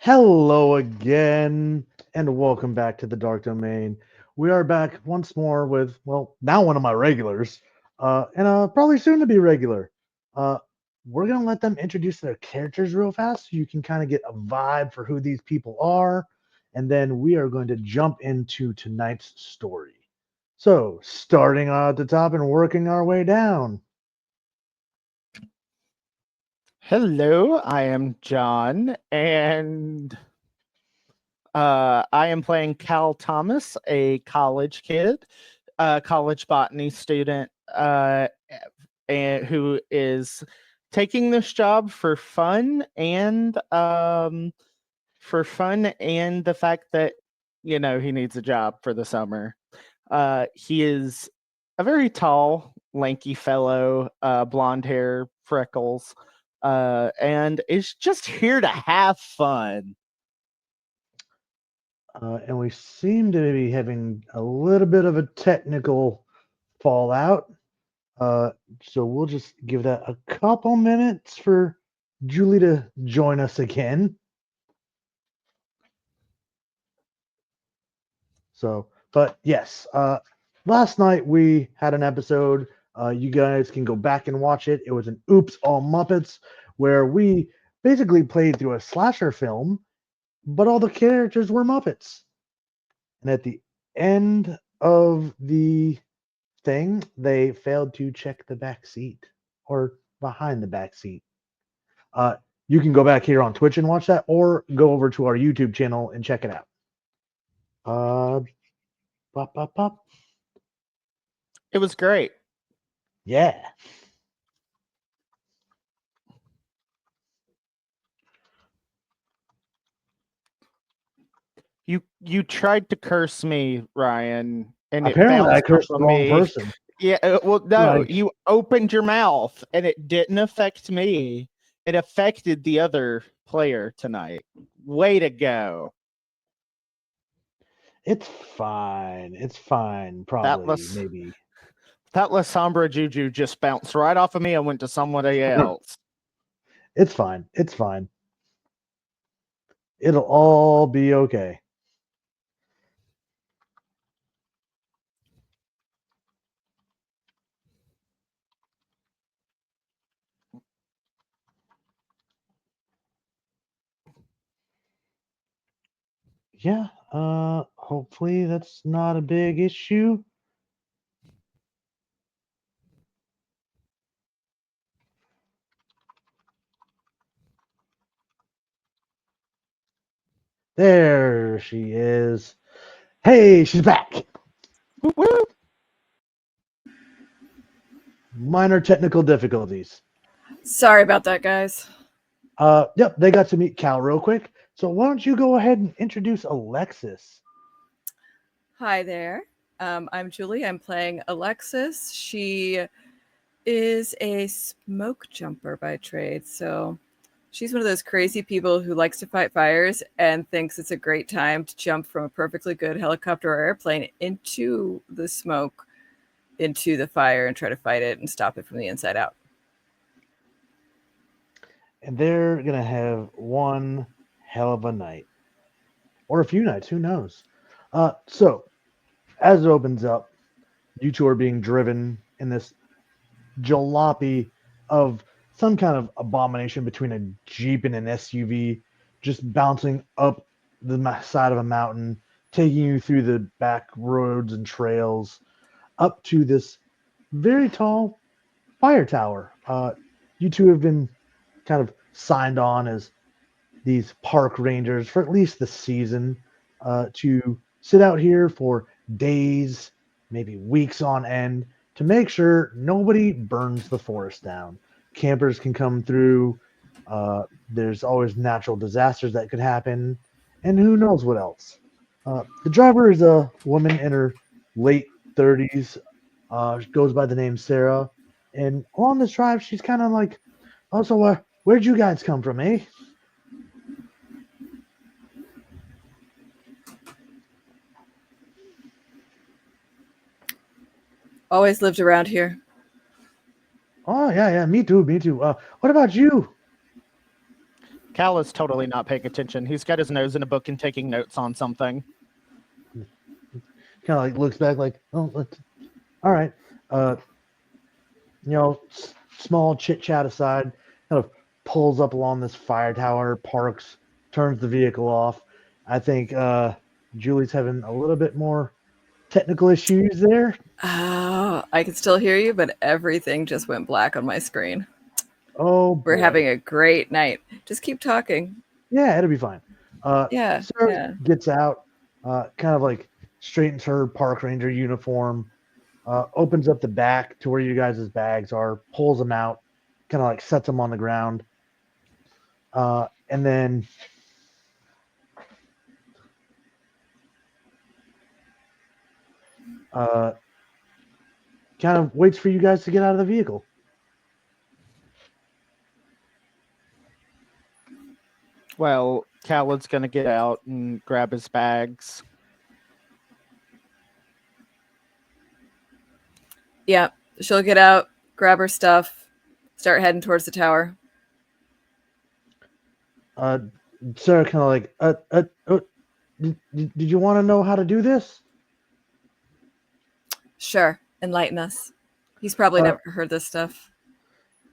Hello again, and welcome back to the Dark Domain. We are back once more with, well, now one of my regulars, and probably soon to be regular. Uh, we're gonna let them introduce their characters real fast, so you can kind of get a vibe for who these people are, and then we are going to jump into tonight's story. So, starting at the top and working our way down. Hello, I am John, and I am playing Cal Thomas, a college kid, a college botany student, and who is taking this job for fun and the fact that he needs a job for the summer. He is a very tall, lanky fellow, blonde hair, freckles, and is just here to have fun. And we seem to be having a little bit of a technical fallout. Uh, so we'll just give that a couple minutes for Julie to join us again. So, but yes, last night we had an episode. You guys can go back and watch it. It was an Oops All Muppets where we basically played through a slasher film, but all the characters were Muppets. And at the end of the thing, they failed to check the back seat or behind the back seat. Uh, you can go back here on Twitch and watch that, or go over to our YouTube channel and check it out. Uh, pop, pop, pop. It was great. Yeah. You tried to curse me, Ryan, and it Apparently, I bounced off cursed the of wrong me. person. Yeah, well, no, Like, you opened your mouth, and it didn't affect me. It affected the other player tonight. Way to go! it's fine. It's fine. That Probably, was maybe. that La Sombra Juju just bounced right off of me and went to somebody else. It's fine. It's fine. It'll all be okay. Yeah. Hopefully that's not a big issue. There she is. Hey, she's back. Woo woo! Minor technical difficulties. Sorry about that, guys. Yep, they got to meet Cal real quick. So why don't you go ahead and introduce Alexis? Hi there. I'm Julie. I'm playing Alexis. She is a smoke jumper by trade. So she's one of those crazy people who likes to fight fires and thinks it's a great time to jump from a perfectly good helicopter or airplane into the smoke, into the fire, and try to fight it and stop it from the inside out. And they're gonna have one hell of a night, or a few nights. Who knows? So as it opens up, you two are being driven in this jalopy of some kind of abomination between a Jeep and an SUV, just bouncing up the side of a mountain, taking you through the back roads and trails up to this very tall fire tower. You two have been kind of signed on as these park rangers for at least the season to sit out here for days, maybe weeks on end, to make sure nobody burns the forest down. Campers can come through. There's always natural disasters that could happen, and who knows what else. The driver is a woman in her late 30s. Goes by the name Sarah, and along this drive, she's kind of like, "Also, where'd you guys come from, eh?" Always lived around here. Oh yeah, yeah, me too, me too. What about you? Cal is totally not paying attention. He's got his nose in a book and taking notes on something. Kind of like looks back like, oh, all right. Small chit chat aside, kind of pulls up along this fire tower, parks, turns the vehicle off. I think Julie's having a little bit more technical issues there. Oh, I can still hear you, but everything just went black on my screen. Oh, We're boy. having a great night. Just keep talking. Yeah, it'll be fine. Yeah, Sarah yeah. gets out, kind of like straightens her park ranger uniform, opens up the back to where you guys' bags are, pulls them out, kind of like sets them on the ground, and then kind of waits for you guys to get out of the vehicle. Well, Khaled's going to get out and grab his bags. Yeah, she'll get out, grab her stuff, start heading towards the tower. Sarah kind of like, did you want to know how to do this? Sure, enlighten us. He's probably never heard this stuff.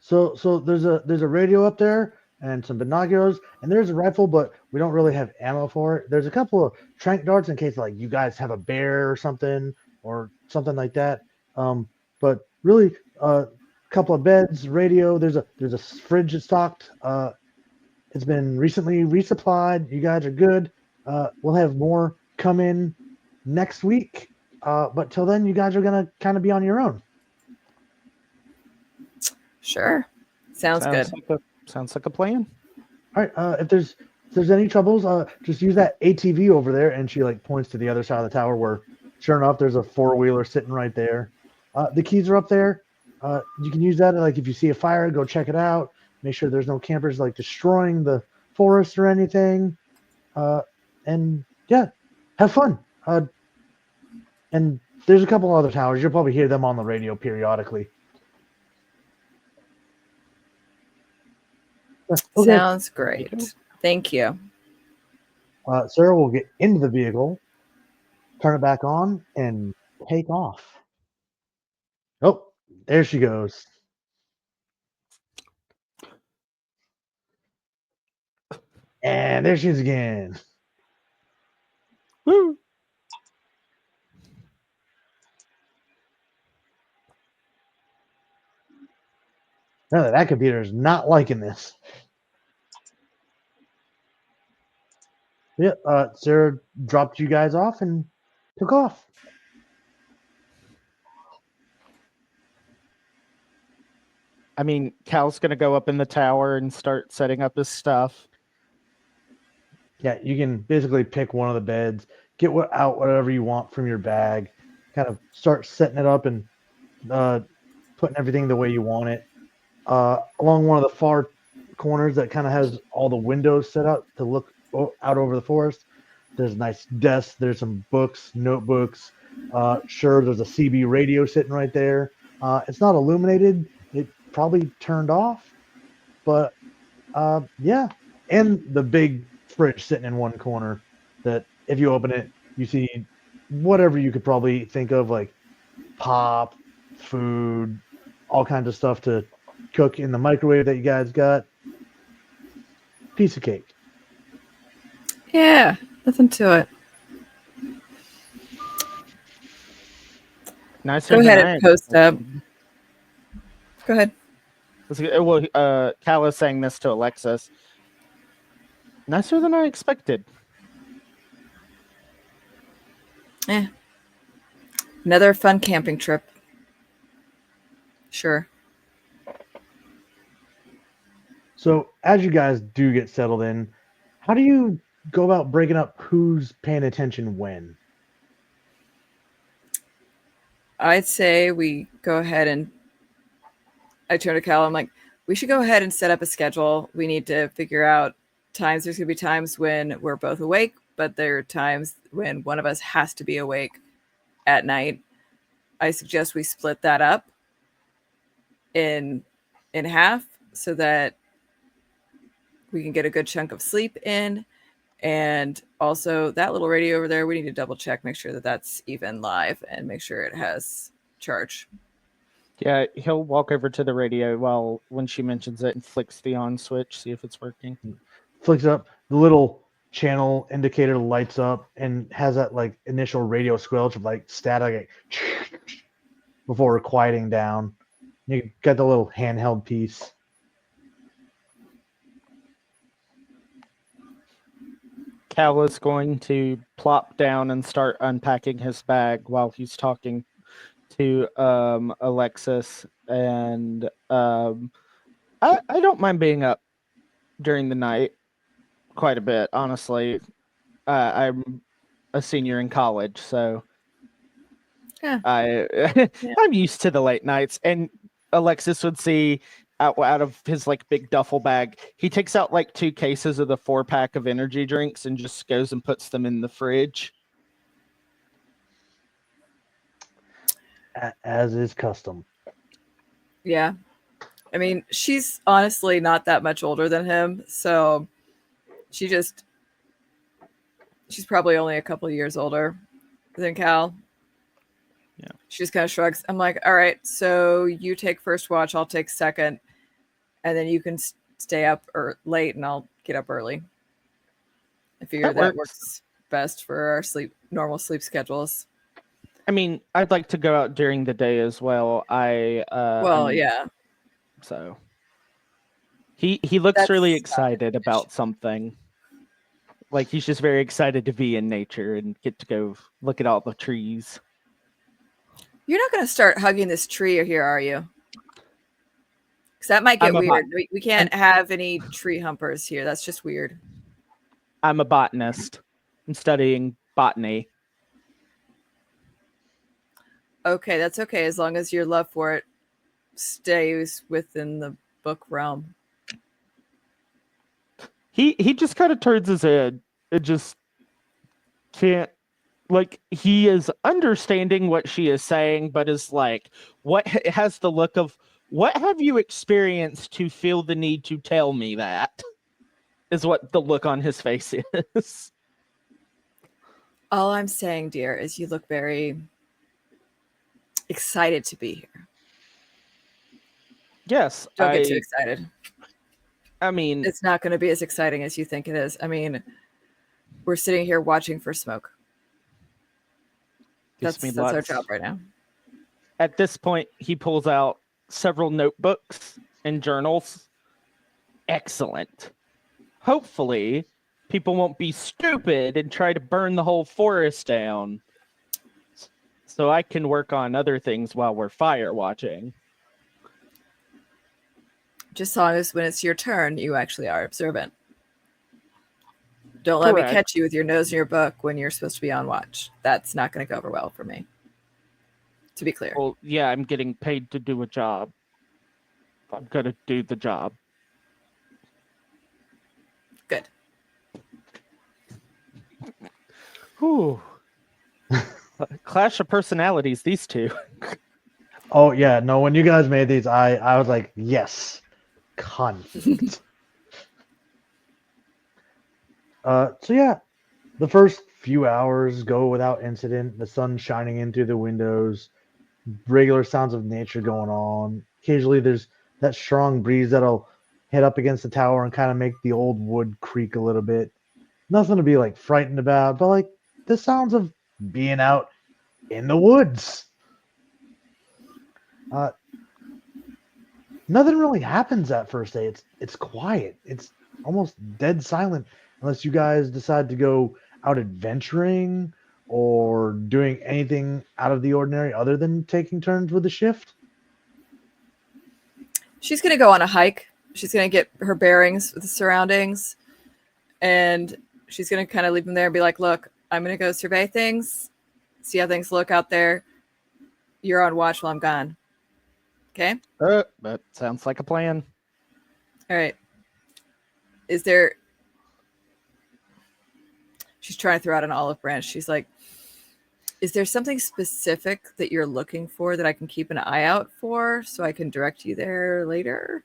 So there's a radio up there and some binoculars, and there's a rifle, but we don't really have ammo for it. There's a couple of tranq darts in case like you guys have a bear or something like that. But really, a couple of beds, radio. There's a fridge that's stocked. It's been recently resupplied. You guys are good. We'll have more come in next week. But till then, you guys are gonna kind of be on your own. Sure, sounds good. Sounds like a plan. All right. If there's any troubles, just use that ATV over there. And she like points to the other side of the tower where, sure enough, there's a 4-wheeler sitting right there. The keys are up there. You can use that. Like if you see a fire, go check it out. Make sure there's no campers like destroying the forest or anything. And yeah, have fun. And there's a couple other towers. You'll probably hear them on the radio periodically. Okay. Sounds great. Thank you. Sarah will get into the vehicle, turn it back on, and take off. Oh, there she goes. And there she is again. Woo! No, that computer is not liking this. Yeah, Sarah dropped you guys off and took off. I mean, Cal's going to go up in the tower and start setting up his stuff. Yeah, you can basically pick one of the beds, get out whatever you want from your bag, kind of start setting it up and putting everything the way you want it. Along one of the far corners that kind of has all the windows set up to look out over the forest, there's a nice desk. There's some books, notebooks. Sure, there's a CB radio sitting right there. It's not illuminated. It probably turned off, but yeah. And the big fridge sitting in one corner that if you open it, you see whatever you could probably think of, like pop, food, all kinds of stuff to cook in the microwave that you guys got. Piece of cake. Yeah, nothing to it. Nicer Go than ahead I and post up. Go ahead. Well, Cal is saying this to Alexis. Nicer than I expected. Another fun camping trip. Sure. So as you guys do get settled in, how do you go about breaking up who's paying attention when? I'd say we go ahead and I turn to Cal. I'm like, we should go ahead and set up a schedule. We need to figure out times. There's going to be times when we're both awake, but there are times when one of us has to be awake at night. I suggest we split that up in half so that we can get a good chunk of sleep in. And also that little radio over there, we need to double check, make sure that that's even live and make sure it has charge. Yeah, he'll walk over to the radio when she mentions it and flicks the on switch, see if it's working. Flicks up, the little channel indicator lights up and has that like initial radio squelch of like static before quieting down. You got the little handheld piece. Cal is going to plop down and start unpacking his bag while he's talking to Alexis, and I don't mind being up during the night quite a bit, honestly. I'm a senior in college, so Yeah. I'm used to the late nights. And Alexis would see out of his like big duffel bag, he takes out like 2 cases of the 4-pack of energy drinks and just goes and puts them in the fridge. As is custom. Yeah. I mean, she's honestly not that much older than him, so she's probably only a couple of years older than Cal. Yeah. She just kind of shrugs. I'm like, all right, so you take first watch, I'll take second, and then you can stay up late and I'll get up early. I figure that works best for our normal sleep schedules. I mean, I'd like to go out during the day as well. Yeah. So he looks really excited about something. Like he's just very excited to be in nature and get to go look at all the trees. You're not going to start hugging this tree here, are you? Because that might get weird. We can't have any tree humpers here. That's just weird. I'm a botanist. I'm studying botany. Okay, that's okay, as long as your love for it stays within the book realm. He just kind of turns his head. It just can't, like, he is understanding what she is saying, but is like, what has the look of, what have you experienced to feel the need to tell me that? Is what the look on his face is. All I'm saying, dear, is you look very excited to be here. Yes. Don't get too excited. I mean, it's not going to be as exciting as you think it is. I mean, we're sitting here watching for smoke. That's our job right now. At this point, he pulls out several notebooks and journals. Excellent. Hopefully, people won't be stupid and try to burn the whole forest down. So I can work on other things while we're fire watching. Just as long as when it's your turn, you actually are observant. Don't let me catch you with your nose in your book when you're supposed to be on watch. That's not going to go over well for me. To be clear. Well, yeah, I'm getting paid to do a job. I'm going to do the job. Good. Whew. Clash of personalities, these two. Oh, yeah. No, when you guys made these, I was like, yes. Conflict. So, yeah. The first few hours go without incident. The sun shining in through the windows. Regular sounds of nature going on. Occasionally, there's that strong breeze that'll hit up against the tower and kind of make the old wood creak a little bit. Nothing to be, like, frightened about, but, like, the sounds of being out in the woods. Nothing really happens that first day. It's quiet. It's almost dead silent unless you guys decide to go out adventuring or doing anything out of the ordinary other than taking turns with the shift. She's going to go on a hike. She's going to get her bearings with the surroundings, and she's going to kind of leave them there and be like, look, I'm going to go survey things, see how things look out there. You're on watch while I'm gone. Okay? That sounds like a plan. All right. She's trying to throw out an olive branch. She's like, is there something specific that you're looking for that I can keep an eye out for so I can direct you there later?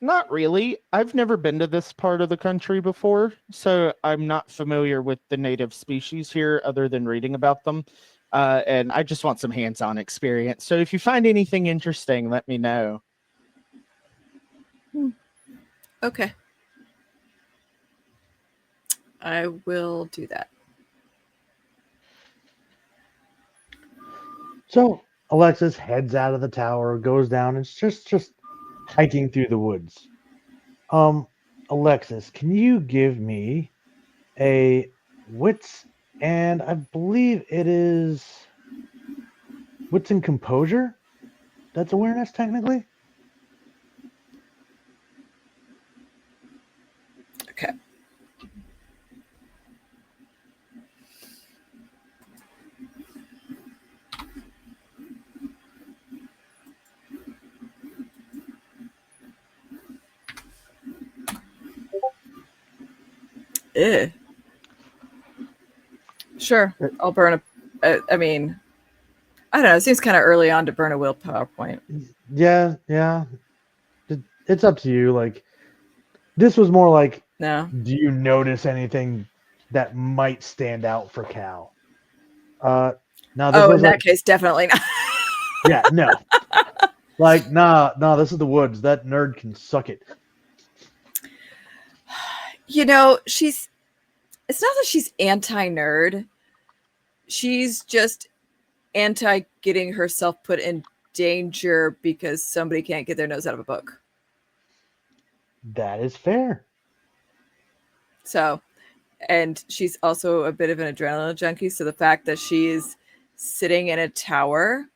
Not really. I've never been to this part of the country before, so I'm not familiar with the native species here other than reading about them. And I just want some hands-on experience. So if you find anything interesting, let me know. Okay. I will do that. So Alexis heads out of the tower, goes down, and it's just hiking through the woods. Alexis, can you give me a wits, and I believe it is wits and composure? That's awareness technically. Okay. Eh. Sure. I'll burn I mean, I don't know. It seems kind of early on to burn a willpower point. Yeah, yeah. It's up to you. Like, this was more like, No. do you notice anything that might stand out for Cal? Now this Oh, was in like, that case, definitely not. yeah, no. Like, nah, this is the woods. That nerd can suck it. You know, it's not that she's anti-nerd. She's just anti getting herself put in danger because somebody can't get their nose out of a book. That is fair. So, and she's also a bit of an adrenaline junkie. So the fact that she is sitting in a tower,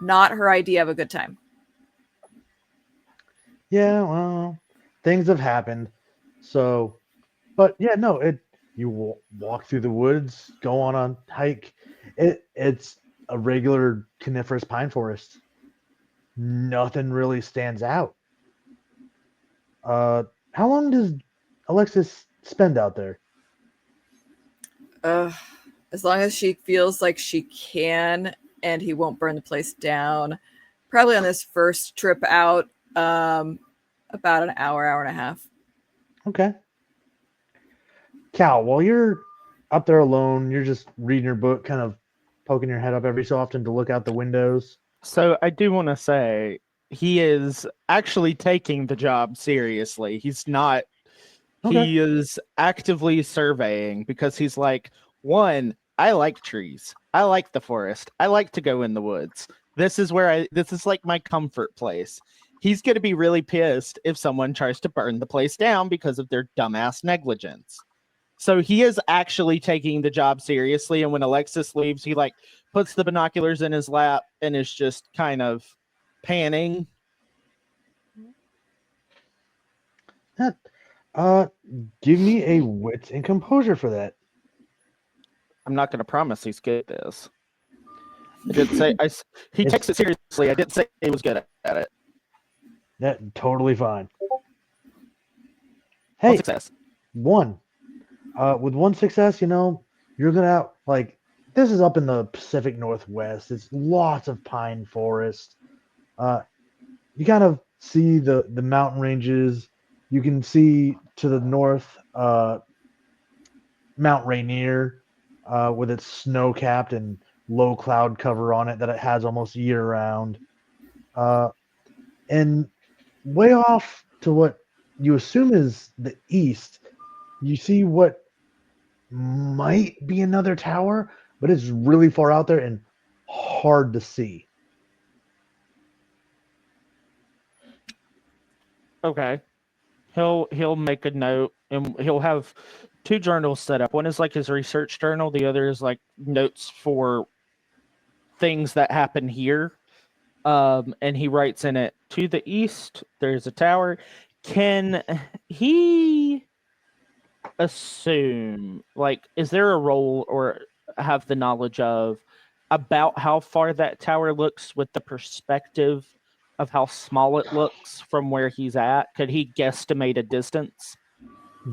not her idea of a good time. Yeah, well, things have happened. So, but yeah, no, you walk through the woods, go on a hike. It's a regular coniferous pine forest. Nothing really stands out. How long does Alexis spend out there? As long as she feels like she can and he won't burn the place down. Probably on this first trip out, about an hour and a half. Okay. Cal, while you're up there alone, you're just reading your book, kind of poking your head up every so often to look out the windows. So I do want to say he is actually taking the job seriously. He's not. Okay. He is actively surveying because he's like, one, I like trees. I like the forest. I like to go in the woods. This is like my comfort place. He's going to be really pissed if someone tries to burn the place down because of their dumbass negligence. So he is actually taking the job seriously. And when Alexis leaves, he like puts the binoculars in his lap and is just kind of panning. That, give me a wit and composure for that. I'm not going to promise he's good at this. I didn't say he takes it seriously. I didn't say he was good at it. That totally fine. One Hey, success. one. With one success, you're gonna like this is up in the Pacific Northwest. It's lots of pine forest. You kind of see the mountain ranges. You can see to the north, Mount Rainier, with its snow capped and low cloud cover on it that it has almost year round. And way off to what you assume is the east, you see what might be another tower, but it's really far out there and hard to see. Okay. He'll make a note and he'll have two journals set up. One is like his research journal, the other is like notes for things that happen here. And he writes in it, to the east, there's a tower. Can he assume, like, is there a role or have the knowledge of about how far that tower looks with the perspective of how small it looks from where he's at? Could he guesstimate a distance?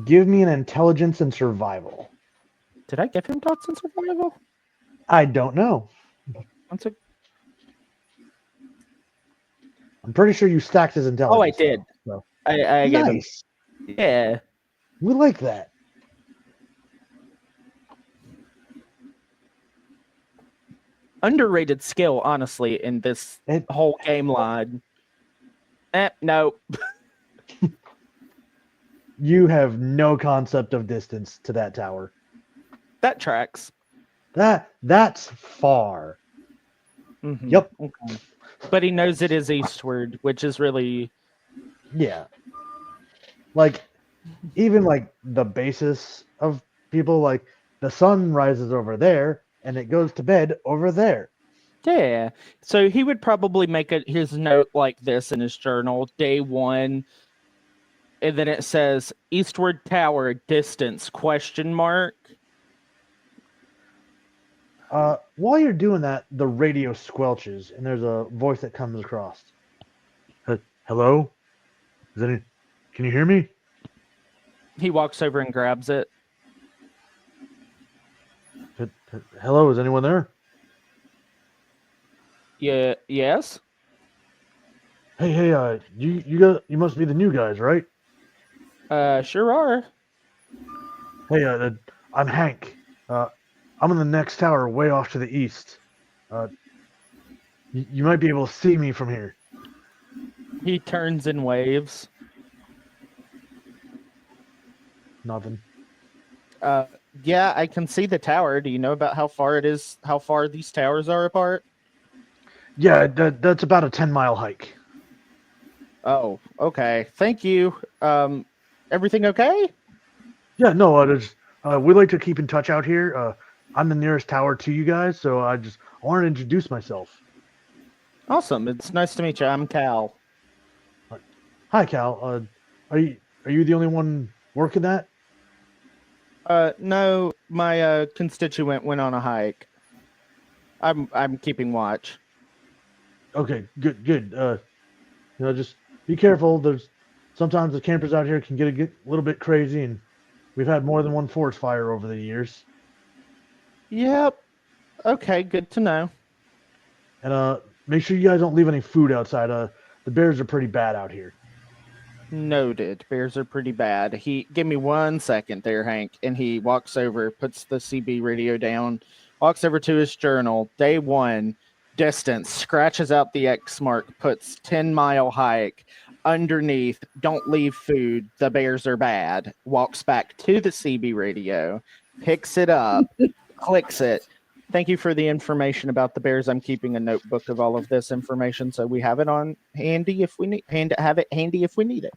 Give me an intelligence and survival. Did I give him dots in survival? I don't know. One sec. I'm pretty sure you stacked his intelligence. Oh, I did. though, I gave him. nice. Yeah. We like that. Underrated skill, honestly, in this It, whole game line. No. you have no concept of distance to that tower. That tracks. That's far. Mhm. Yep. Okay. But he knows it is eastward, which is really Yeah. Like, even like the basis of people, like the sun rises over there and it goes to bed over there. yeah. So he would probably make his note like this in his journal, day 1, and then it says eastward tower distance ? While you're doing that, the radio squelches and there's a voice that comes across. Hello? Can you hear me? He walks over and grabs it. Hello, is anyone there? Yeah. Yes. Hey, you must be the new guys, right? Sure are. Hey, I'm Hank. I'm in the next tower, way off to the east. You might be able to see me from here. He turns and waves. Nothing. Yeah, I can see the tower. Do you know about how far it is? How far these towers are apart? Yeah, that's about a 10-mile hike. Oh, okay. Thank you. Everything okay? Yeah, no, we like to keep in touch out here. I'm the nearest tower to you guys, so I wanted to introduce myself. Awesome. It's nice to meet you. I'm Cal. Hi, Cal. Are you the only one working that? No, my constituent went on a hike. I'm keeping watch. Okay, good. Just be careful. There's sometimes the campers out here can get a little bit crazy, and we've had more than one forest fire over the years. Yep. Okay, good to know. And make sure you guys don't leave any food outside. The bears are pretty bad out here. Noted. Bears are pretty bad. Give me 1 second there, Hank. And he walks over, puts the CB radio down, walks over to his journal. Day 1, distance, scratches out the X mark, puts 10-mile hike. Underneath, don't leave food. The bears are bad. Walks back to the CB radio, picks it up, clicks it. Thank you for the information about the bears. I'm keeping a notebook of all of this information so we have it on handy if we need have it handy if we need it.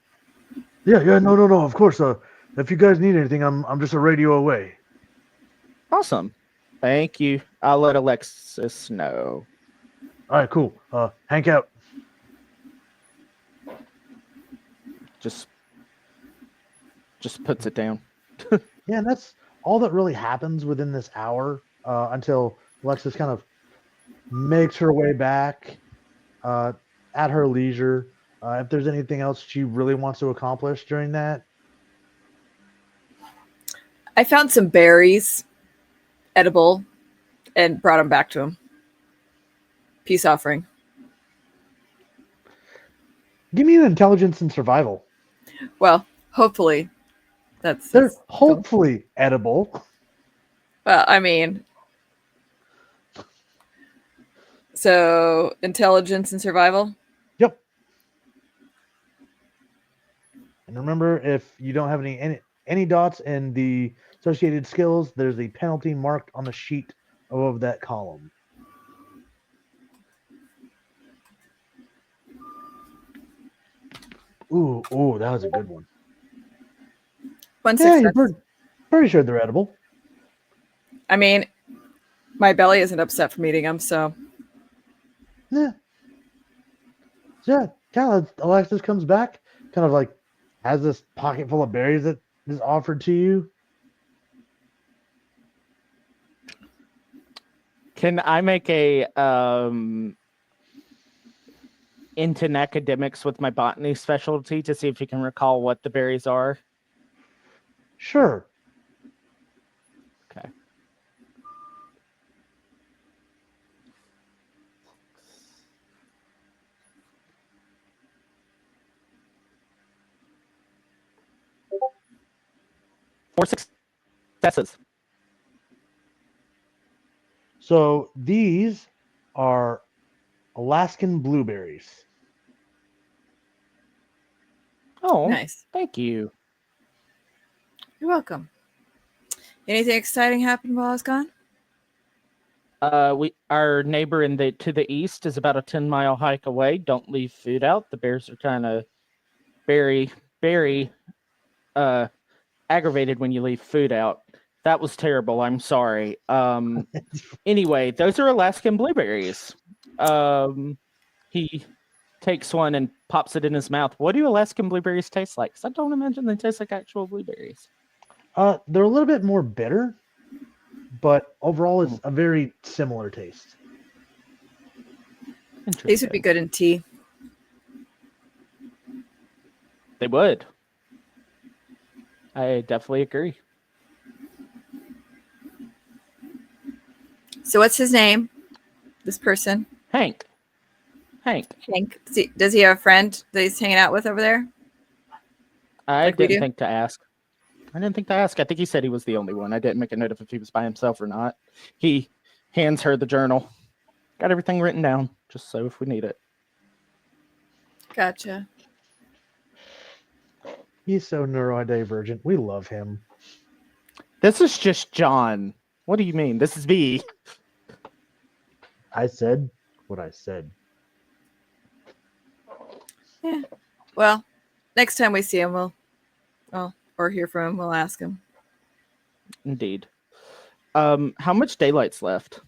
Yeah, no, of course. If you guys need anything, I'm just a radio away. Awesome. Thank you. I'll let Alexis know. All right, cool. Hank out. Just puts it down. Yeah, and that's all that really happens within this hour until Alexis kind of makes her way back at her leisure. If there's anything else she really wants to accomplish during that. I found some berries, edible, and brought them back to him. Peace offering. Give me an intelligence and survival. Well, hopefully They're hopefully edible. Well, I mean, so intelligence and survival? Yep. And remember, if you don't have any dots in the associated skills, there's a penalty marked on the sheet above that column. Ooh, that was a good one. One Yeah, success. you're pretty sure they're edible. I mean, my belly isn't upset from eating them, so. Yeah. Yeah, kind of. Alexis comes back, kind of like has this pocket full of berries that is offered to you. Can I make a into academics with my botany specialty to see if you can recall what the berries are? Sure. Okay. successes. So these are Alaskan blueberries. Oh, Nice. thank you. You're welcome. Anything exciting happened while I was gone? Our neighbor to the east is about a 10-mile hike away. Don't leave food out. The bears are kind of very aggravated when you leave food out. That was terrible. I'm sorry. Anyway, those are Alaskan blueberries. He takes one and pops it in his mouth. What do Alaskan blueberries taste like? 'Cause I don't imagine they taste like actual blueberries. They're a little bit more bitter, but overall it's a very similar taste. These would be good in tea. They would. I definitely agree. So what's his name? This person? Hank. Hank. Does he have a friend that he's hanging out with over there? I Like we didn't do? think to ask. I didn't think to ask. I think he said he was the only one. I didn't make a note of if he was by himself or not. He hands her the journal. Got everything written down, just so if we need it. Gotcha. He's so neurodivergent. We love him. This is just John. What do you mean? This is V. I said what I said. Yeah. Well, next time we see him, or hear from him, we'll ask him. Indeed. How much daylight's left?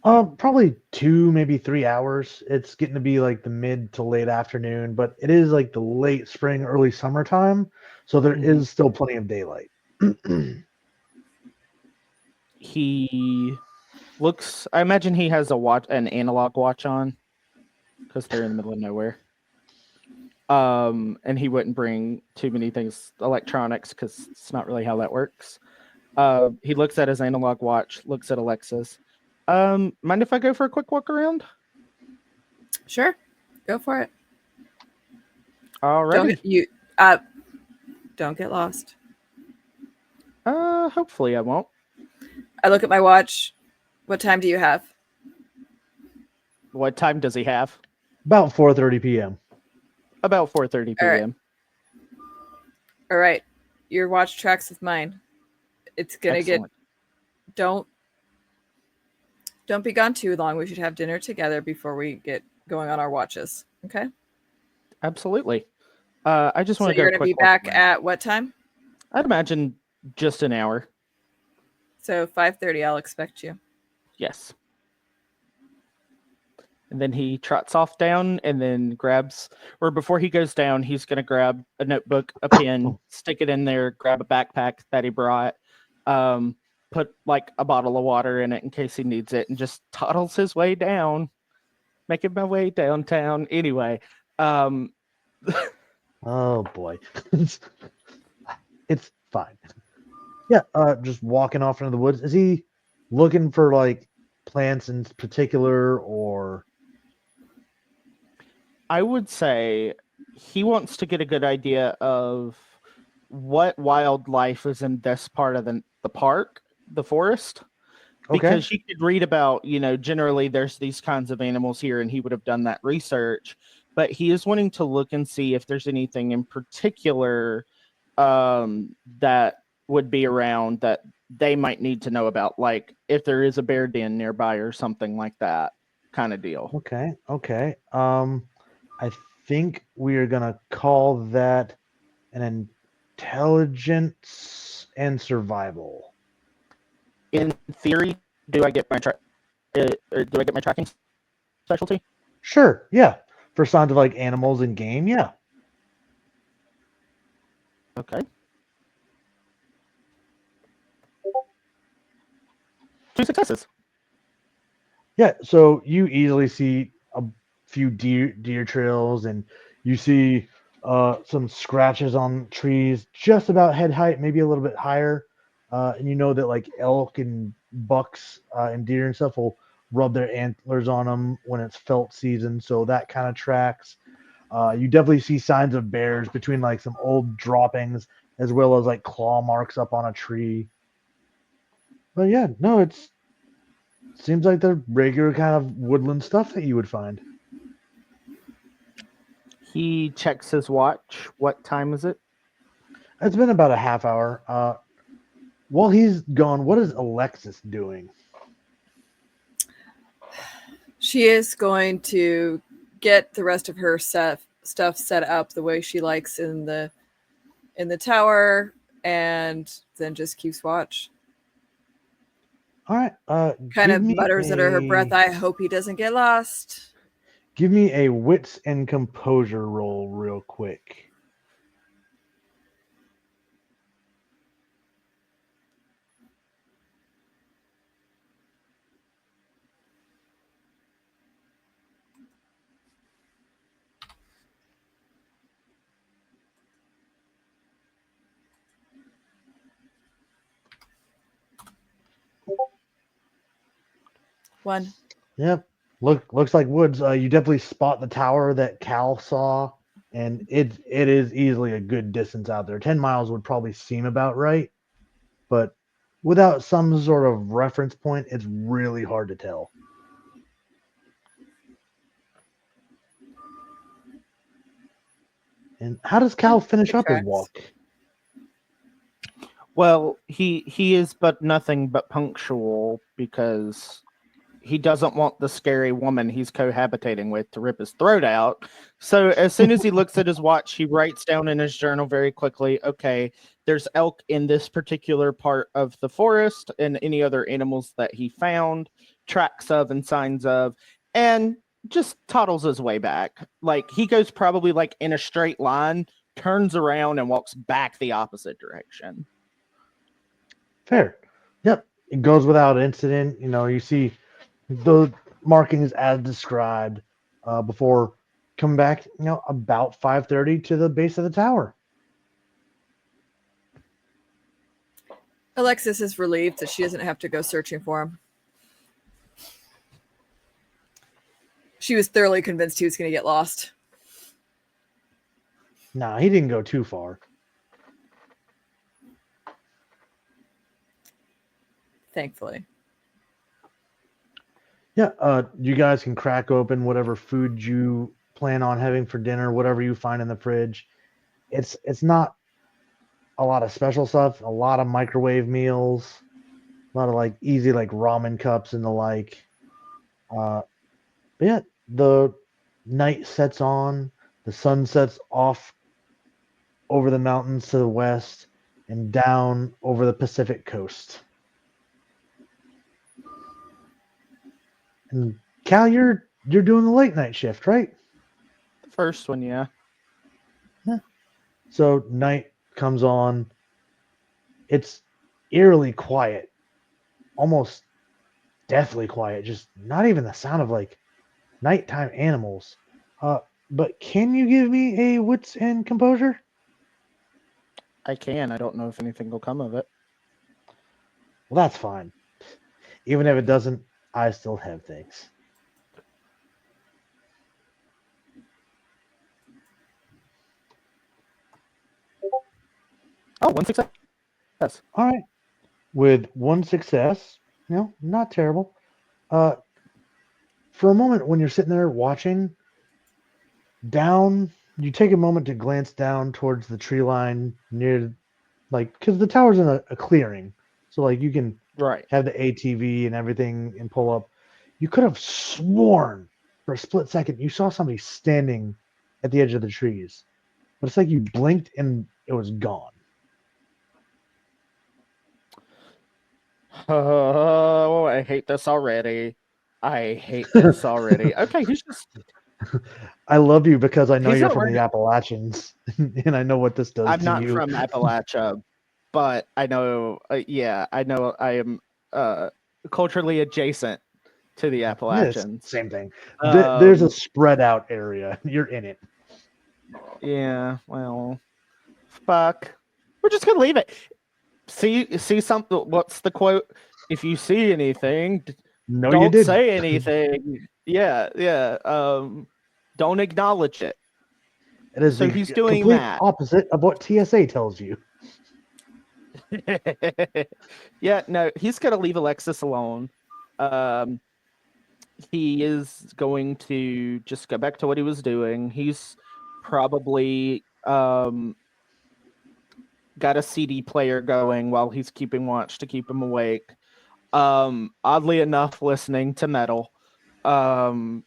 Probably 2, maybe 3 hours. It's getting to be like the mid to late afternoon, but it is like the late spring, early summertime, so there is still plenty of daylight. He looks. I imagine he has an analog watch on, because they're in the middle of nowhere. And he wouldn't bring too many things, electronics, because it's not really how that works. He looks at his analog watch, looks at Alexis. Mind if I go for a quick walk around? Sure. Go for it. All right. Don't get lost. Hopefully I won't. I look at my watch. What time do you have? What time does he have? About 4:30 p.m. About 4:30 All right. p.m. All right. Your watch tracks with mine. It's gonna get. Don't be gone too long. We should have dinner together before we get going on our watches. Okay. Absolutely. I just want to go. You're gonna be back at what time? I'd imagine just an hour. So 5:30. I'll expect you. Yes. And then he trots off down and then before he goes down, he's going to grab a notebook, a pen, stick it in there, grab a backpack that he brought, put like a bottle of water in it in case he needs it, and just toddles his way down, making my way downtown. Anyway. Oh boy. It's fine. Yeah, just walking off into the woods. Is he looking for like plants in particular, or? I would say he wants to get a good idea of what wildlife is in this part of the park, the forest. Because you could read about, generally there's these kinds of animals here, and he would have done that research. But he is wanting to look and see if there's anything in particular that would be around that they might need to know about, like if there is a bear den nearby or something like that kind of deal. Okay. I think we are going to call that an intelligence and survival. In theory, do I get my tracking specialty? Sure. Yeah. For signs of like animals and game. Yeah. Okay. 2 successes. Yeah. So you easily see a few deer trails, and you see some scratches on trees just about head height, maybe a little bit higher. And you know that like elk and bucks and deer and stuff will rub their antlers on them when it's felt season. So that kind of tracks. You definitely see signs of bears between like some old droppings as well as like claw marks up on a tree. But yeah, no, seems like the regular kind of woodland stuff that you would find. He checks his watch. What time is it? It's been about a half hour. While he's gone, what is Alexis doing? She is going to get the rest of her stuff set up the way she likes in the tower, and then just keeps watch. All right. Kind of mutters under her breath, I hope he doesn't get lost. Give me a wits and composure roll real quick. One. Yep. Looks like woods. You definitely spot the tower that Cal saw, and it is easily a good distance out there. 10 miles would probably seem about right, but without some sort of reference point, it's really hard to tell. And how does Cal finish up his walk? Well, he is but nothing but punctual because he doesn't want the scary woman he's cohabitating with to rip his throat out. So as soon as he looks at his watch, he writes down in his journal very quickly, okay, there's elk in this particular part of the forest and any other animals that he found, tracks of and signs of, and just toddles his way back. Like he goes probably like in a straight line, turns around and walks back the opposite direction. Fair. Yep. It goes without incident. You see the markings as described before coming back, about 5:30 to the base of the tower. Alexis is relieved that she doesn't have to go searching for him. She was thoroughly convinced he was going to get lost. Nah, he didn't go too far. Thankfully. Yeah, you guys can crack open whatever food you plan on having for dinner, whatever you find in the fridge. It's not a lot of special stuff, a lot of microwave meals, a lot of like easy like ramen cups and the like. But yeah, the night sets on, the sun sets off over the mountains to the west and down over the Pacific coast. And Cal, you're doing the late night shift, right? The first one, yeah. So night comes on. It's eerily quiet, almost deathly quiet. Just not even the sound of like nighttime animals. But can you give me a wits and composure? I can. I don't know if anything will come of it. Well, that's fine. Even if it doesn't, I still have things. Oh, 1 success. Yes. All right. With one success, not terrible. For a moment, when you're sitting there watching, you take a moment to glance down towards the tree line near, because the tower's in a clearing. So, you can have the ATV and everything and pull up. You could have sworn for a split second you saw somebody standing at the edge of the trees. But it's like you blinked and it was gone. Oh, I hate this already. Okay, he's just... I love you because I know He's you're not from ready. the Appalachians, and I know what this does I'm to not you. from Appalachia, but I know, I know I am culturally adjacent to the Yeah, Appalachians. same thing. There's a spread out area. You're in it. Yeah, well, fuck. We're just gonna leave it. See something. What's the quote? If you see anything, No, don't you didn't. say anything. Yeah. Don't acknowledge it. It is So the he's doing complete that. opposite of what TSA tells you. Yeah, no, he's gonna leave Alexis alone. Um, he is going to just go back to what he was doing. He's probably got a CD player going while he's keeping watch to keep him awake. Oddly enough, listening to metal. Um,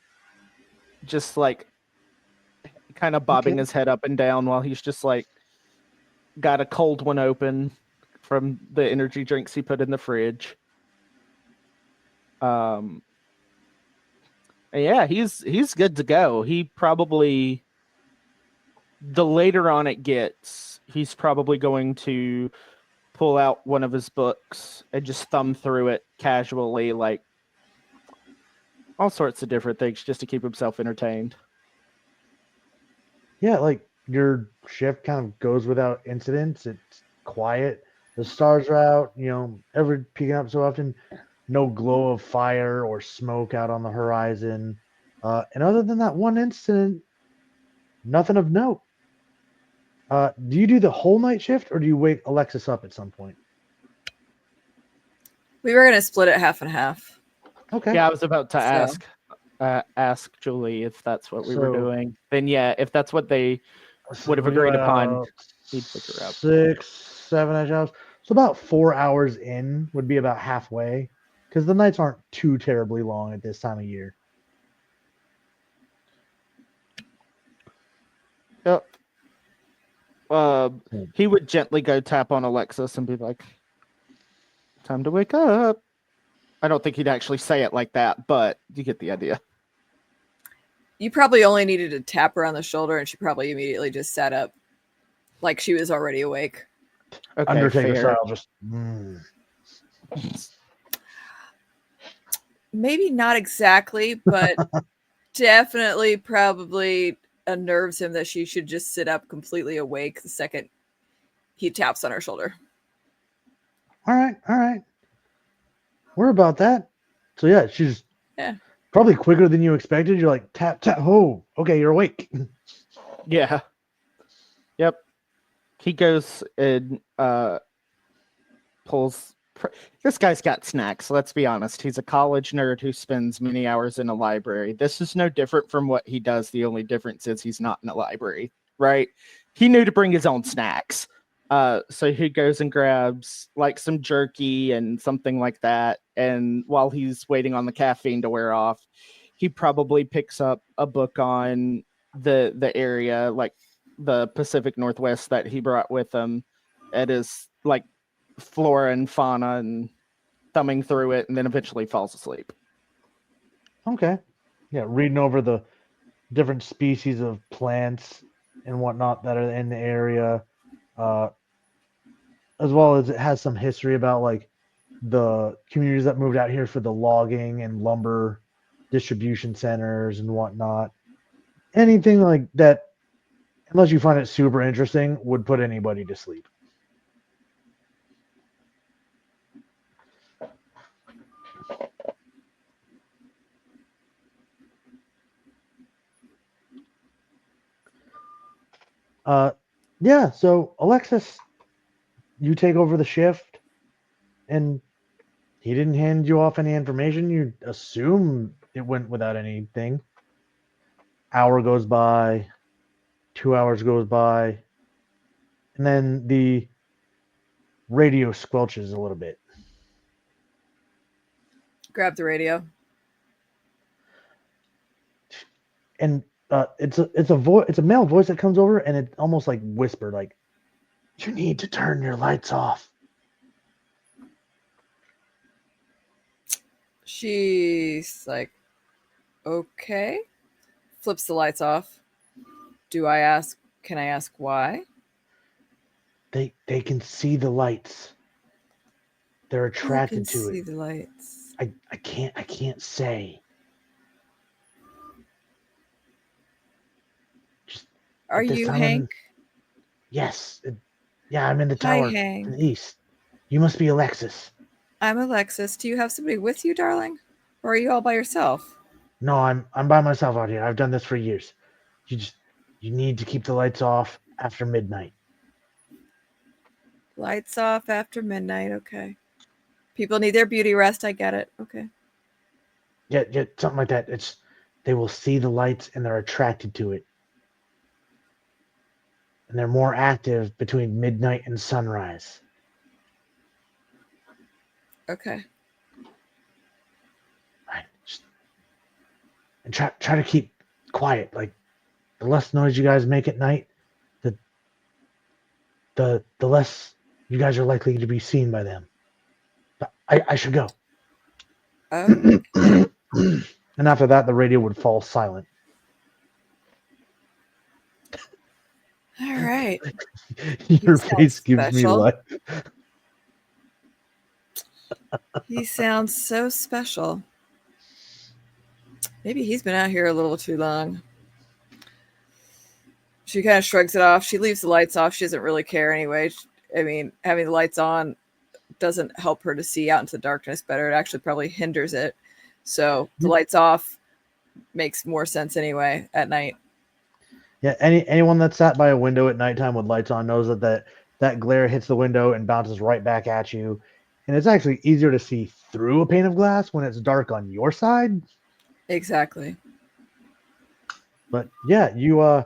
just like kind of bobbing Okay. his head up and down while he's just like got a cold one open from the energy drinks he put in the fridge. Um, yeah, he's good to go. He probably, the later on it gets, he's probably going to pull out one of his books and just thumb through it casually, like all sorts of different things just to keep himself entertained. Yeah, like your shift kind of goes without incidents. It's quiet. The stars are out, ever peeking up so often. No glow of fire or smoke out on the horizon. And other than that one incident, nothing of note. Do you do the whole night shift or do you wake Alexis up at some point? We were gonna split it half and half. Okay. Yeah, I was about to So- ask Julie if that's what we were So- doing. Then yeah, if that's what they So would have we do agreed upon, about he'd figure out. 6, 7 hours. So about 4 hours in would be about halfway, because the nights aren't too terribly long at this time of year. Yep. He would gently go tap on Alexis and be like, "Time to wake up." I don't think he'd actually say it like that, but you get the idea. You probably only needed to tap her on the shoulder, and she probably immediately just sat up, like she was already awake. Okay, Undertaker fair. style, just Maybe not exactly, but definitely probably unnerves him that she should just sit up completely awake the second he taps on her shoulder. all right. We're about that. So yeah, she's Yeah. probably quicker than you expected. You're like tap tap. Oh, okay, you're awake. Yeah. Yep. He goes and pulls. This guy's got snacks. Let's be honest. He's a college nerd who spends many hours in a library. This is no different from what he does. The only difference is he's not in a library, right? He knew to bring his own snacks. So he goes and grabs like some jerky and something like that. And while he's waiting on the caffeine to wear off, he probably picks up a book on the area, like the Pacific Northwest that he brought with him. It is like flora and fauna and thumbing through it, and then eventually falls asleep. Okay. Yeah, reading over the different species of plants and whatnot that are in the area, as well as it has some history about like the communities that moved out here for the logging and lumber distribution centers and whatnot. Anything like that, unless you find it super interesting, would put anybody to sleep. Yeah, so Alexis, you take over the shift and he didn't hand you off any information. You assume it went without anything. Hour goes by, 2 hours goes by, and then the radio squelches a little bit. Grab the radio. And it's a male voice that comes over, and it almost like whispered, like, "You need to turn your lights off." She's like, okay. Flips the lights off. Can I ask why? They can see the lights. They're Who can attracted to see it. the lights? I can't say. Are at this you time, Hank? Yes. Yeah, I'm in the Hi, tower Hank. in the east. You must be Alexis. I'm Alexis. Do you have somebody with you, darling? Or are you all by yourself? No, I'm by myself out here. I've done this for years. You need to keep the lights off after midnight. Lights off after midnight. Okay. People need their beauty rest. I get it. Okay. Yeah, something like that. They will see the lights and they're attracted to it. And they're more active between midnight and sunrise. Okay. Right. And try to keep quiet. Like the less noise you guys make at night, the less you guys are likely to be seen by them. But I should go. Oh. And after that, the radio would fall silent. All right. Your sounds face gives me special. life. He sounds so special. Maybe he's been out here a little too long. She kind of shrugs it off. She leaves the lights off. She doesn't really care anyway. I mean, having the lights on doesn't help her to see out into the darkness better. It actually probably hinders it. So the lights off makes more sense anyway at night. Yeah, anyone that sat by a window at nighttime with lights on knows that glare hits the window and bounces right back at you. And it's actually easier to see through a pane of glass when it's dark on your side. Exactly. But yeah, you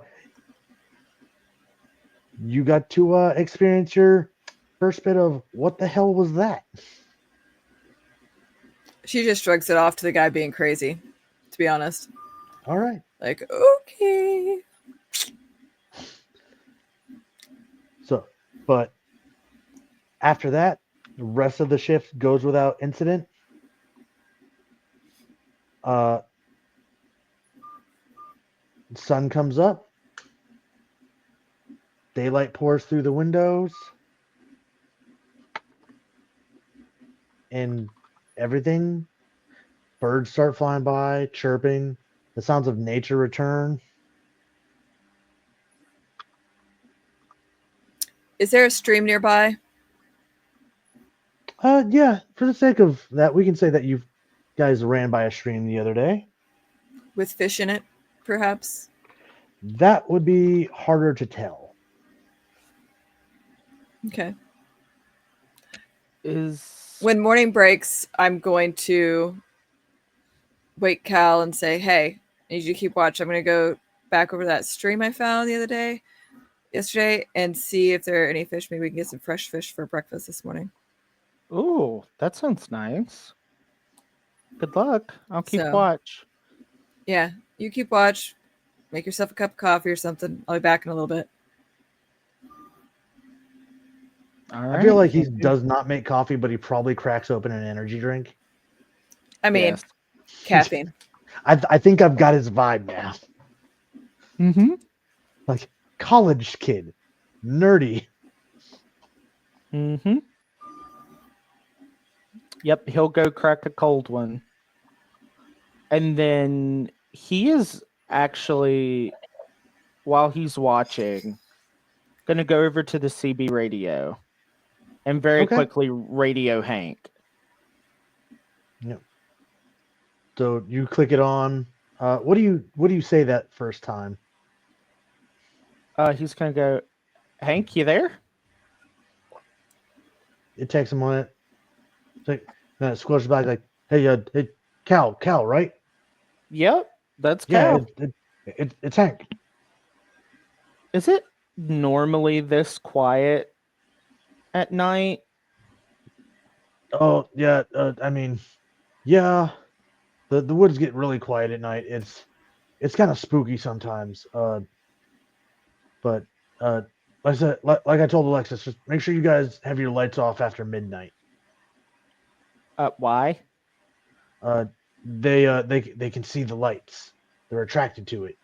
got to experience your first bit of what the hell was that? She just shrugs it off to the guy being crazy, to be honest. All right. Like, okay. So, but after that, the rest of the shift goes without incident. Sun comes up. Daylight pours through the windows. And everything, birds start flying by, chirping. The sounds of nature return. Is there a stream nearby? Yeah, for the sake of that, we can say that you guys ran by a stream the other day. With fish in it, perhaps? That would be harder to tell. Okay. When morning breaks, I'm going to wake Cal and say, hey, I need you to keep watch. I'm going to go back over that stream I found yesterday, and see if there are any fish. Maybe we can get some fresh fish for breakfast this morning. Ooh, that sounds nice. Good luck. I'll keep watch. Yeah, you keep watch. Make yourself a cup of coffee or something. I'll be back in a little bit. All right. I feel like he does not make coffee, but he probably cracks open an energy drink. I mean, Yes. caffeine. I think I've got his vibe now. Mm-hmm. Like college kid, nerdy. Mm-hmm. Yep, he'll go crack a cold one. And then he is actually, while he's watching, going to go over to the CB radio and very quickly radio Hank. Yep. So you click it on. What do you say that first time? He's going to go, Hank, you there? It takes a minute. Then it squashes back like, hey, Cal, right? Yep, that's Cal. Yeah, it's Hank. Is it normally this quiet at night? Oh yeah, I mean, yeah. The woods get really quiet at night. It's kind of spooky sometimes. But like I said, like I told Alexis, just make sure you guys have your lights off after midnight. Why? They can see the lights. They're attracted to it.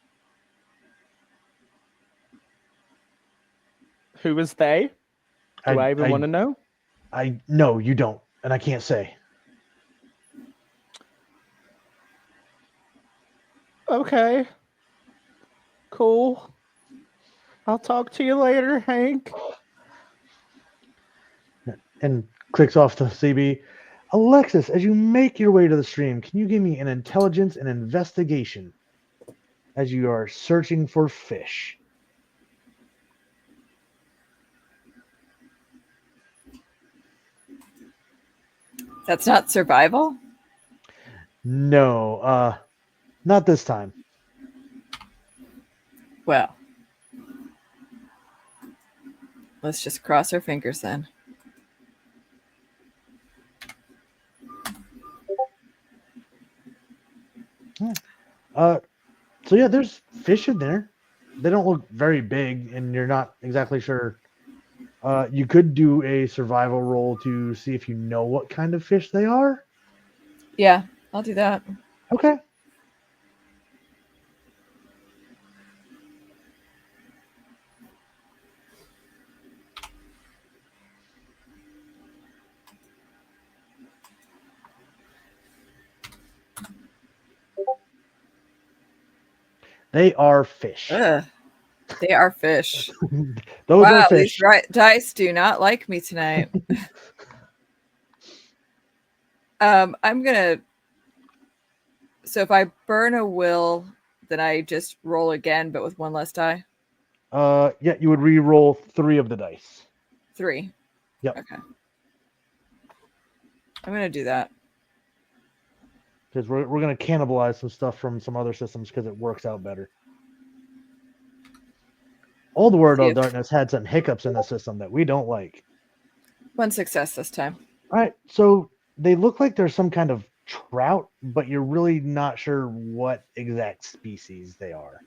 Who is they? Do I even want to know? No, you don't, and I can't say. Okay. Cool. I'll talk to you later, Hank. And clicks off the CB. Alexis, as you make your way to the stream, can you give me an intelligence and investigation as you are searching for fish? That's not survival? No, not this time. Well, let's just cross our fingers then. So yeah, there's fish in there. They don't look very big, and you're not exactly sure. You could do a survival roll to see if you know what kind of fish they are. Yeah, I'll do that. Okay. They are fish. Ugh, they are fish. Those Wow, are fish. these dice do not like me tonight. I'm gonna. So if I burn a will, then I just roll again, but with one less die. Yeah, you would re-roll 3 of the dice. 3. Yep. Okay. I'm gonna do that. Because we're going to cannibalize some stuff from some other systems because it works out better. Old World of Yep. Darkness had some hiccups in the system that we don't like. 1 success this time. All right, so they look like they're some kind of trout, but you're really not sure what exact species they are.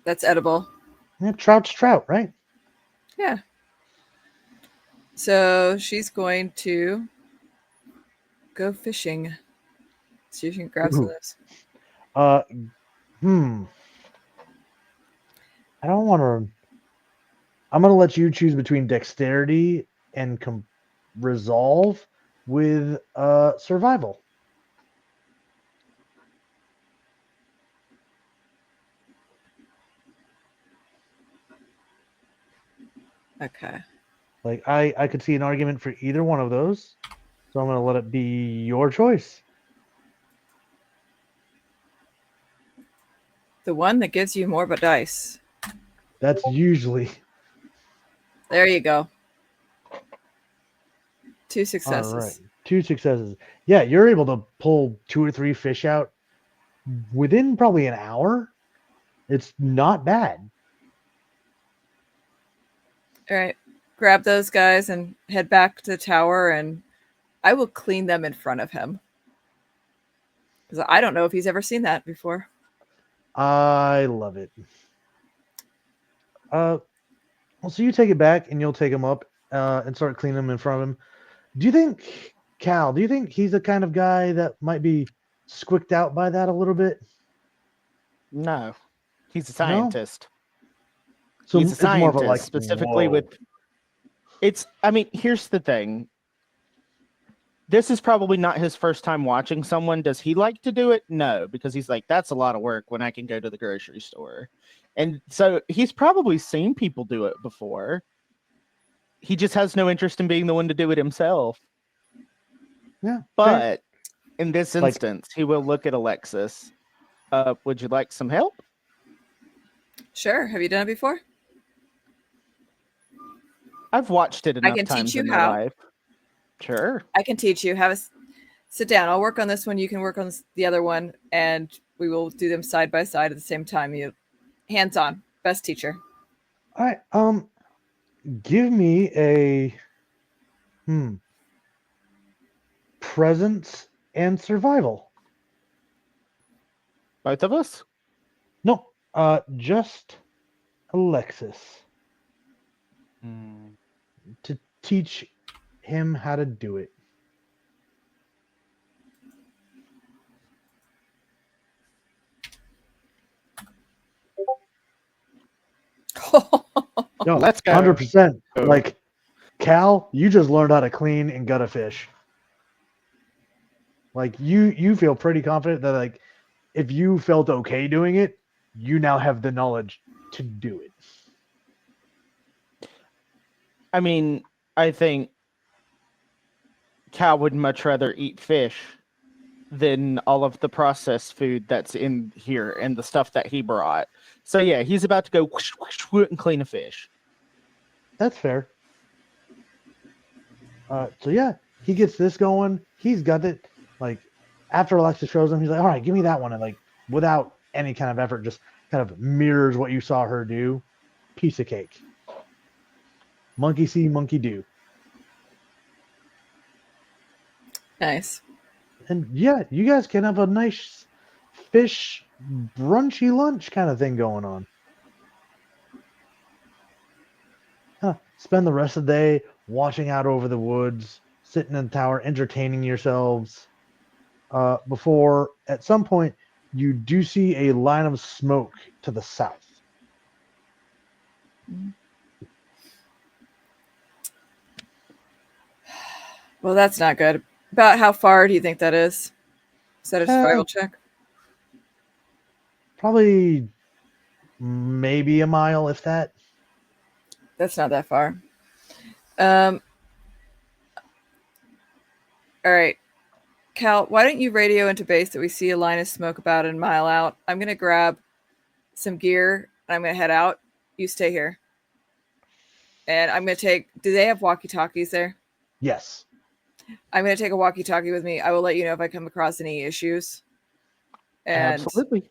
That's edible. Yeah, trout's trout, right? Yeah. So she's going to go fishing. See if she can grab some of those. I don't want to. I'm going to let you choose between dexterity and resolve with survival. Okay. Like I could see an argument for either one of those, so I'm going to let it be your choice. The one that gives you more but dice. That's usually There you go. 2 all successes. right. 2 successes. Yeah, you're able to pull 2 or 3 fish out within probably an hour. It's not bad. All right. Grab those guys and head back to the tower, and I will clean them in front of him. Because I don't know if he's ever seen that before. I love it. Well, so you take it back and you'll take him up and start cleaning them in front of him. Do you think, Cal, do you think he's the kind of guy that might be squicked out by that a little bit? No, he's a scientist. So He's a it's more of a scientist, like specifically whoa. with. It's. I mean, here's the thing. This is probably not his first time watching someone. Does he like to do it? No, because he's like, that's a lot of work when I can go to the grocery store. And so he's probably seen people do it before. He just has no interest in being the one to do it himself. Yeah. But in this Like- instance, he will look at Alexis. Would you like some help? Sure. Have you done it before? I've watched it I enough can teach times you in my how. life. Sure. I can teach you. Sit down. I'll work on this one. You can work on the other one, and we will do them side by side at the same time. You hands on. Best teacher. All right. Give me a presence and survival. Both of us? No, just Alexis to teach him how to do it. No, Let's go. 100%. Like, Cal, you just learned how to clean and gut a fish. Like, you feel pretty confident that, like, if you felt okay doing it, you now have the knowledge to do it. I mean, I think Cal would much rather eat fish than all of the processed food that's in here and the stuff that he brought. So yeah, he's about to go whoosh, whoosh, whoosh, and clean a fish. That's fair. So yeah, he gets this going. He's got it. Like after Alexa shows him, he's like, "All right, give me that one," and like without any kind of effort, just kind of mirrors what you saw her do. Piece of cake. Monkey see, monkey do. Nice. And yeah, you guys can have a nice fish brunchy lunch kind of thing going on. Spend the rest of the day watching out over the woods, sitting in the tower, entertaining yourselves. Before at some point you do see a line of smoke to the south. Well, that's not good. About how far do you think that is? Is that a survival check? Probably maybe a mile, if that. That's not that far. All right. Cal, why don't you radio into base that we see a line of smoke about a mile out? I'm going to grab some gear and I'm going to head out. You stay here. And I'm going to take... Do they have walkie-talkies there? Yes. I'm going to take a walkie-talkie with me. I will let you know if I come across any issues. And, Absolutely.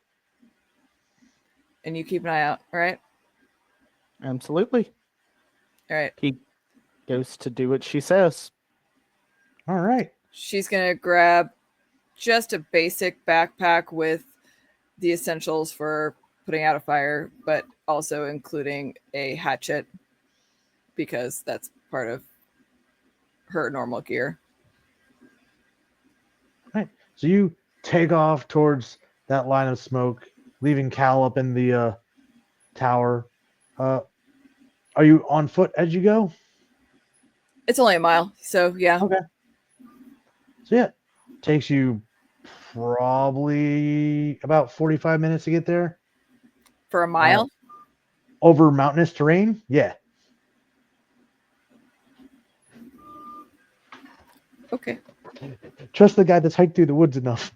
and you keep an eye out, all right? Absolutely. All right. He goes to do what she says. All right. She's going to grab just a basic backpack with the essentials for putting out a fire, but also including a hatchet because that's part of her normal gear. Right. So you take off towards that line of smoke, leaving Cal up in the tower. Are you on foot as you go? It's only a mile, so yeah. Okay. So yeah, takes you probably about 45 minutes to get there. For a mile? Over mountainous terrain? Yeah. Okay. Trust the guy that's hiked through the woods enough.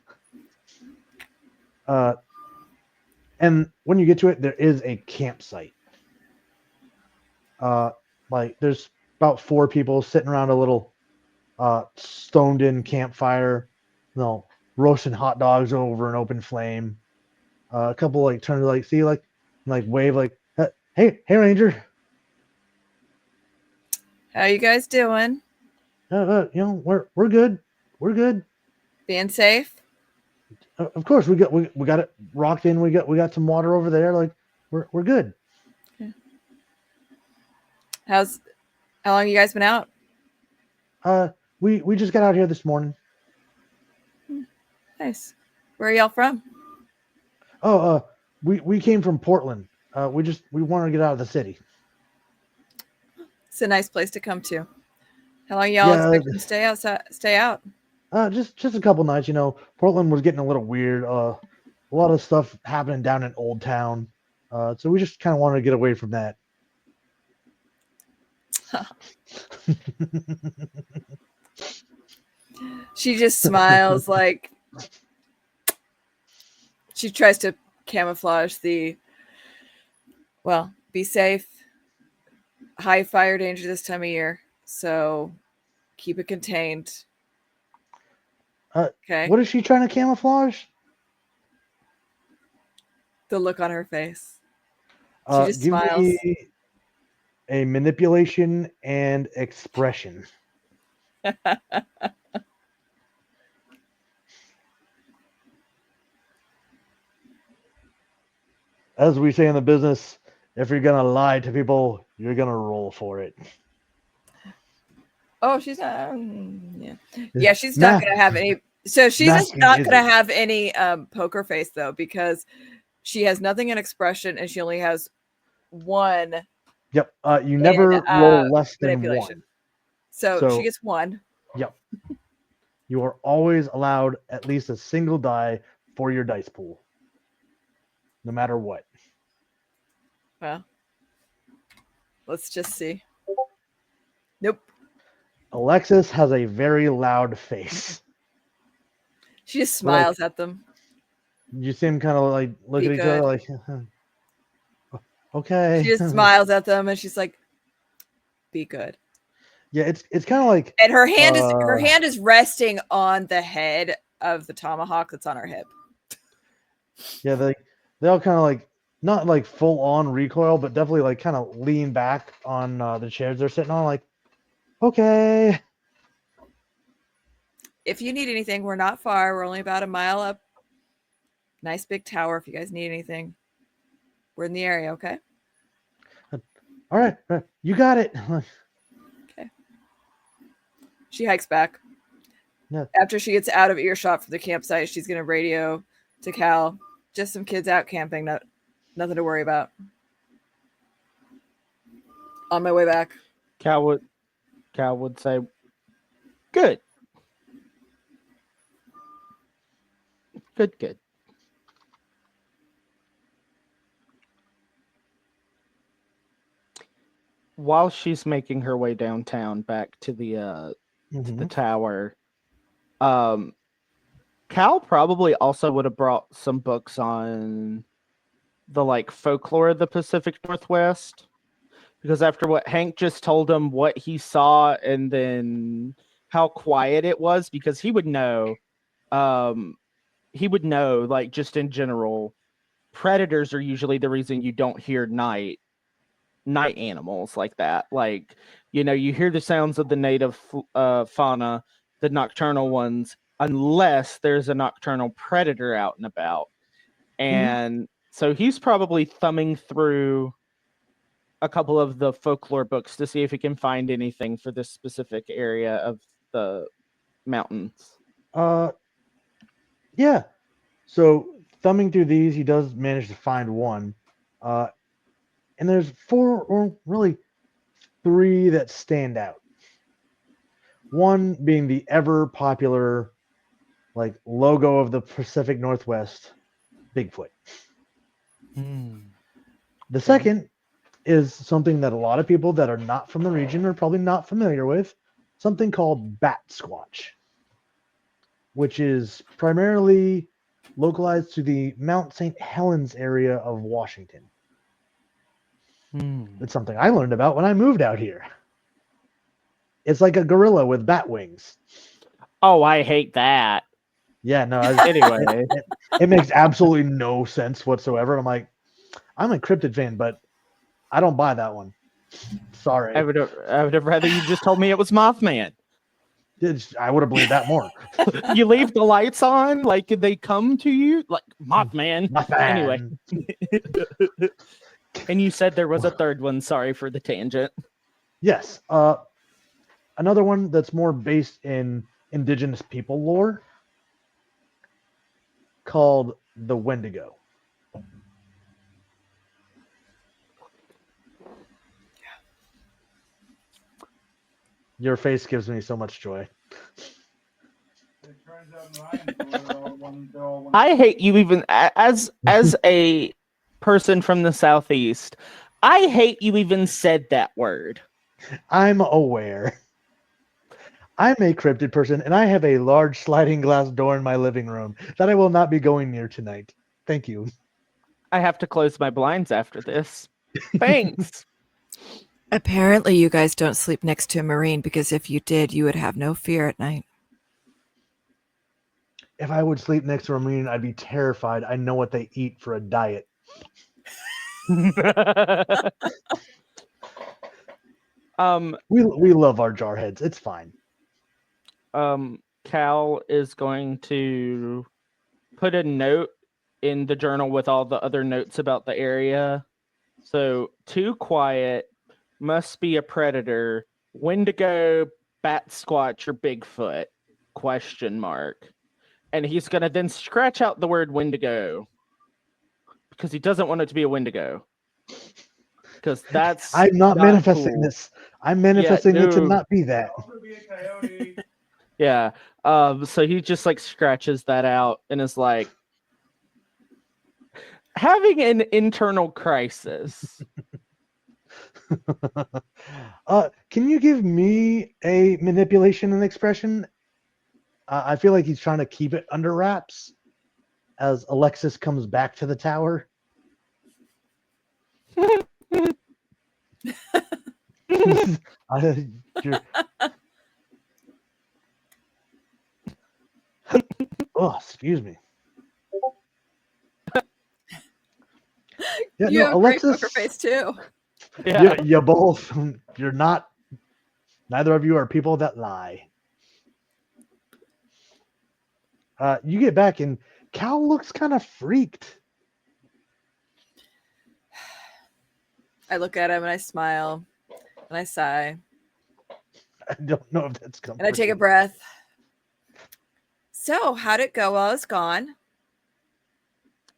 And when you get to it, there is a campsite. Like there's about 4 people sitting around a little stoned in campfire, roasting hot dogs over an open flame. A couple like turn to like see like wave like, hey Ranger. How you guys doing? We're good. We're good. Being safe? Of course we got it rocked in. We got some water over there. Like we're good. Okay. How long you guys been out? We just got out here this morning. Nice. Where are y'all from? Oh, we came from Portland. We wanted to get out of the city. It's a nice place to come to. How long y'all expect to stay out? Just a couple nights. Portland was getting a little weird. A lot of stuff happening down in Old Town. So we just kind of wanted to get away from that. She just smiles like she tries to camouflage the, well, be safe, high fire danger this time of year, so keep it contained. Okay. What is she trying to camouflage? The look on her face. She just give smiles. Me a manipulation and expression. As we say in the business, if you're gonna lie to people, you're gonna roll for it. Oh, she's not. Yeah, she's not gonna have any. So she's just not gonna have any poker face though, because she has nothing in expression and she only has 1. Yep. You never roll less than 1. So she gets 1. Yep. You are always allowed at least a single die for your dice pool, no matter what. Well, let's just see. Nope. Alexis has a very loud face. She just smiles at them. You see him kind of like look at each other like, okay. She just smiles at them and she's like, be good. Yeah, it's kind of like And her hand Uh, is resting on the head of the tomahawk that's on her hip. yeah, they all kind of like not like full on recoil, but definitely like kind of lean back on the chairs they're sitting on. Like, okay, If you need anything, we're not far. We're only about a mile up. Nice big tower. If you guys need anything, we're in the area. Okay. all right, you got it. She hikes back. Yeah. After she gets out of earshot from the campsite, she's gonna radio to Cal. Just some kids out camping. Nothing to worry about. On my way back. Cal would say, "Good, good." While she's making her way downtown back to the Mhm. tower, Cal probably also would have brought some books on the like folklore of the Pacific Northwest, because after what Hank just told him, what he saw, and then how quiet it was, because he would know, like, just in general, predators are usually the reason you don't hear night animals like that. Like, you hear the sounds of the native fauna, the nocturnal ones, unless there's a nocturnal predator out and about. And so he's probably thumbing through a couple of the folklore books to see if he can find anything for this specific area of the mountains. Yeah. So thumbing through these, he does manage to find one. And there's four, or really three, that stand out. One being the ever popular, like, logo of the Pacific Northwest, Bigfoot. The second is something that a lot of people that are not from the region are probably not familiar with, something called Bat Squatch, which is primarily localized to the Mount St. Helens area of Washington. It's something I learned about when I moved out here. It's like a gorilla with bat wings. Oh, I hate that. Yeah, no. Anyway, It makes absolutely no sense whatsoever. I'm like, I'm a cryptid fan, but I don't buy that one. Sorry. I would have rather you just told me it was Mothman. I would have believed that more. You leave the lights on, like they come to you, like Mothman. Anyway, and you said there was a third one. Sorry for the tangent. Yes. Another one that's more based in indigenous people lore, called the Wendigo. Your face gives me so much joy. I hate you even as a person from the Southeast. I hate you even said that word. I'm aware. I'm a cryptid person, and I have a large sliding glass door in my living room that I will not be going near tonight. Thank you. I have to close my blinds after this. Thanks. Apparently, you guys don't sleep next to a Marine, because if you did, you would have no fear at night. If I would sleep next to a Marine, I'd be terrified. I know what they eat for a diet. We love our jarheads. It's fine. Cal is going to put a note in the journal with all the other notes about the area. So, too quiet, must be a predator, Wendigo, Bat Squatch, or Bigfoot, ? And he's going to then scratch out the word Wendigo, because he doesn't want it to be a Wendigo. Because that's I'm not manifesting cool. this. I'm manifesting it to not be that. Yeah. So he just like scratches that out and is like having an internal crisis. Can you give me a manipulation and expression? I feel like he's trying to keep it under wraps as Alexis comes back to the tower. You're- oh, excuse me. Yeah, You no, have a great Alexis, poker face too. you both, you're not, neither of you are people that lie. You get back and Cal looks kind of freaked. I look at him and I smile and I sigh I don't know if that's comforting. and I take a breath. So, how'd it go while I was gone?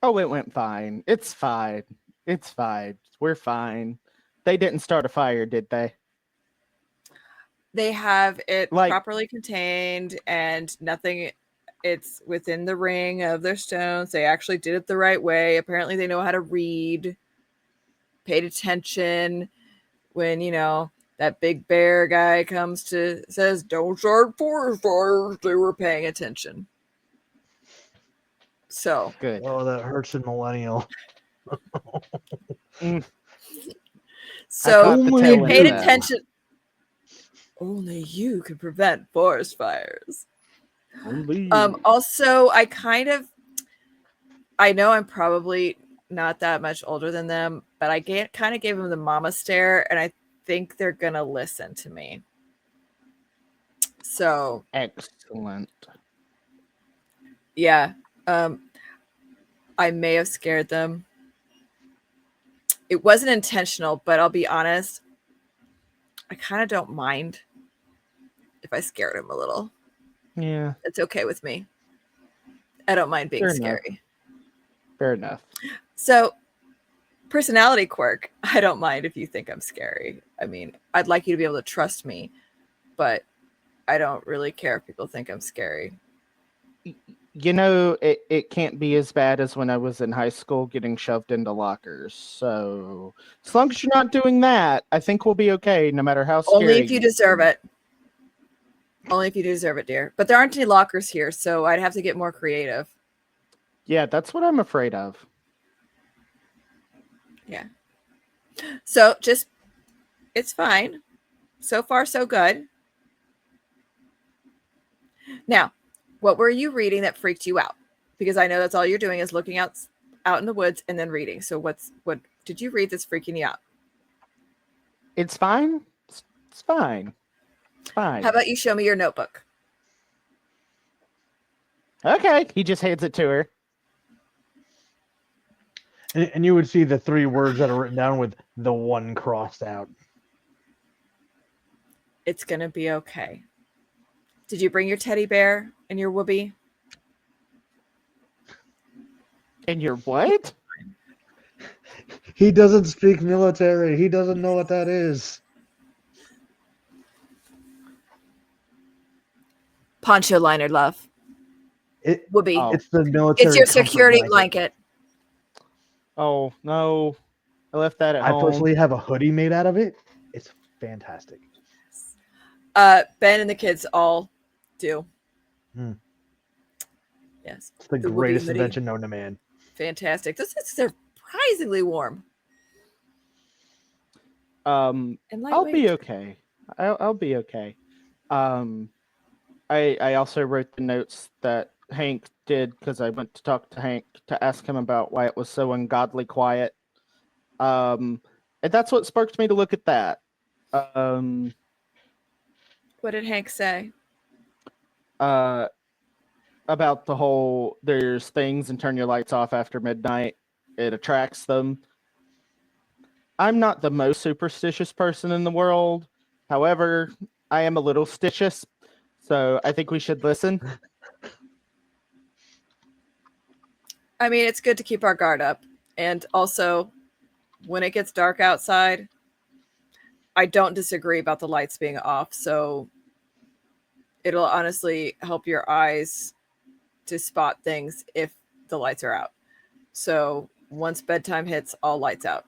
Oh, it went fine. It's fine. It's fine. We're fine. They didn't start a fire, did they? They have it Like- properly contained and nothing, it's within the ring of their stones. They actually did it the right way. Apparently, they know how to read, paid attention when, that big bear guy says, don't start forest fires. They were paying attention. So, Good. Oh, that hurts a millennial. so caught the Only tail they end paid of that. attention. Only you can prevent forest fires. Also, I know I'm probably not that much older than them, but I kind of gave them the mama stare, and I think they're gonna listen to me. So Excellent. yeah, I may have scared them. It wasn't intentional, but I'll be honest, I kind of don't mind if I scared them a little. Yeah, It's okay with me. I don't mind being Fair enough. scary. fair enough. So, personality quirk, I don't mind if you think I'm scary. I mean, I'd like you to be able to trust me, but I don't really care if people think I'm scary. You know, it can't be as bad as when I was in high school getting shoved into lockers. So, as long as you're not doing that, I think we'll be okay, no matter how scary. Only if you deserve it. Only if you deserve it, dear. But there aren't any lockers here, so I'd have to get more creative. Yeah, that's what I'm afraid of. Yeah. So it's fine. So far, so good. Now, what were you reading that freaked you out? Because I know that's all you're doing is looking out in the woods and then reading. So what did you read that's freaking you out? It's fine. It's fine. It's fine. How about you show me your notebook? Okay. He just hands it to her. And you would see the 3 words that are written down with the 1 crossed out. It's going to be okay. Did you bring your teddy bear and your whoopee? And you're what? He doesn't speak military. He doesn't know what that is. Poncho liner, love. Whoopee. Oh. It's the military. It's your comfort security blanket. Oh, no. I left that at I home. personally have a hoodie made out of it. It's fantastic. Ben and the kids all do. Hmm. Yes. It's the The whoopee greatest hoodie. invention known to man. Fantastic. This is surprisingly warm. And I'll lightweight. be okay. I'll be okay. I also wrote the notes that Hank did because I went to talk to Hank to ask him about why it was so ungodly quiet. And that's what sparked me to look at that. What did Hank say? About the whole there's things and turn your lights off after midnight. It attracts them. I'm not the most superstitious person in the world. However, I am a little stitious. So I think we should listen. I mean, it's good to keep our guard up. And also, when it gets dark outside, I don't disagree about the lights being off. So it'll honestly help your eyes to spot things if the lights are out. So once bedtime hits, all lights out.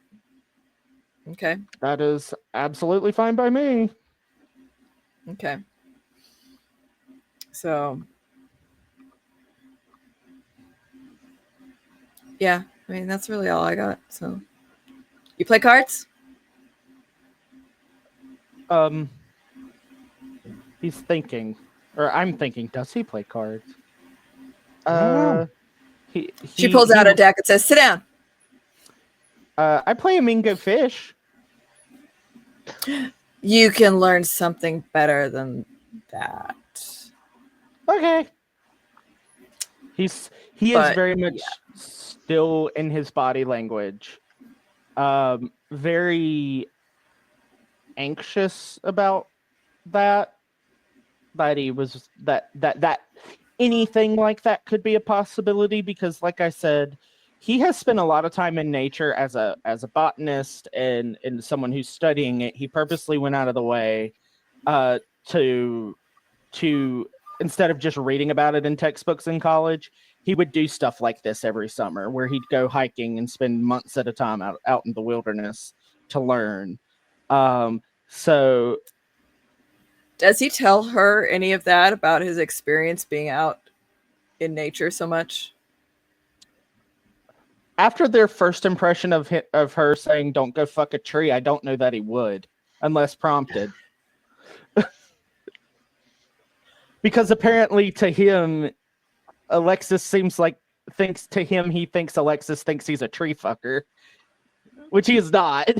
Okay. That is absolutely fine by me. Okay. So, yeah, I mean, that's really all I got. So, you play cards? Um, he's thinking, or I'm thinking, does he play cards? I don't know. She pulls out a deck and says, "Sit down." I play a Mingo Fish. You can learn something better than that. Okay. He is But, very much still in his body language. Very anxious about that he was that anything like that could be a possibility, because like I said, he has spent a lot of time in nature as a botanist and someone who's studying it. He purposely went out of the way to instead of just reading about it in textbooks in college, he would do stuff like this every summer where he'd go hiking and spend months at a time out in the wilderness to learn. So does he tell her any of that about his experience being out in nature so much? After their first impression of her saying "don't go fuck a tree," I don't know that he would, unless prompted. Because apparently to him, Alexis he thinks Alexis thinks he's a tree fucker, which he is not.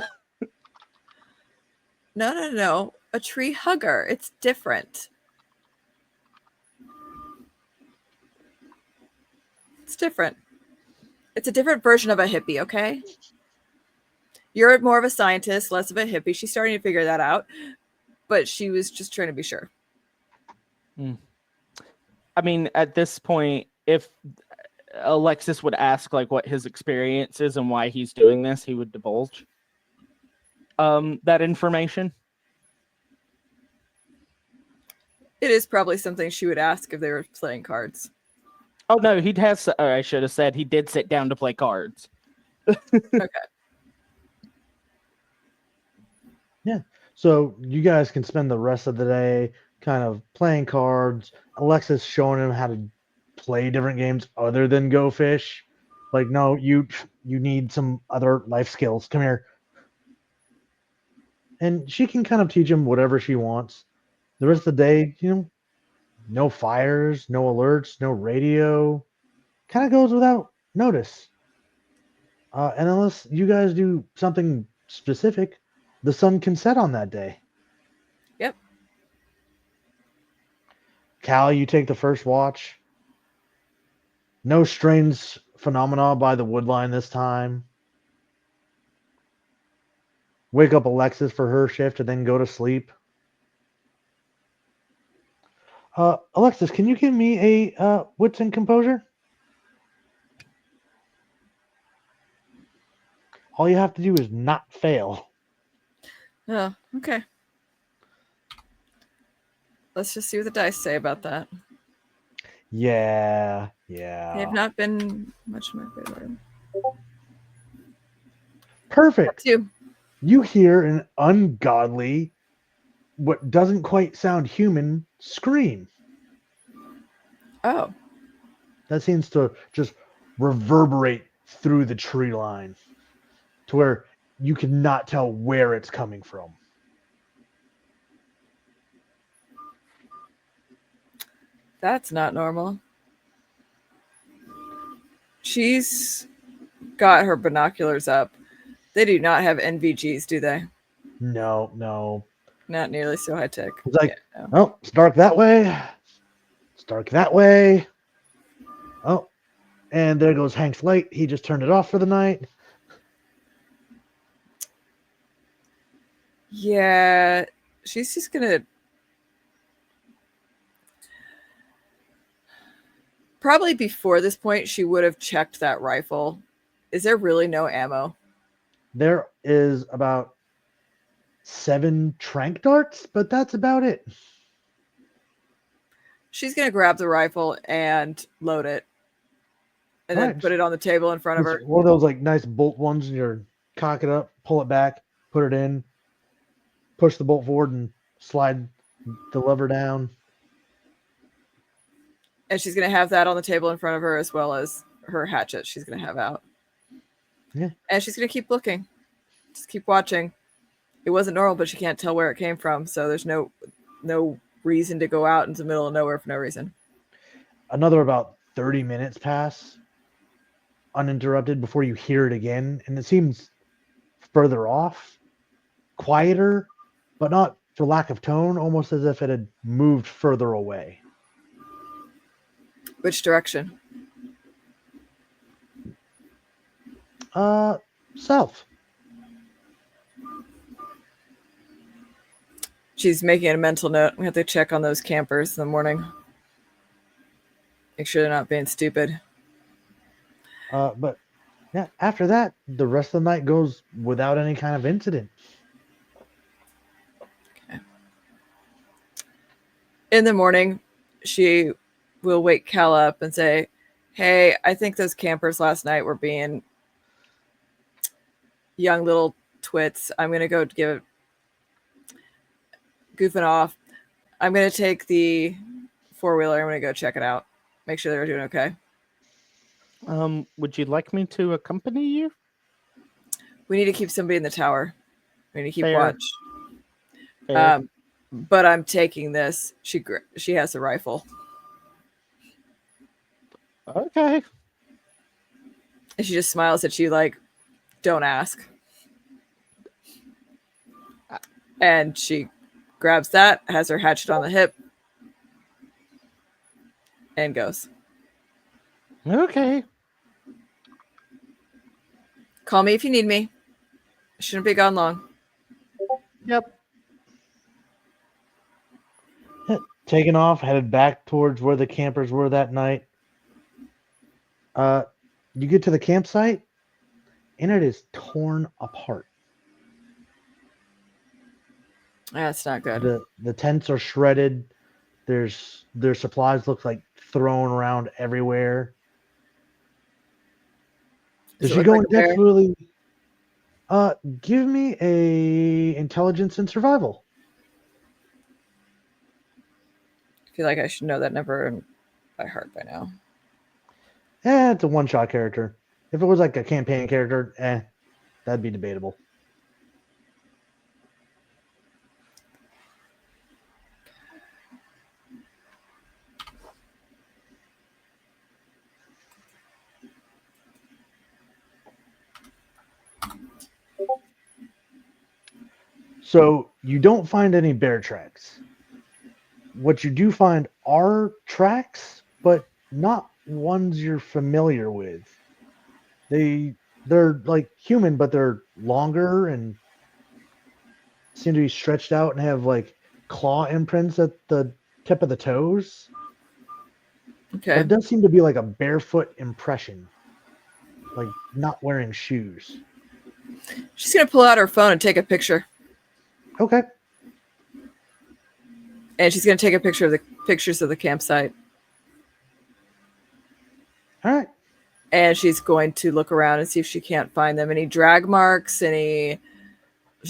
No. A tree hugger. It's different. It's different. It's a different version of a hippie, okay? You're more of a scientist, less of a hippie. She's starting to figure that out, but she was just trying to be sure. I mean, at this point, if Alexis would ask like what his experience is and why he's doing this, he would divulge that information. It is probably something she would ask if they were playing cards. Oh no, I should have said he did sit down to play cards. Okay. Yeah. So you guys can spend the rest of the day kind of playing cards. Alexis showing him how to play different games other than Go Fish. Like, no, you need some other life skills. Come here. And she can kind of teach him whatever she wants. The rest of the day, no fires, no alerts, no radio. Kind of goes without notice. And unless you guys do something specific, the sun can set on that day. Yep. Cal, you take the first watch. No strange phenomena by the woodline this time. Wake up Alexis for her shift and then go to sleep. Alexis, can you give me a wits and composure? All you have to do is not fail. Oh, okay. Let's just see what the dice say about that. Yeah. They've not been much in my favor. Perfect. Two. You hear an ungodly, what doesn't quite sound human, scream. Oh. That seems to just reverberate through the tree line to where you cannot tell where it's coming from. That's not normal. She's got her binoculars up. They do not have NVGs, do they? No. Not nearly so high tech. It's like, no. Oh, it's dark that way. It's dark that way. Oh, and there goes Hank's light. He just turned it off for the night. Yeah, she's just gonna probably before this point she would have checked that rifle. Is there really no ammo? There is about 7 trank darts, but that's about it. She's gonna grab the rifle and load it, and then put it on the table in front of her. One of those like nice bolt ones, and you're cock it up, pull it back, put it in, push the bolt forward, and slide the lever down. And she's going to have that on the table in front of her, as well as her hatchet she's going to have out. Yeah. And she's going to keep looking. Just keep watching. It wasn't normal, but she can't tell where it came from. So there's no reason to go out into the middle of nowhere for no reason. Another about 30 minutes pass uninterrupted before you hear it again, and it seems further off, quieter, but not for lack of tone, almost as if it had moved further away. Which direction? South. She's making a mental note. We have to check on those campers in the morning. Make sure they're not being stupid. But yeah, after that, the rest of the night goes without any kind of incident. Okay. In the morning, she will wake Cal up and say, "Hey, I think those campers last night were being young little twits. I'm going to go give goofing off. I'm going to take the 4-wheeler. I'm going to go check it out. Make sure they're doing okay." Would you like me to accompany you? We need to keep somebody in the tower. We need to keep Fair. watch. Fair. But I'm taking this. She has the rifle. Okay. And she just smiles at you like, "Don't ask." And she grabs that, has her hatchet on the hip, and goes. Okay. Call me if you need me. Shouldn't be gone long. Yep. Taken off, headed back towards where the campers were that night. You get to the campsite, and it is torn apart. That's not good. The tents are shredded. Their supplies look like thrown around everywhere. Does Does it she look go like a in bear? depth really? Give me a intelligence and survival. I feel like I should know that number by heart by now. It's a one-shot character. If it was like a campaign character, that'd be debatable. So you don't find any bear tracks. What you do find are tracks, but not ones you're familiar with. They're like human, but they're longer and seem to be stretched out and have like claw imprints at the tip of the toes. But Okay. it does seem to be like a barefoot impression, like not wearing shoes. She's going to pull out her phone and take a picture. Okay. And she's going to take a picture of the pictures of the campsite. All right. And she's going to look around and see if she can't find them. Any drag marks, she's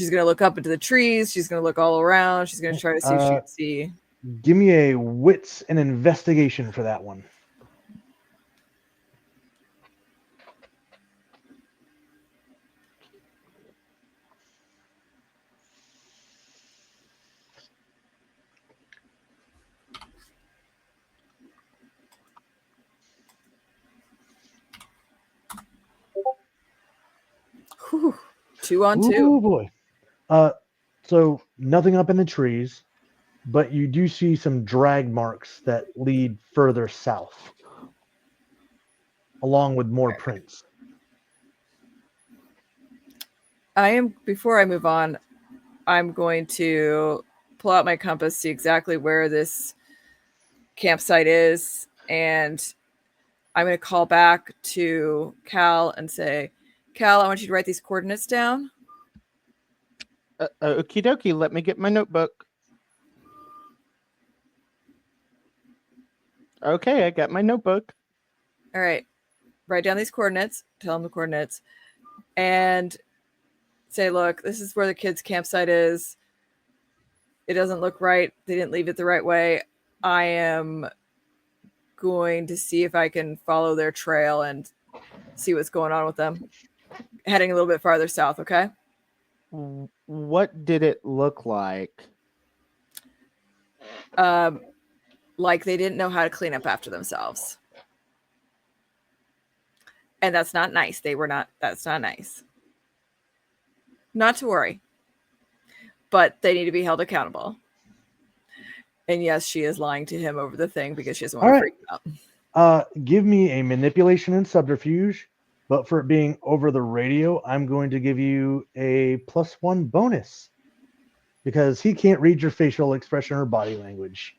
going to look up into the trees. She's going to look all around. She's going to try to see if she can see. Give me a wits and investigation for that one. Whew. 2 on 2. Oh boy. So nothing up in the trees, but you do see some drag marks that lead further south, along with more prints. Before I move on, I'm going to pull out my compass, see exactly where this campsite is, and I'm going to call back to Cal and say, "Cal, I want you to write these coordinates down." Okie dokie. Let me get my notebook. Okay, I got my notebook. All right. Write down these coordinates. Tell them the coordinates. And say, "Look, this is where the kids' campsite is. It doesn't look right. They didn't leave it the right way. I am going to see if I can follow their trail and see what's going on with them. Heading a little bit farther south, okay?" what did it look like? Like they didn't know how to clean up after themselves. And that's not nice. That's not nice. Not to worry. But they need to be held accountable. And yes, she is lying to him over the thing because she doesn't want to freak him out. Give me a manipulation and subterfuge, but for it being over the radio, I'm going to give you a +1 bonus because he can't read your facial expression or body language.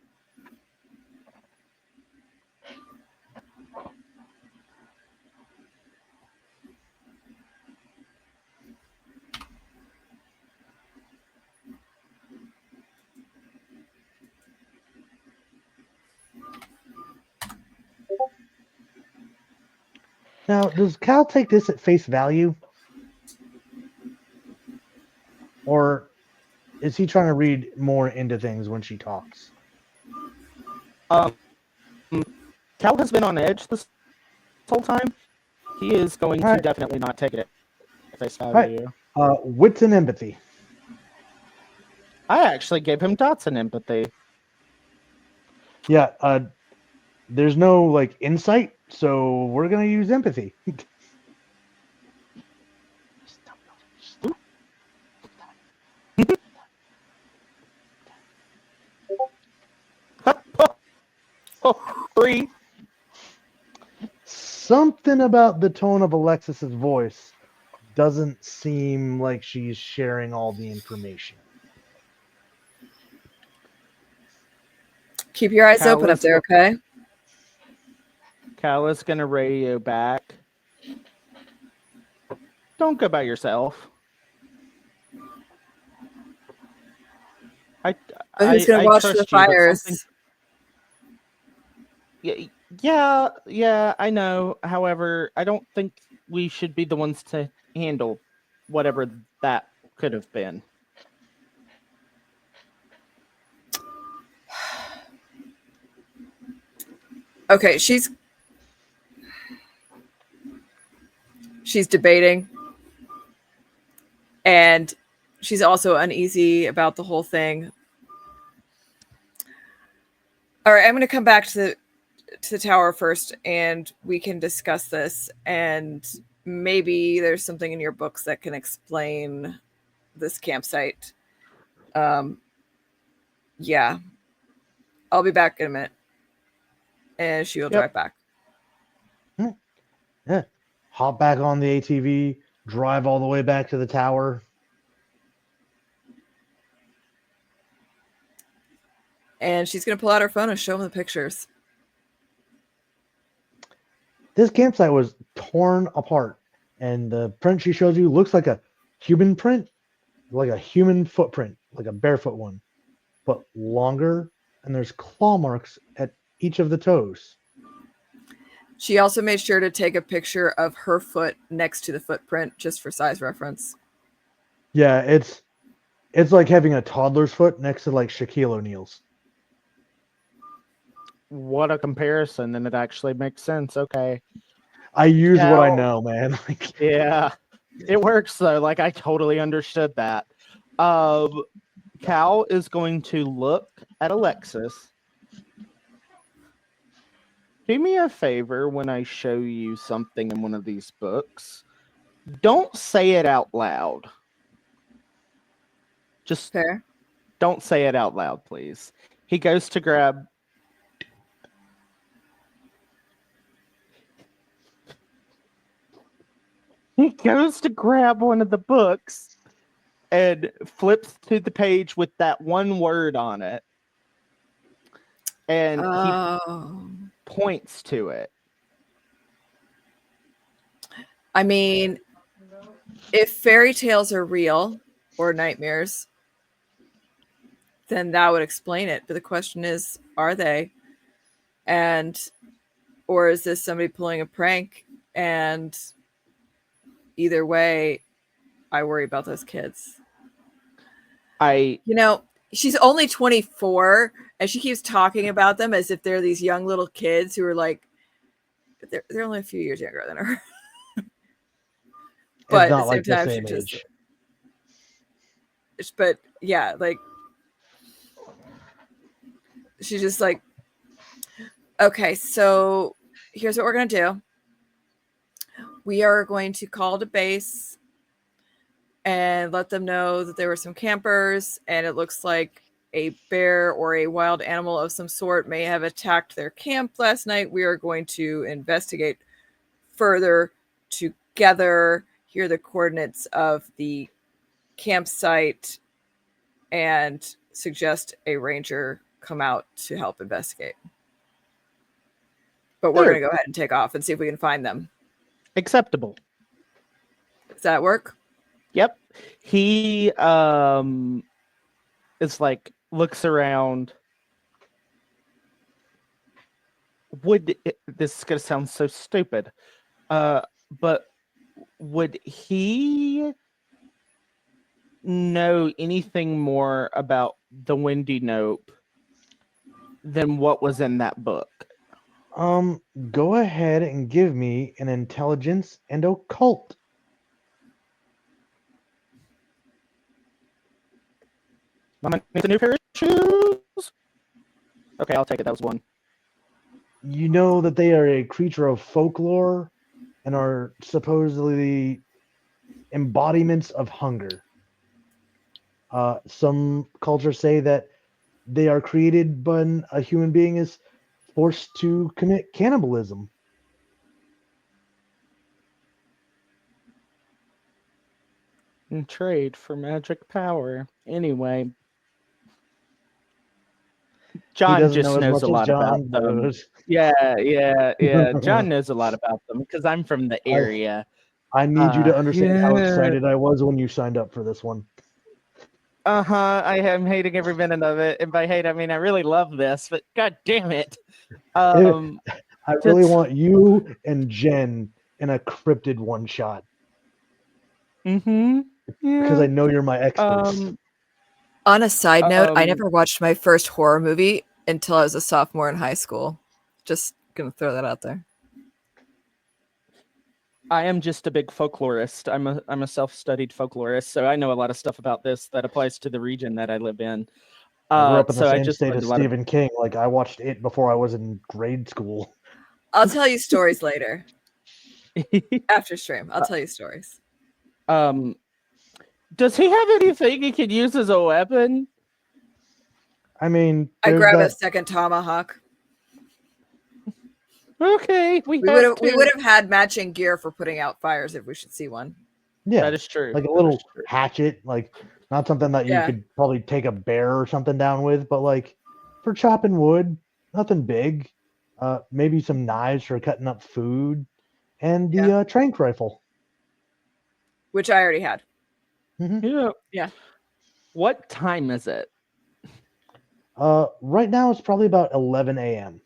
Now, does Cal take this at face value? Or is he trying to read more into things when she talks? Cal has been on edge this whole time. He is going to definitely not take it at face value. Wits and empathy. I actually gave him dots in empathy. Yeah, there's no like insight, so we're gonna use empathy. Three. Something about the tone of Alexis's voice doesn't seem like she's sharing all the information. Keep your eyes open up there, okay? Cal is gonna radio back. Don't go by yourself. Who's gonna watch for the fires? Yeah, I know. However, I don't think we should be the ones to handle whatever that could have been. Okay, she's debating, and she's also uneasy about the whole thing. All right, I'm going to come back to the tower first, and we can discuss this. And maybe there's something in your books that can explain this campsite. Yeah, I'll be back in a minute. And she will drive back. Yeah. Hop back on the ATV, drive all the way back to the tower. And she's going to pull out her phone and show him the pictures. This campsite was torn apart, and the print she shows you looks like a human print, like a human footprint, like a barefoot one, but longer, and there's claw marks at each of the toes. She also made sure to take a picture of her foot next to the footprint just for size reference. Yeah, it's like having a toddler's foot next to like Shaquille O'Neal's. What a comparison, and it actually makes sense. Okay. I use what I know, man. Yeah, it works though. Like I totally understood that. Cal is going to look at Alexis. Do me a favor when I show you something in one of these books. Don't say it out loud. Just fair. Don't say it out loud, please. He goes to grab. He goes to grab one of the books and flips to the page with that one word on it. And he points to it. I mean, if fairy tales are real or nightmares, then that would explain it. But the question is, are they? Or is this somebody pulling a prank? And either way, I worry about those kids. She's only 24 and she keeps talking about them as if they're these young little kids who are like, they're only a few years younger than her. But at the same time, she just... but yeah, like she's just like, okay, so here's what we're gonna do. We are going to call to base and let them know that there were some campers, and it looks like a bear or a wild animal of some sort may have attacked their camp last night. We are going to investigate further together. Here are the coordinates of the campsite and suggest a ranger come out to help investigate. But we're Sure. going to go ahead and take off and see if we can find them. Acceptable. Does that work? Yep. He is like looks around. This is gonna sound so stupid. But would he know anything more about the Windy Nope than what was in that book? Go ahead and give me an intelligence and occult. Mama needs a new pair of shoes. Okay, I'll take it. That was one. You know that they are a creature of folklore and are supposedly embodiments of hunger. Some cultures say that they are created when a human being is forced to commit cannibalism. And trade for magic power. Anyway, He John doesn't just know as knows much a as lot about John them. knows. Yeah. John knows a lot about them because I'm from the area. I need you to understand how Yeah. excited I was when you signed up for this one. I am hating every minute of it. And by hate, I mean I really love this, but god damn it. Um, I really That's- want you and Jen in a cryptid one shot yeah. because I know you're my experts. On a side note, I Um, never watched my first horror movie until I was a sophomore in high school. Just gonna throw that out there. I am just a big folklorist. I'm a self-studied folklorist, so I know a lot of stuff about this that applies to the region that I live in. I grew up in the So I same just state learned as a lot of Stephen King. Like I watched it before I was in grade school. I'll tell you stories later after stream. I'll tell you stories. Does he have anything he can use as a weapon? I mean, I there's grab a that. second tomahawk. Okay, we would have had matching gear for putting out fires if we should see one. Yeah, That is true. like a That little is true. hatchet, like not something that you Yeah. could probably take a bear or something down with, but like for chopping wood, nothing big. Maybe some knives for cutting up food, and the trank rifle. Which I already had. Yeah. Yeah. What time is it? Right now it's probably about 11 a.m.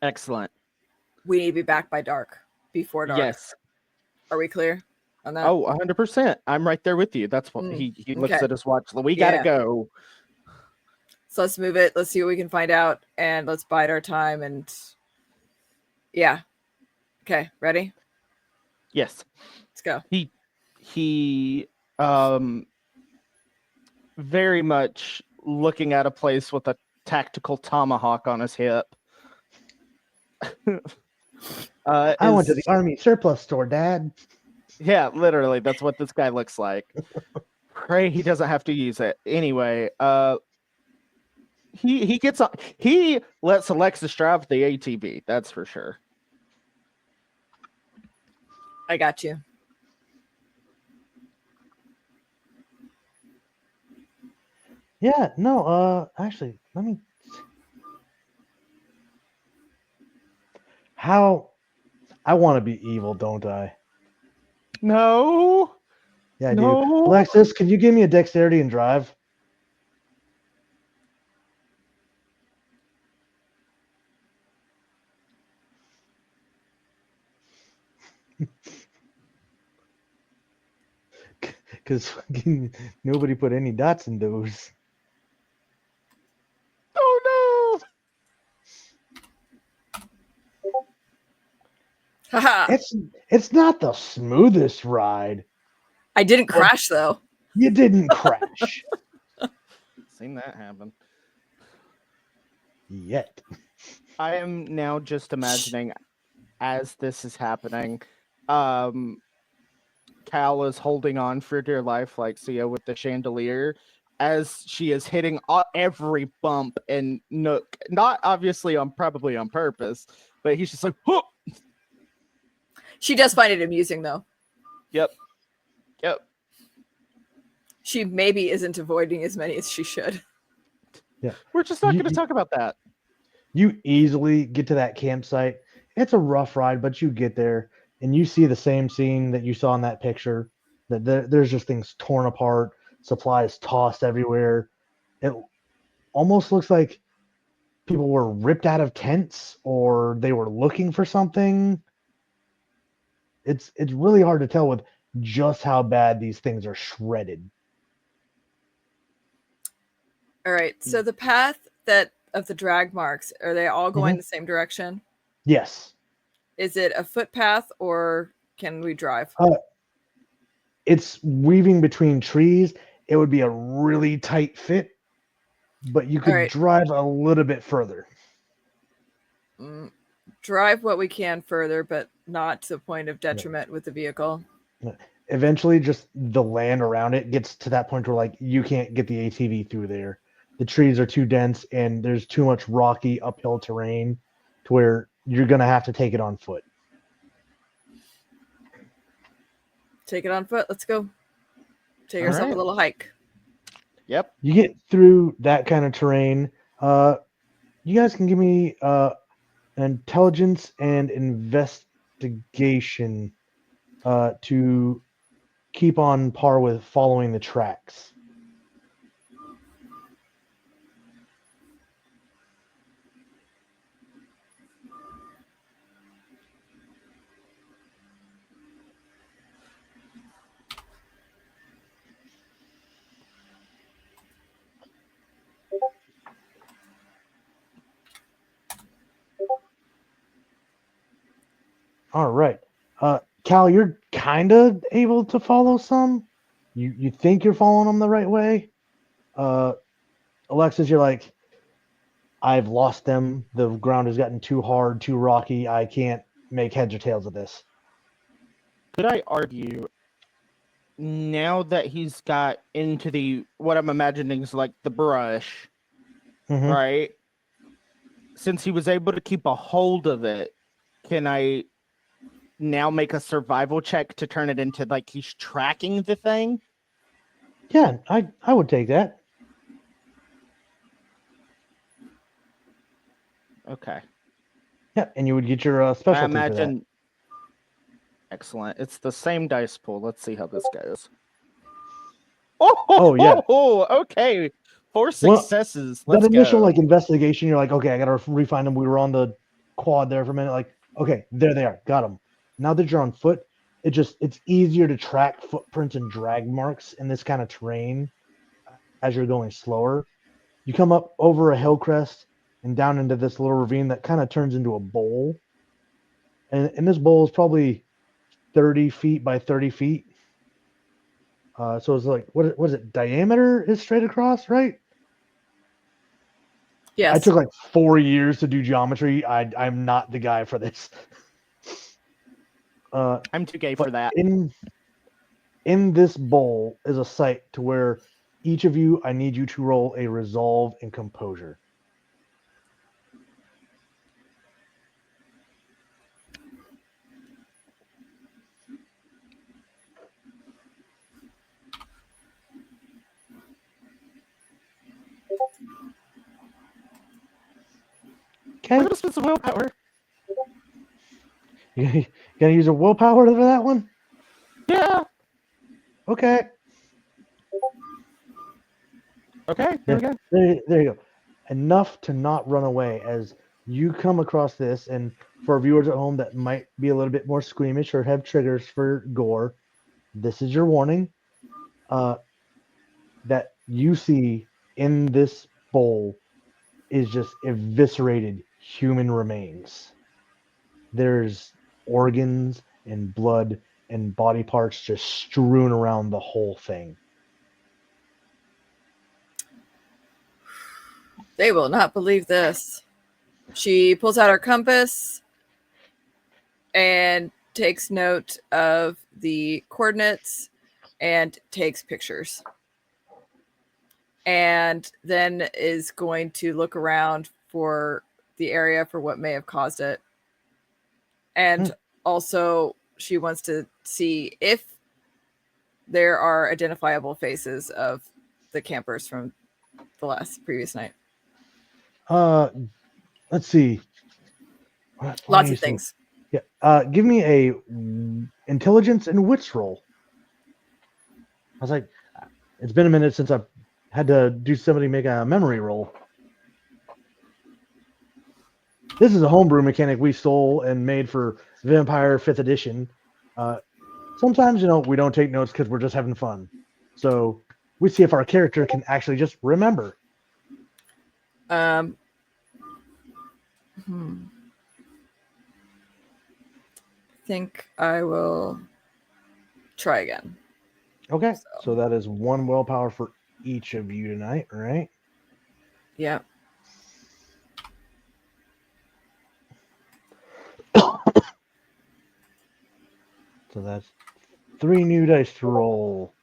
Excellent. We need to be back by dark. Before dark. Yes. Are we clear on that? Oh, 100%. I'm right there with you. That's what he looks okay. at his watch. We gotta Yeah. go. So let's move it. Let's see what we can find out, and let's bide our time. And yeah. Okay, ready? Yes. Let's go. He very much looking at a place with a tactical tomahawk on his hip. I went to the army surplus store, Dad. Yeah, literally, that's what this guy looks like. Pray he doesn't have to use it. Anyway, he gets on. He lets Alexis drive the ATV. That's for sure. I got you. Yeah, no, actually, let me. How I want to be evil, don't I? No. Yeah, I do. No. Alexis, can you give me a dexterity and drive? Because nobody put any dots in those. Oh Haha. It's not the smoothest ride. I didn't crash though. You didn't crash Seen that happen. yet. I am now just imagining as this is happening, Cal is holding on for dear life, like Sia with the chandelier, as she is hitting every bump and nook. Not obviously probably on purpose, but he's just like, whoop! She does find it amusing, though. Yep. She maybe isn't avoiding as many as she should. We're just not going to talk about that. You easily get to that campsite. It's a rough ride, but you get there and you see the same scene that you saw in that picture. That there's just things torn apart, supplies tossed everywhere. It almost looks like people were ripped out of tents or they were looking for something. It's really hard to tell with just how bad these things are shredded. All right. So the path of the drag marks, are they all going the same direction? Yes. Is it a footpath or can we drive? It's weaving between trees. It would be a really tight fit, but you could drive a little bit further. Drive what we can further, but not to the point of detriment with the vehicle. Eventually, just the land around it gets to that point where, like, you can't get the ATV through there. The trees are too dense, and there's too much rocky uphill terrain to where you're going to have to take it on foot. Take it on foot. Let's go. Take yourself a little hike. Yep. You get through that kind of terrain. You guys can give me intelligence and investigation to keep on par with following the tracks. All right. Cal, you're kind of able to follow some. You think you're following them the right way. Alexis, you're like, I've lost them. The ground has gotten too hard, too rocky. I can't make heads or tails of this. Could I argue, now that he's got into what I'm imagining is like the brush, right? Since he was able to keep a hold of it, can I now make a survival check to turn it into like he's tracking the thing? Yeah, I would take that. Okay. Yeah, and you would get your specialty. I imagine. Excellent. It's the same dice pool. Let's see how this goes. Yeah. Okay. 4 successes. That Let's initial go. investigation, you're like, okay, I gotta refine them. We were on the quad there for a minute. Like, okay, there they are. Got them. Now that you're on foot, it's easier to track footprints and drag marks in this kind of terrain as you're going slower. You come up over a hill crest and down into this little ravine that kind of turns into a bowl. And this bowl is probably 30 feet by 30 feet. So it's like, what is it? Diameter is straight across, right? Yes. I took like 4 years to do geometry. I'm not the guy for this. I'm too gay for that. In this bowl is a site to where each of you, I need you to roll a resolve and composure. Okay. We're gonna spend some willpower. You gonna use a willpower for that one? Yeah. Okay. Okay. There we go. There you go. Enough to not run away as you come across this, and for viewers at home that might be a little bit more squeamish or have triggers for gore, this is your warning. That you see in this bowl is just eviscerated human remains. There's organs and blood and body parts just strewn around the whole thing. They will not believe this. She pulls out her compass and takes note of the coordinates and takes pictures. And then is going to look around for the area for what may have caused it. And also, she wants to see if there are identifiable faces of the campers from the previous night. Let's see. Lots of things. Yeah. Give me a intelligence and wits roll. I was like, it's been a minute since I've had to do somebody make a memory roll. This is a homebrew mechanic we stole and made for Vampire 5th edition. Sometimes, we don't take notes because we're just having fun. So we see if our character can actually just remember. I think I will try again. Okay, so that is 1 willpower for each of you tonight, right? Yeah. So that's 3 new dice to roll.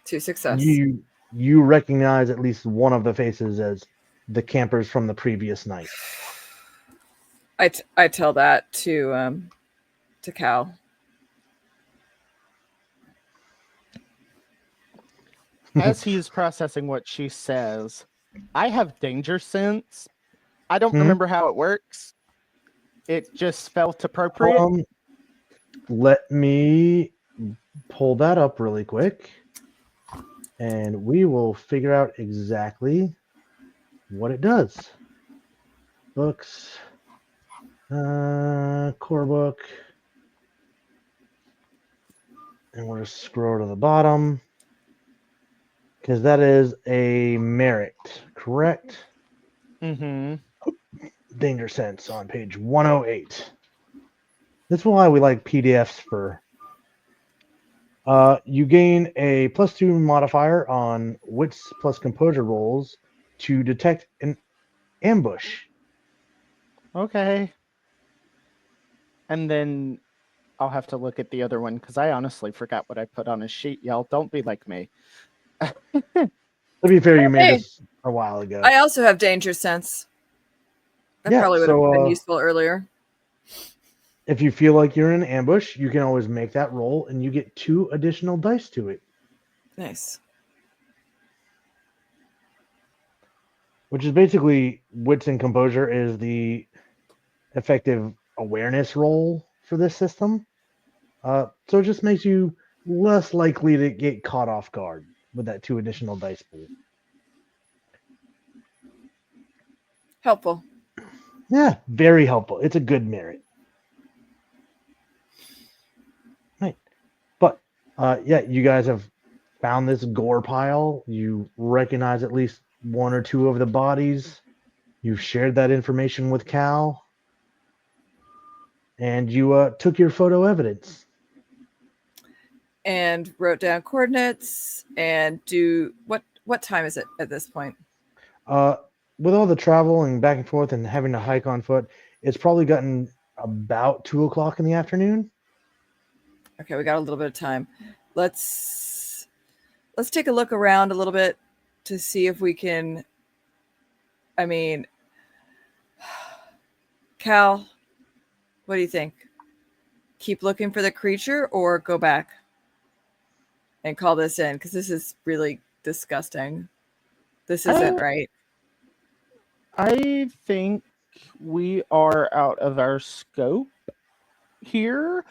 2 success. You recognize at least one of the faces as the campers from the previous night. I tell that to Cal. As he's processing what she says, I have danger sense. I don't remember how it works. It just felt appropriate. Let me pull that up really quick, and we will figure out exactly what it does. Books, core book, and we'll just scroll to the bottom because that is a merit, correct? Mm-hmm. Danger sense on page 108. That's why we like PDFs for. You gain a +2 modifier on wits plus composure rolls to detect an ambush. Okay. And then I'll have to look at the other one because I honestly forgot what I put on his sheet, y'all. Don't be like me. To be fair, you made this a while ago. I also have danger sense. That probably would have been useful earlier. If you feel like you're in an ambush, you can always make that roll, and you get 2 additional dice to it. Nice. Which is basically wits and composure is the effective awareness roll for this system. So it just makes you less likely to get caught off guard with that 2 additional dice pool. Helpful. Yeah, very helpful. It's a good merit. Right. But, you guys have found this gore pile. You recognize at least 1 or 2 of the bodies. You've shared that information with Cal. And you took your photo evidence. And wrote down coordinates and what time is it at this point? With all the travel and back and forth and having to hike on foot, it's probably gotten about 2:00 in the afternoon. Okay, we got a little bit of time. Let's take a look around a little bit to see if we can. I mean, Cal, what do you think? Keep looking for the creature or go back and call this in? Because this is really disgusting. This isn't right. I think we are out of our scope here.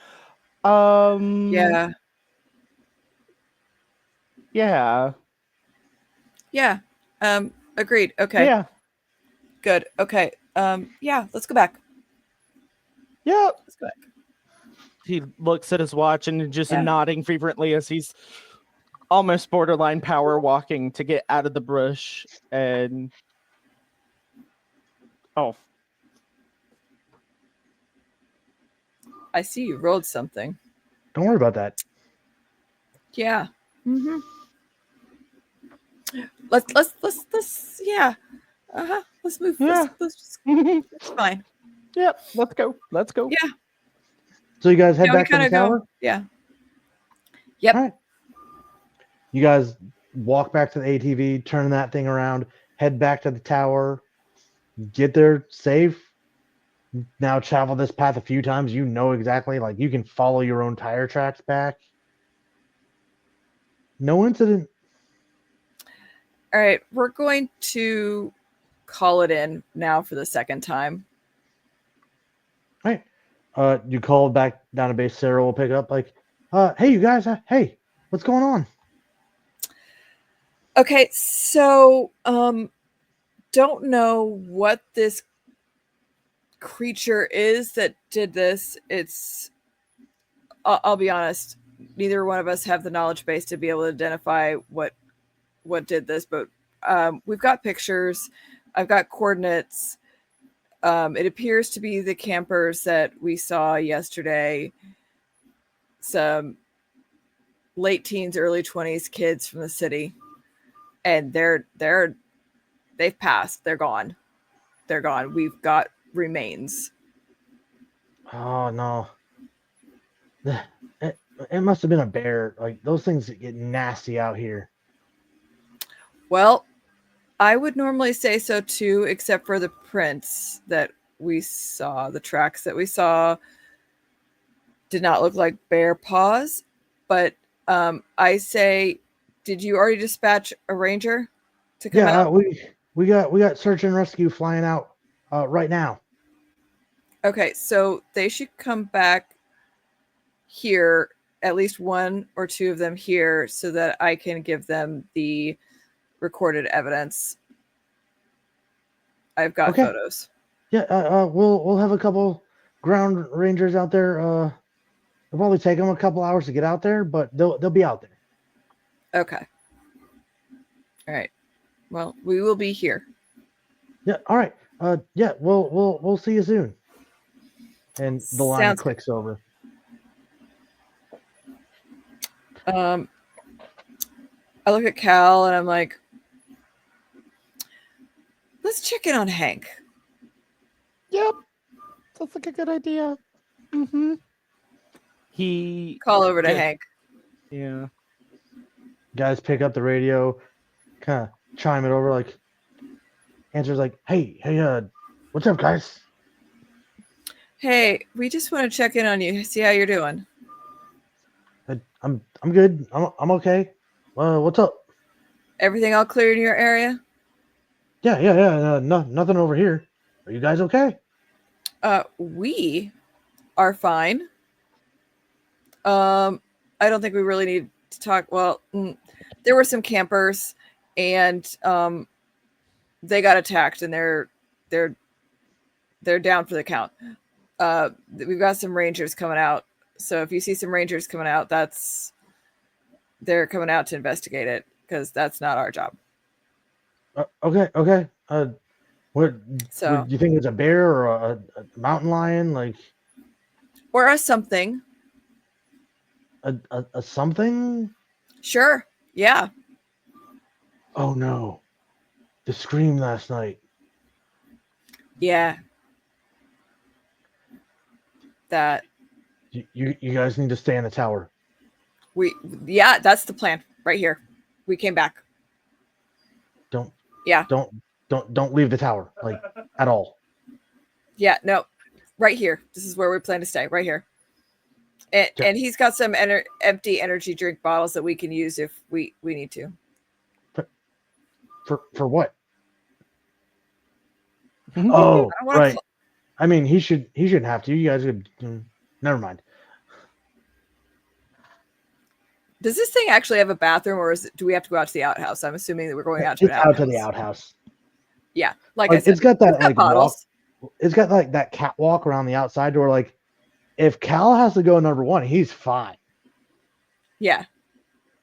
Yeah. Agreed. Okay. Yeah. Good. Okay. Let's go back. Yeah. Let's go back. He looks at his watch and just nodding fervently as he's almost borderline power walking to get out of the brush. And I see you rolled something. Don't worry about that. Yeah. Mm-hmm. Let's yeah. Let's move. Yeah. It's fine. Yep. Let's go. Let's go. Yeah. So you guys head Yeah, we back to the kind of tower. go. Yeah. Yep. All right. You guys walk back to the ATV, turn that thing around, head back to the tower, get there safe. Now travel this path a few times. You know exactly, like you can follow your own tire tracks back. No incident. All right. We're going to call it in now for the second time. Right. You call back down to base. Sarah will pick up. Like, hey, you guys. Hey, what's going on? Okay. So, don't know what this creature is that did this. I'll be honest, neither one of us have the knowledge base to be able to identify what did this, but we've got pictures. I've got coordinates. It appears to be the campers that we saw yesterday. Some late teens, early 20s kids from the city, and they've passed. They're gone. We've got remains. Oh no. It must have been a bear. Like those things get nasty out here. Well, I would normally say so too, except for the prints that we saw. The tracks that we saw did not look like bear paws. But I say, did you already dispatch a ranger to come out? We got search and rescue flying out right now. Okay, so they should come back here, at least one or two of them here, so that I can give them the recorded evidence. I've got Okay. photos. Yeah, we'll have a couple ground rangers out there. It'll probably take them a couple hours to get out there, but they'll be out there. Okay. All right. Well, we will be here. Yeah. All right. Yeah. We'll see you soon. And the line Sounds clicks over. I look at Cal and I'm like, let's check in on Hank. Yep. Sounds like a good idea. Mm-hmm. He Call over to Yeah. Hank. Yeah. Guys pick up the radio, kind of chime it over, like answers like, hey, what's up, guys? Hey, we just want to check in on you, see how you're doing. I'm good. I'm okay. What's up? Everything all clear in your area? Yeah. Nothing over here. Are you guys okay? We are fine. I don't think we really need to talk. Well, there were some campers, and they got attacked, and they're down for the count. We've got some rangers coming out. So if you see some rangers coming out, they're coming out to investigate it, because that's not our job. Okay. What So, do you think it's a bear or a mountain lion? Like or a something. a something? Sure. Yeah. Oh no. The scream last night. Yeah. That You guys need to stay in the tower. that's the plan right here. We came back. Don't leave the tower, like at all. Yeah, no. Right here. This is where we plan to stay, right here. And he's got some empty energy drink bottles that we can use if we need to. For what? Mhm. Oh, I wanna right. I mean, he shouldn't have to. You guys could. Never mind. Does this thing actually have a bathroom, or do we have to go out to the outhouse? I'm assuming that we're going out to It's an outhouse. out to the outhouse. Yeah, like I said, it's got that we've got like walk. bottles. It's got like that catwalk around the outside door. Like, if Cal has to go number one, he's fine. Yeah,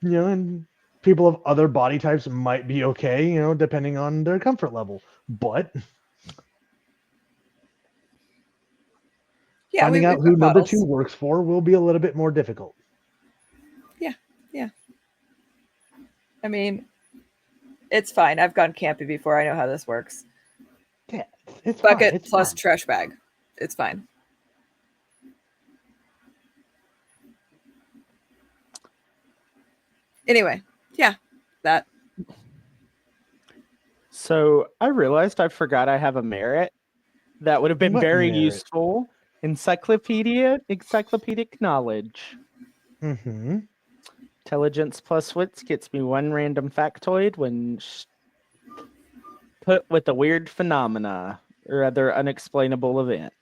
And people of other body types might be okay. Depending on their comfort level. But yeah. finding out we've who got number bottles. 2 works for will be a little bit more difficult. I mean, It's fine. I've gone camping before. I know how this works. Yeah, it's Bucket fine. It's plus fine. trash bag. It's fine. Anyway, yeah, that. So I realized I forgot I have a merit that would have been What very merit? useful. Encyclopedic knowledge. Mm-hmm. Intelligence plus wits gets me one random factoid when put with a weird phenomena or other unexplainable event.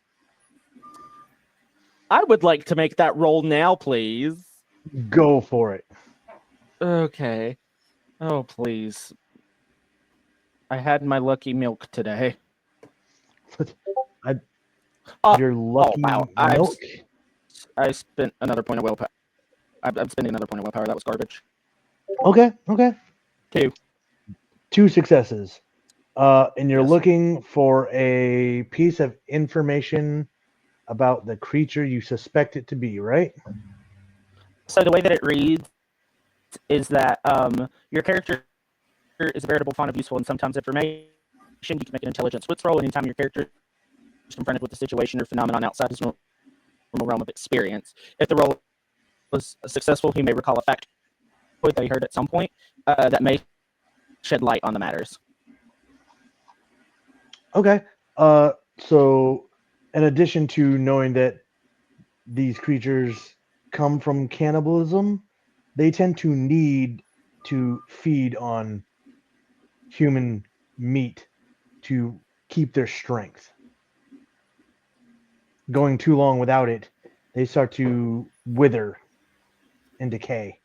I would like to make that roll now, please. Go for it. Okay. Oh, please. I had my lucky milk today. Oh, Your lucky wow. milk. I spent another point of willpower. I'm spending another point of willpower. That was garbage. Okay. 2 successes. And you're Yes. looking for a piece of information about the creature you suspect it to be, right? So the way that it reads is that your character is a veritable font of useful and sometimes information. You can make an intelligence wits roll anytime your character is confronted with a situation or phenomenon outside his normal realm of experience. If the roll was successful, he may recall a fact that he heard at some point that may shed light on the matters. Okay. So in addition to knowing that these creatures come from cannibalism, they tend to need to feed on human meat to keep their strength. Going too long without it, they start to wither and decay.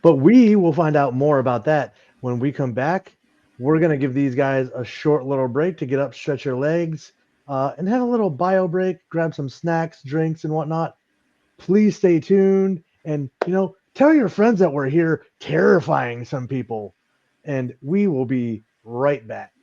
But we will find out more about that when we come back. We're going to give these guys a short little break to get up, stretch your legs, and have a little bio break, grab some snacks, drinks, and whatnot. Please stay tuned and, tell your friends that we're here terrifying some people. And we will be right back.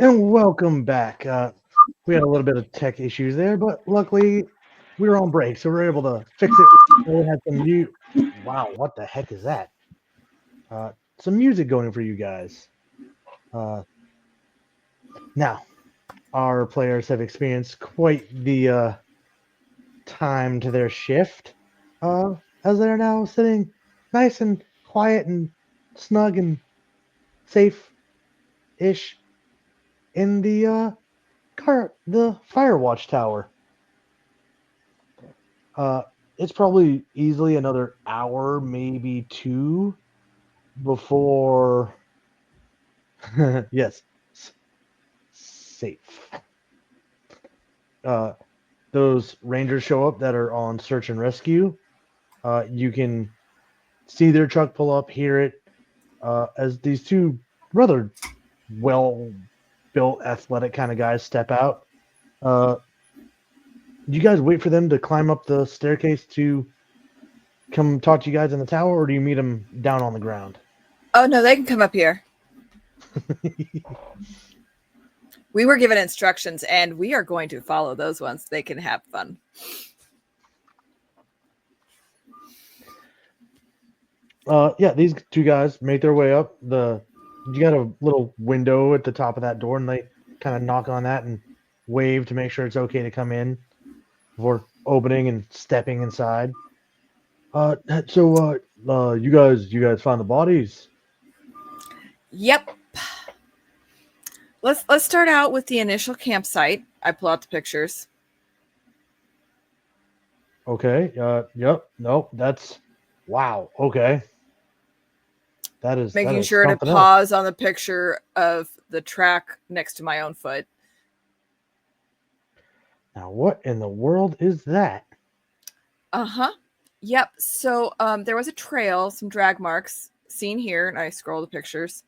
And welcome back. We had a little bit of tech issues there, but luckily we were on break, so we were able to fix it. We had some new. Wow, what the heck is that? Some music going for you guys. Now, our players have experienced quite the time to their shift, as they're now sitting nice and quiet and snug and safe-ish in the Firewatch Tower. It's probably easily another hour, maybe two, before yes, safe. Those rangers show up that are on search and rescue. You can see their truck pull up, hear it, as these two rather well-built, athletic kind of guys step out. You guys wait for them to climb up the staircase to come talk to you guys in the tower, or do you meet them down on the ground? Oh no, they can come up here. We were given instructions, and we are going to follow those ones. They can have fun. Yeah, these two guys make their way up. You got a little window at the top of that door, and they kind of knock on that and wave to make sure it's okay to come in before opening and stepping inside. So you guys found the bodies? Yep. Let's start out with the initial campsite. I pull out the pictures. Okay. Yep. Nope. That's wow. Okay. Making that is sure to something else. pause on the picture of the track next to my own foot. Now, what in the world is that? Yep. So there was a trail, some drag marks seen here, and I scroll the pictures.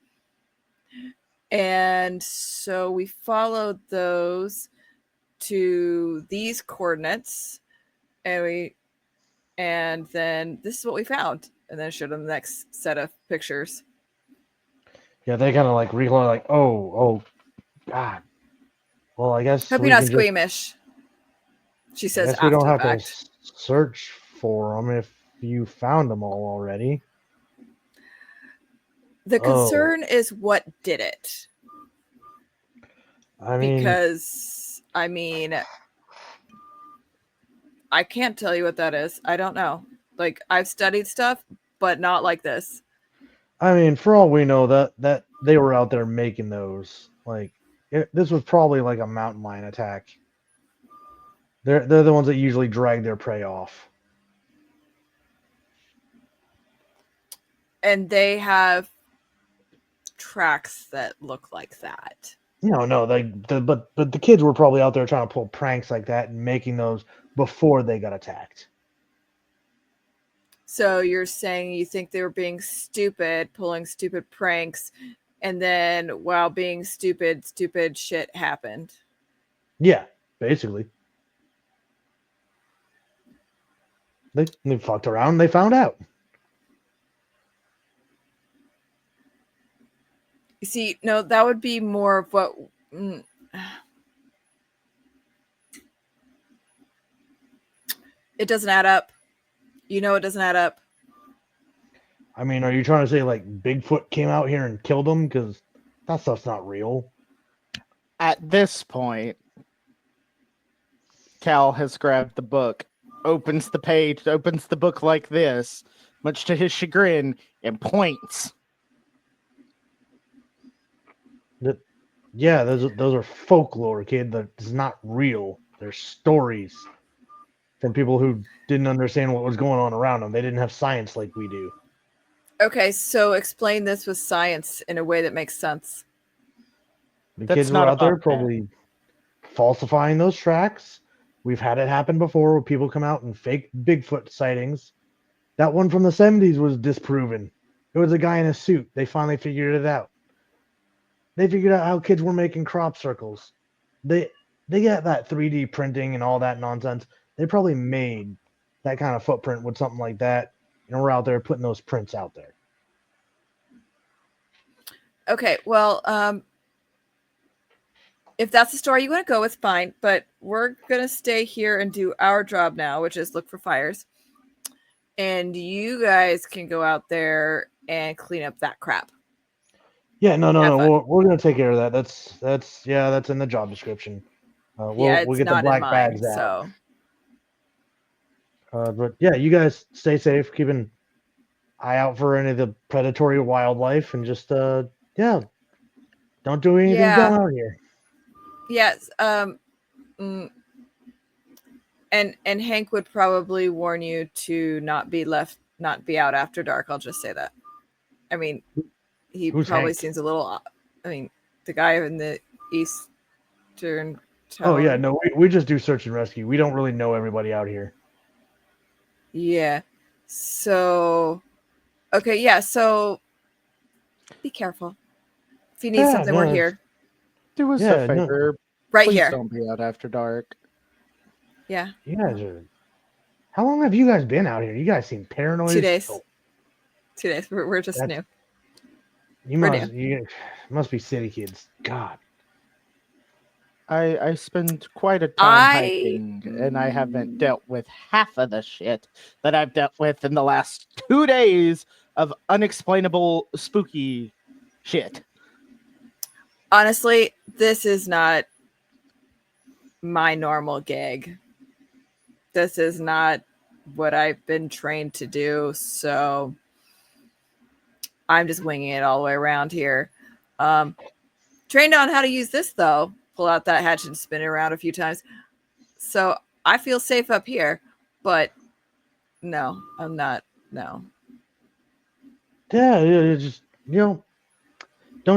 And so we followed those to these coordinates, and then this is what we found, and then I showed them the next set of pictures. Yeah, they kind of like recoil, like, oh, God. Well, I guess Hope we you're not can squeamish. She I says guess we after don't the have to fact. search for them if you found them all already. The Oh. concern is what did it. I mean, Because I can't tell you what that is. I don't know. Like, I've studied stuff, but not like this. for all we know, that they were out there making those. Like, this was probably like a mountain lion attack. They're the ones that usually drag their prey off. And they have tracks that look like that. No, but the kids were probably out there trying to pull pranks like that and making those before they got attacked. So you're saying you think they were being stupid, pulling stupid pranks, and then while being stupid shit happened. Yeah, basically. They fucked around. They found out. You see, no, that would be more of what. It doesn't add up. You know, it doesn't add up. Are you trying to say like Bigfoot came out here and killed them? Because that stuff's not real. At this point, Cal has grabbed the book, opens the page, opens the book like this, much to his chagrin, and points. Yeah, those are folklore, kid. That's not real. They're stories from people who didn't understand what was going on around them. They didn't have science like we do. Okay, so explain this with science in a way that makes sense. The That's kids were not out there about that. probably falsifying those tracks. We've had it happen before where people come out and fake Bigfoot sightings. That one from the 70s was disproven. It was a guy in a suit. They finally figured it out. They figured out how kids were making crop circles. They got that 3D printing and all that nonsense. They probably made that kind of footprint with something like that, and we're out there putting those prints out there. Okay, well, if that's the story you want to go with, fine. But we're gonna stay here and do our job now, which is look for fires. And you guys can go out there and clean up that crap. Yeah, no. Have fun. We're gonna take care of that. That's in the job description. Yeah, We'll it's get the not in black mine. bags out. So But yeah, you guys stay safe. Keep an eye out for any of the predatory wildlife, and just yeah, don't do anything Yeah. dumb out here. yes, mm, and Hank would probably warn you to not be out after dark. I'll just say that. I mean, he Who's probably Hank? seems a little. I mean, the guy in the eastern tower. Oh yeah, no, we just do search and rescue. We don't really know everybody out here. Yeah. So, okay, yeah. So, be careful. If you need Yeah, something, no, we're it's- here, Do us Yeah, a no. favor. right Please here. don't be out after dark. Yeah. You guys are. How long have you guys been out here? You guys seem paranoid. 2 as days. hell. 2 days. We're just That's- new. You We're must be city kids. God. I spend quite a time I- hiking, and I haven't dealt with half of the shit that I've dealt with in the last 2 days of unexplainable spooky shit. Honestly, this is not my normal gig. This is not what I've been trained to do. So I'm just winging it all the way around here. Trained on how to use this, though. Pull out that hatchet and spin it around a few times. So I feel safe up here. But no, I'm not. No. Yeah, just don't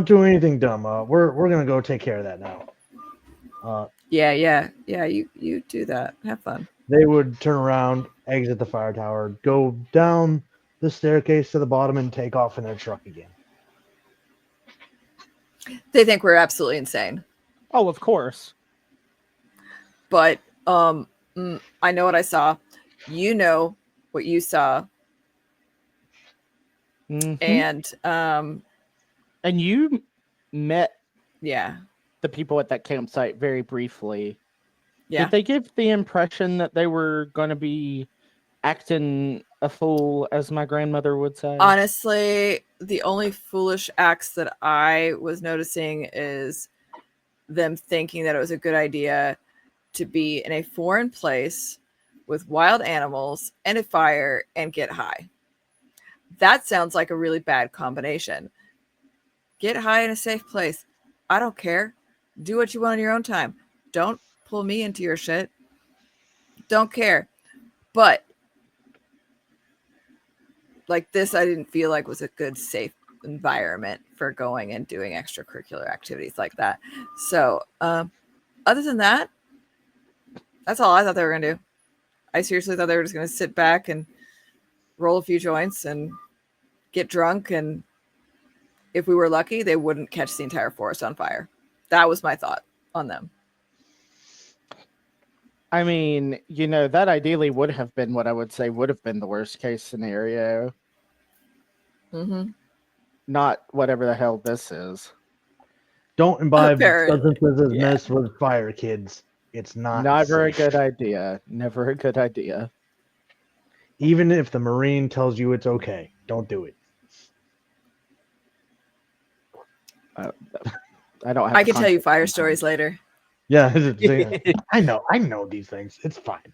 do anything dumb. We're gonna go take care of that now. Yeah. You do that. Have fun. They would turn around, exit the fire tower, go down the staircase to the bottom, and take off in their truck again. They think we're absolutely insane. Oh, of course. But I know what I saw. You know what you saw. Mhm. And And you met yeah. the people at that campsite very briefly. Yeah. Did they give the impression that they were going to be acting a fool, as my grandmother would say? Honestly, the only foolish acts that I was noticing is them thinking that it was a good idea to be in a foreign place with wild animals and a fire and get high. That sounds like a really bad combination. Get high in a safe place. I don't care. Do what you want on your own time. Don't pull me into your shit. Don't care. But like this, I didn't feel like was a good, safe environment for going and doing extracurricular activities like that. So, other than that, that's all I thought they were gonna do. I seriously thought they were just gonna sit back and roll a few joints and get drunk, and if we were lucky, they wouldn't catch the entire forest on fire. That was my thought on them. I mean, that ideally would have been what I would say would have been the worst case scenario. Mm-hmm. Not whatever the hell this is. Don't imbibe Apparently, substances as yeah. mess with fire, kids. It's not Never a safe. good idea. Never a good idea. Even if the Marine tells you it's okay, don't do it. I don't have I can tell you context fire on stories later. Yeah, that. I know these things. It's fine.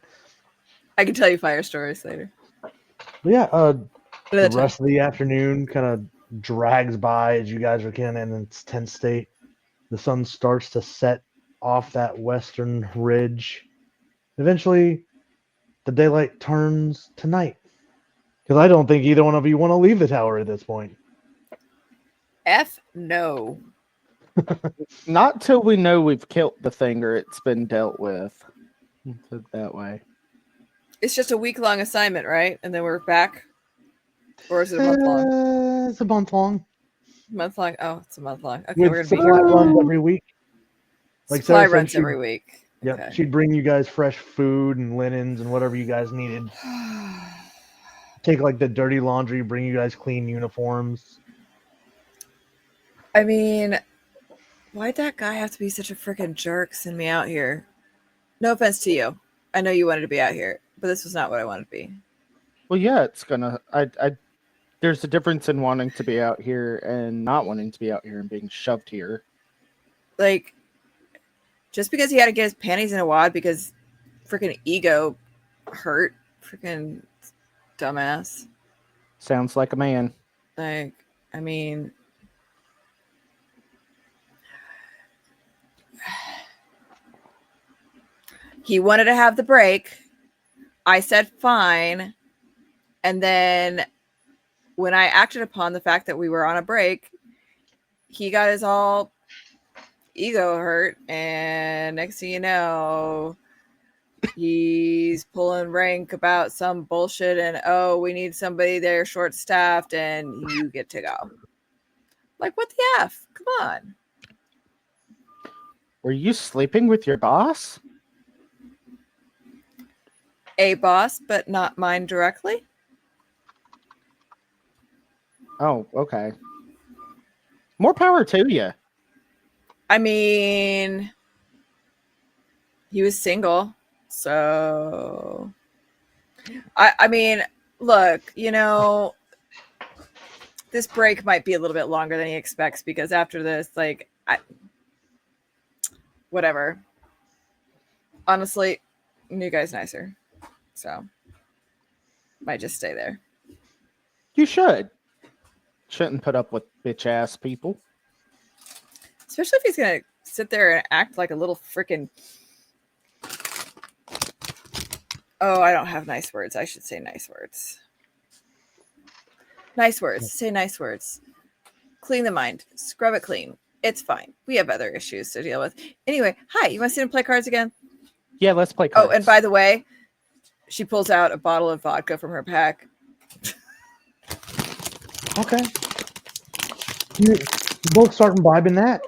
I can tell you fire stories later. But yeah, the Another time. rest of the afternoon kind of drags by as you guys are kind of in its tense state. The sun starts to set off that western ridge. Eventually, the daylight turns to night. Because I don't think either one of you want to leave the tower at this point. F no. Not till we know we've killed the thing or it's been dealt with. Put it that way. It's just a week-long assignment, right? And then we're back? Or is it a month-long? It's a month long. Month-long? Oh, it's a month-long. Okay, With we're going to be supply here. runs every week. Like Supply Sarah said, runs she- every week. Yep. Okay. She'd bring you guys fresh food and linens and whatever you guys needed. Take like the dirty laundry, bring you guys clean uniforms. I mean, Why'd that guy have to be such a freaking jerk? Send me out here. No offense to you. I know you wanted to be out here, but this was not what I wanted to be. Well, yeah, it's gonna. There's a difference in wanting to be out here and not wanting to be out here and being shoved here. Like, just because he had to get his panties in a wad because freaking ego hurt, freaking dumbass. Sounds like a man. Like, I mean, he wanted to have the break. I said fine. And then when I acted upon the fact that we were on a break, he got his all ego hurt. And next thing you know, he's pulling rank about some bullshit and, oh, we need somebody there short staffed and you get to go. Like, what the F? Come on. Were you sleeping with your boss? A boss, but not mine directly. Oh, okay. More power to you. I mean, he was single. So, I mean, look, you know, this break might be a little bit longer than he expects because after this, like, whatever. Honestly, new guy's nicer. So, might just stay there. You should. Shouldn't put up with bitch ass people. Especially if he's going to sit there and act like a little freaking. Oh, I don't have nice words. I should say nice words. Nice words. Say nice words. Clean the mind. Scrub it clean. It's fine. We have other issues to deal with. Anyway, hi. You want to sit and play cards again? Yeah, let's play cards. Oh, and by the way, she pulls out a bottle of vodka from her pack. Okay. You both start imbibing that.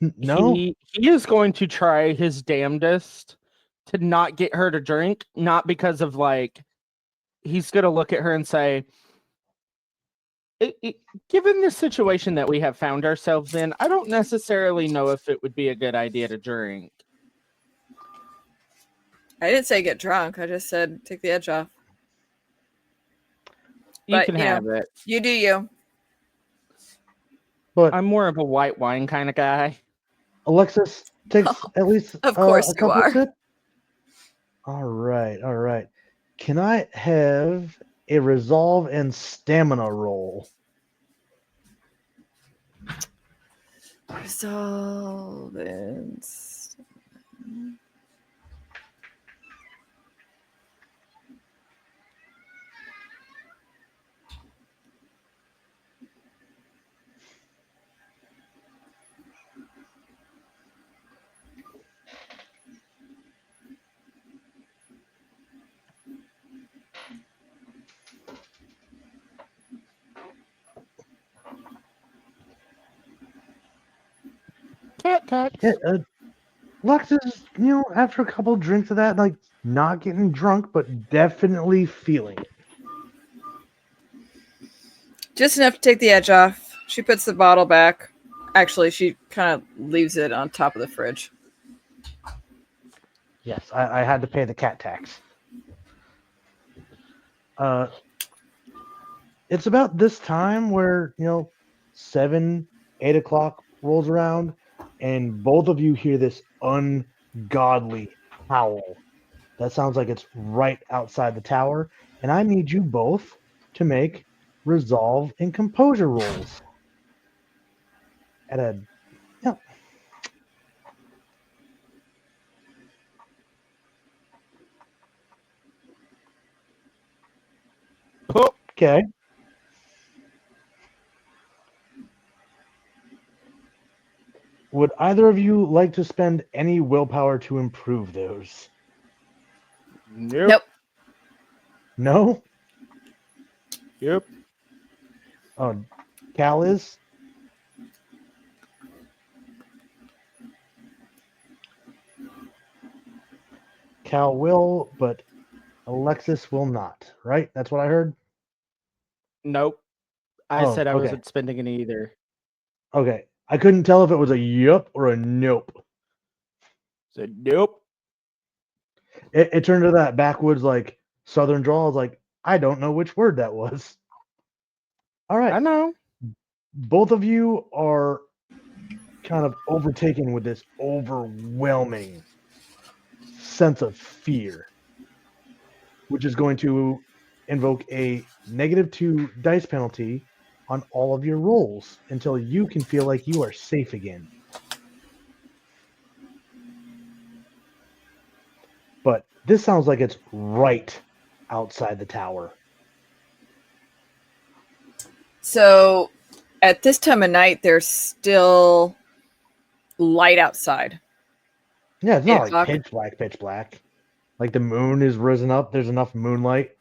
No? He is going to try his damnedest to not get her to drink, not because of like, he's going to look at her and say, given the situation that we have found ourselves in, I don't necessarily know if it would be a good idea to drink. I didn't say get drunk. I just said take the edge off. You But, can you know, have it. You do you. But I'm more of a white wine kind of guy. Alexis takes at least Of course a you couple are. sips. All right, all right. Can I have a resolve and stamina roll? Resolve and Cat. Yeah, Alexis, after a couple drinks of that, like not getting drunk, but definitely feeling it. just enough to take the edge off. She puts the bottle back. Actually, she kind of leaves it on top of the fridge. Yes, I had to pay the cat tax. It's about this time where 7, 8 o'clock rolls around, and both of you hear this ungodly howl. That sounds like it's right outside the tower, and I need you both to make resolve and composure rolls. Oh, Okay. Would either of you like to spend any willpower to improve those? nope. No? Yep. Oh, Cal is? Cal will, but Alexis will not, right? That's what I heard? Nope. I said I okay. wasn't spending any either. Okay. I couldn't tell if it was a yup or a nope. Said nope. It turned to that backwoods like southern drawl. I was like, I don't know which word that was. All right. I know. Both of you are kind of overtaken with this overwhelming sense of fear, which is going to invoke a -2 dice penalty on all of your rolls until you can feel like you are safe again. But this sounds like it's right outside the tower. So at this time of night, there's still light outside. Yeah, it's not 8 like o'clock. pitch black. Like the moon is risen up. There's enough moonlight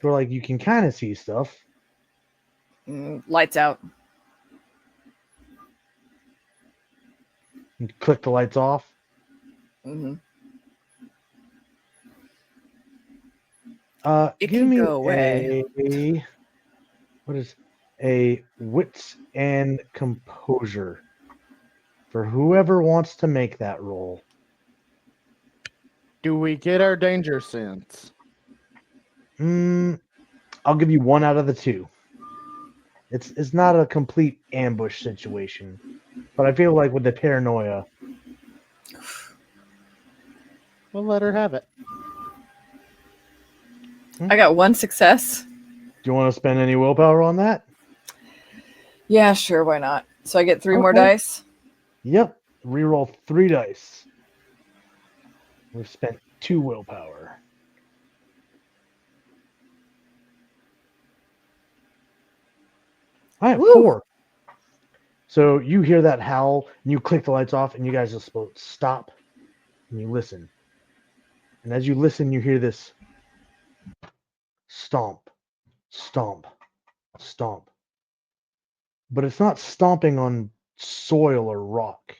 where like you can kind of see stuff. Lights out. You click the lights off. Mm-hmm. It Give can me go away. a wits and composure for whoever wants to make that roll. Do we get our danger sense? I'll give you 1 out of the 2. It's not a complete ambush situation, but I feel like with the paranoia, We'll let her have it. I got 1 success. do you want to spend any willpower on that? Yeah, sure. Why not? So I get 3 more Okay. dice. Yep. Reroll 3 dice. We've spent 2 willpower. All right, Woo. 4. So you hear that howl, and you click the lights off, and you guys just stop, and you listen. And as you listen, you hear this stomp, stomp, stomp. But it's not stomping on soil or rock.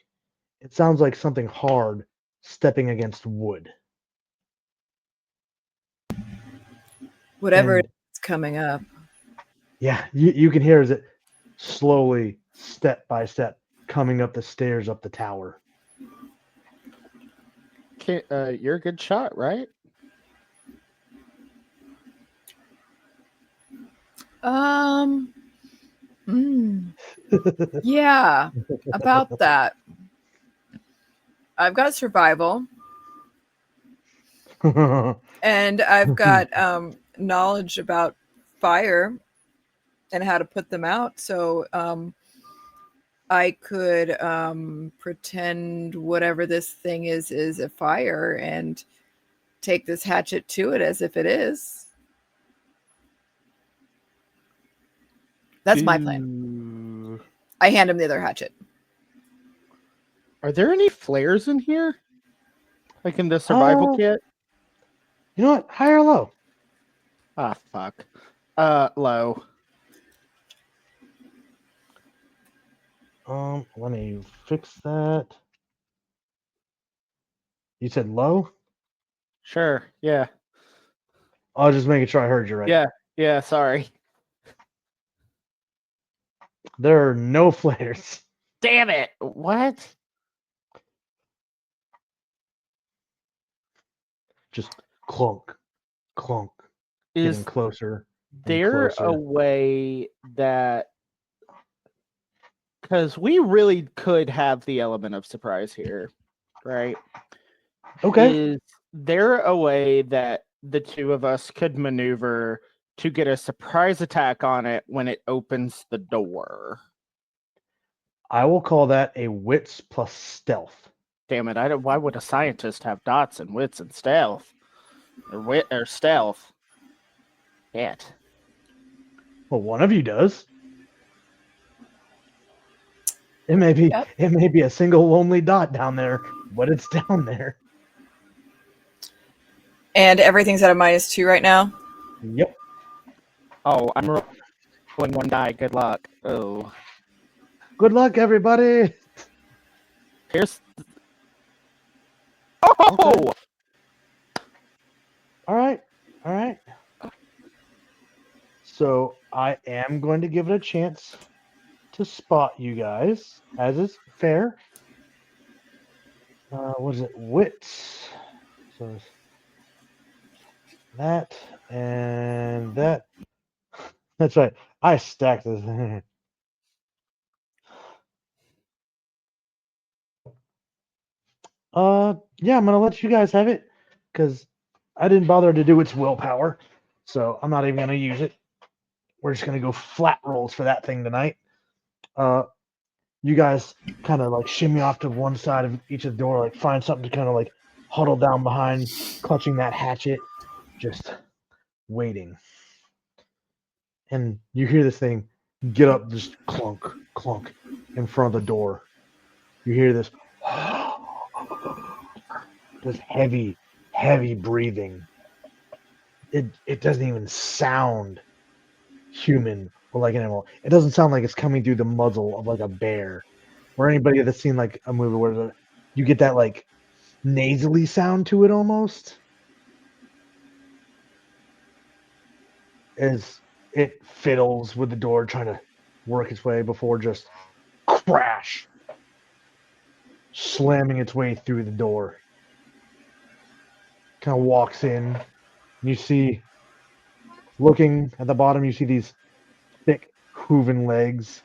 It sounds like something hard stepping against wood. Whatever And- is coming up. Yeah, you can hear as it slowly, step by step, coming up the stairs up the tower. You're a good shot, right? Yeah, about that. I've got survival, and I've got knowledge about fire and how to put them out. So I could pretend whatever this thing is a fire and take this hatchet to it as if it is. That's my plan. I hand him the other hatchet. Are there any flares in here? Like in the survival kit? You know what? High or low? Ah, fuck. Low. Let me fix that. You said low? Sure. Yeah. I was just making sure I heard you right. Yeah. Yeah. Sorry. There are no flares. Damn it. What? Just clunk, clunk, Is getting closer. and there closer. a way that, because we really could have the element of surprise here, right? Okay. Is there a way that the two of us could maneuver to get a surprise attack on it when it opens the door? I will call that a wits plus stealth. Damn it! Why would a scientist have dots and wits and stealth, or wit or stealth? Shit. Well, one of you does. It may be Yep. it may be a single lonely dot down there, but it's down there. And everything's at a -2 right now. Yep. Oh, I'm rolling 1 die. Good luck. Oh, Good luck, everybody. here's. Oh. Okay. All right. All right. So I am going to give it a chance to spot you guys, as is fair. What is it? Wits. So it's that and that. That's right. I stacked this. Yeah, I'm gonna let you guys have it because I didn't bother to do its willpower, so I'm not even gonna use it. We're just gonna go flat rolls for that thing tonight. You guys kind of like shimmy off to one side of each of the door, like find something to kind of like huddle down behind, clutching that hatchet, just waiting. And you hear this thing get up, just clunk, clunk in front of the door. You hear this, this heavy, heavy breathing. It doesn't even sound human or like an animal. It doesn't sound like it's coming through the muzzle of like a bear or anybody that's seen like a movie where you get that like nasally sound to it almost. As it fiddles with the door trying to work its way before just crash, slamming its way through the door. Kind of walks in. And you see, looking at the bottom, you see these thick hooven legs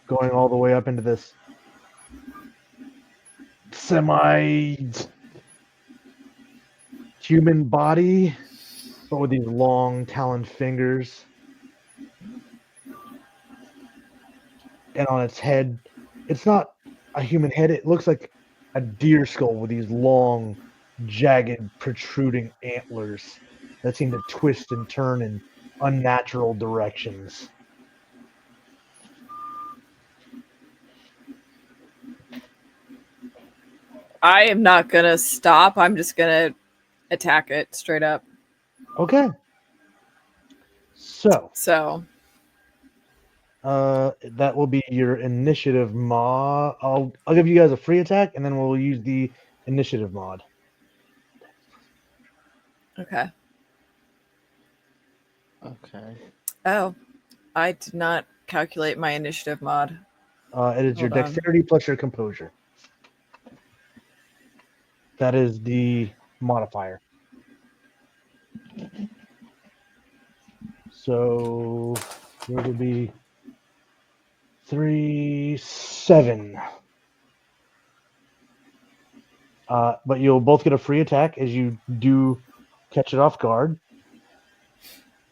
going all the way up into this semi-human body, but with these long taloned fingers. And on its head, it's not a human head. It looks like a deer skull with these long, jagged, protruding antlers that seem to twist and turn in unnatural directions. I am not gonna stop. I'm just gonna attack it straight up. Okay. So, that will be your initiative mod. I'll give you guys a free attack, and then we'll use the initiative mod. Okay. Okay. Oh, I did not calculate my initiative mod. It is your Hold on. dexterity plus your composure. That is the modifier. So it would be 3, 7. But you'll both get a free attack as you do catch it off guard.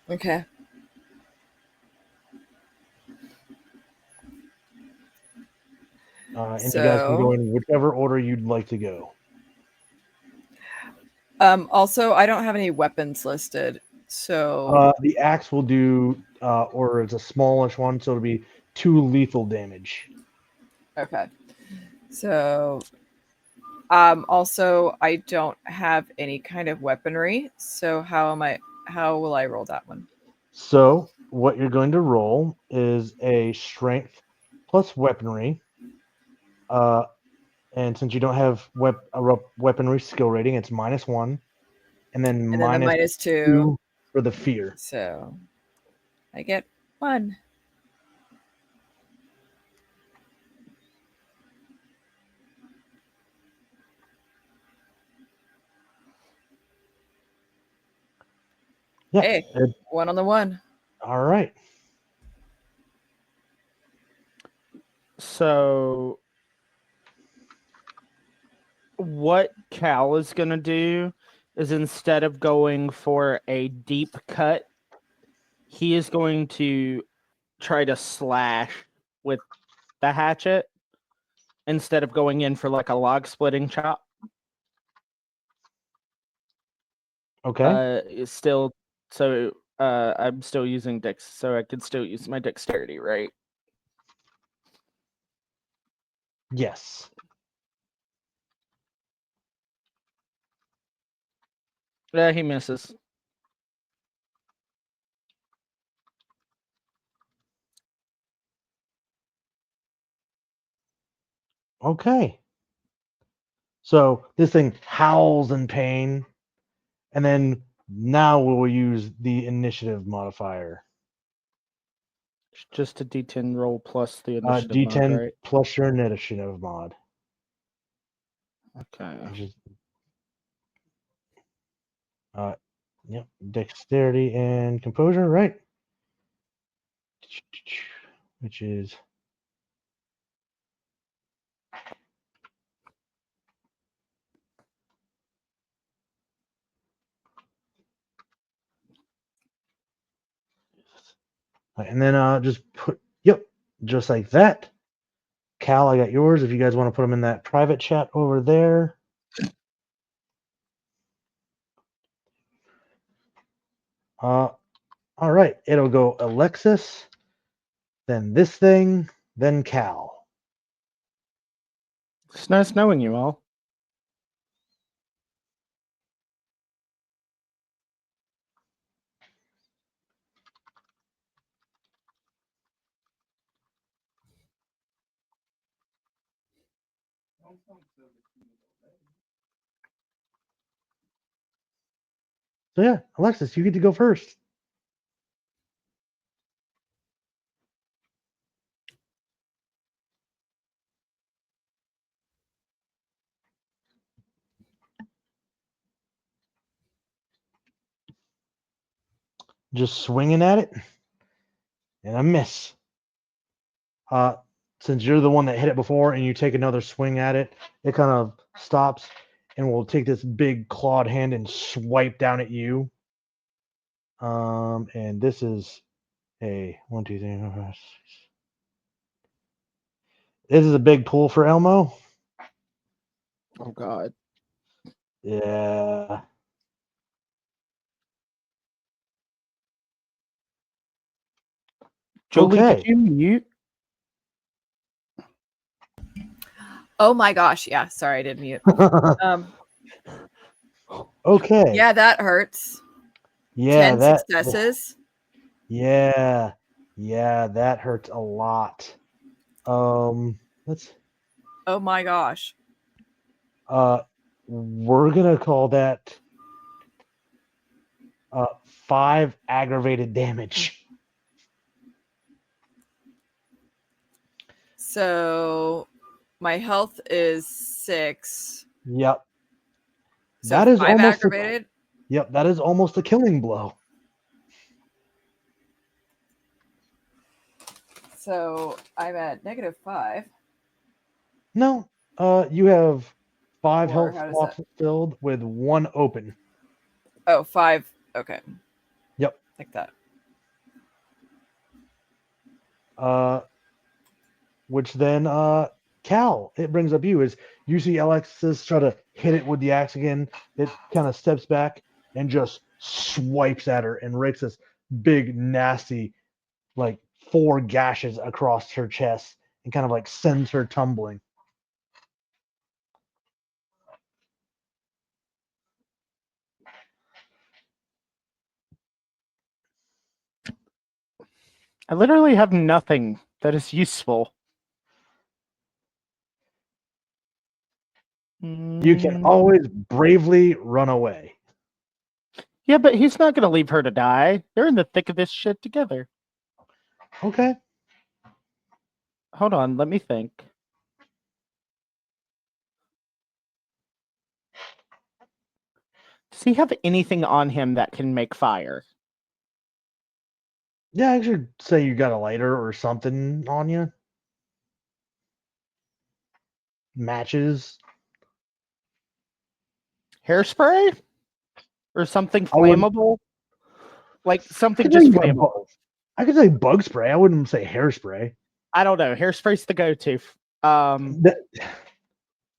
Okay. And you guys can go in whichever order you'd like to go. Also, I don't have any weapons listed, so The axe will do, or it's a smallish one, so it'll be 2 lethal damage. okay. So, also, I don't have any kind of weaponry. So how will I roll that one? So what you're going to roll is a strength plus weaponry. And since you don't have a weaponry skill rating, it's -1, and then And then the minus -2 2 for the fear. So I get 1. Yeah. Hey, 1 on the 1. All right. So what Cal is going to do is instead of going for a deep cut, he is going to try to slash with the hatchet instead of going in for like a log splitting chop. Okay. It's still so I'm still using dex, so I could still use my dexterity, right? Yes. Yeah, he misses. Okay. So this thing howls in pain, and then now we'll use the initiative modifier. Just a D10 roll plus the initiative mod, D10 right? plus your initiative mod. Okay. Which is, yep, dexterity and composure, right? Which is and then just put, yep, just like that. Cal, I got yours. If you guys want to put them in that private chat over there. All right, it'll go Alexis, then this thing, then Cal. It's nice knowing you all. So yeah, Alexis, you get to go first. Just swinging at it, and a miss. Since you're the one that hit it before, and you take another swing at it, it kind of stops, and will take this big clawed hand and swipe down at you. And this is a 1, 2, 3, 4, 5, 6. This is a big pull for Elmo. Oh God. Yeah. Julie, Okay. could you mute? Oh my gosh. Yeah. Sorry, I did mute. Okay. Yeah, that hurts. Yeah, 10 successes. Yeah, that hurts a lot. Let's. Oh my gosh. We're gonna call that 5 aggravated damage. So my health is 6. Yep. So That is 5 almost aggravated. Yep, that is almost a killing blow. So I'm at -5. No, you have 5 Or health how does slots that? filled with 1 open. Oh, 5. Okay. Yep. Like that. Which then, Cal, it brings up you is you see Alexis try to hit it with the axe again. It kind of steps back and just swipes at her and rakes this big, nasty, like 4 gashes across her chest and kind of like sends her tumbling. I literally have nothing that is useful. You can always bravely run away. Yeah, but he's not going to leave her to die. They're in the thick of this shit together. Okay. Hold on, let me think. Does he have anything on him that can make fire? Yeah, I should say you got a lighter or something on you. Matches. Hairspray? Or something I wouldn't- flammable? Like I something could just say flammable. I could say bug spray. I wouldn't say hairspray. I don't know. Hairspray's the go-to.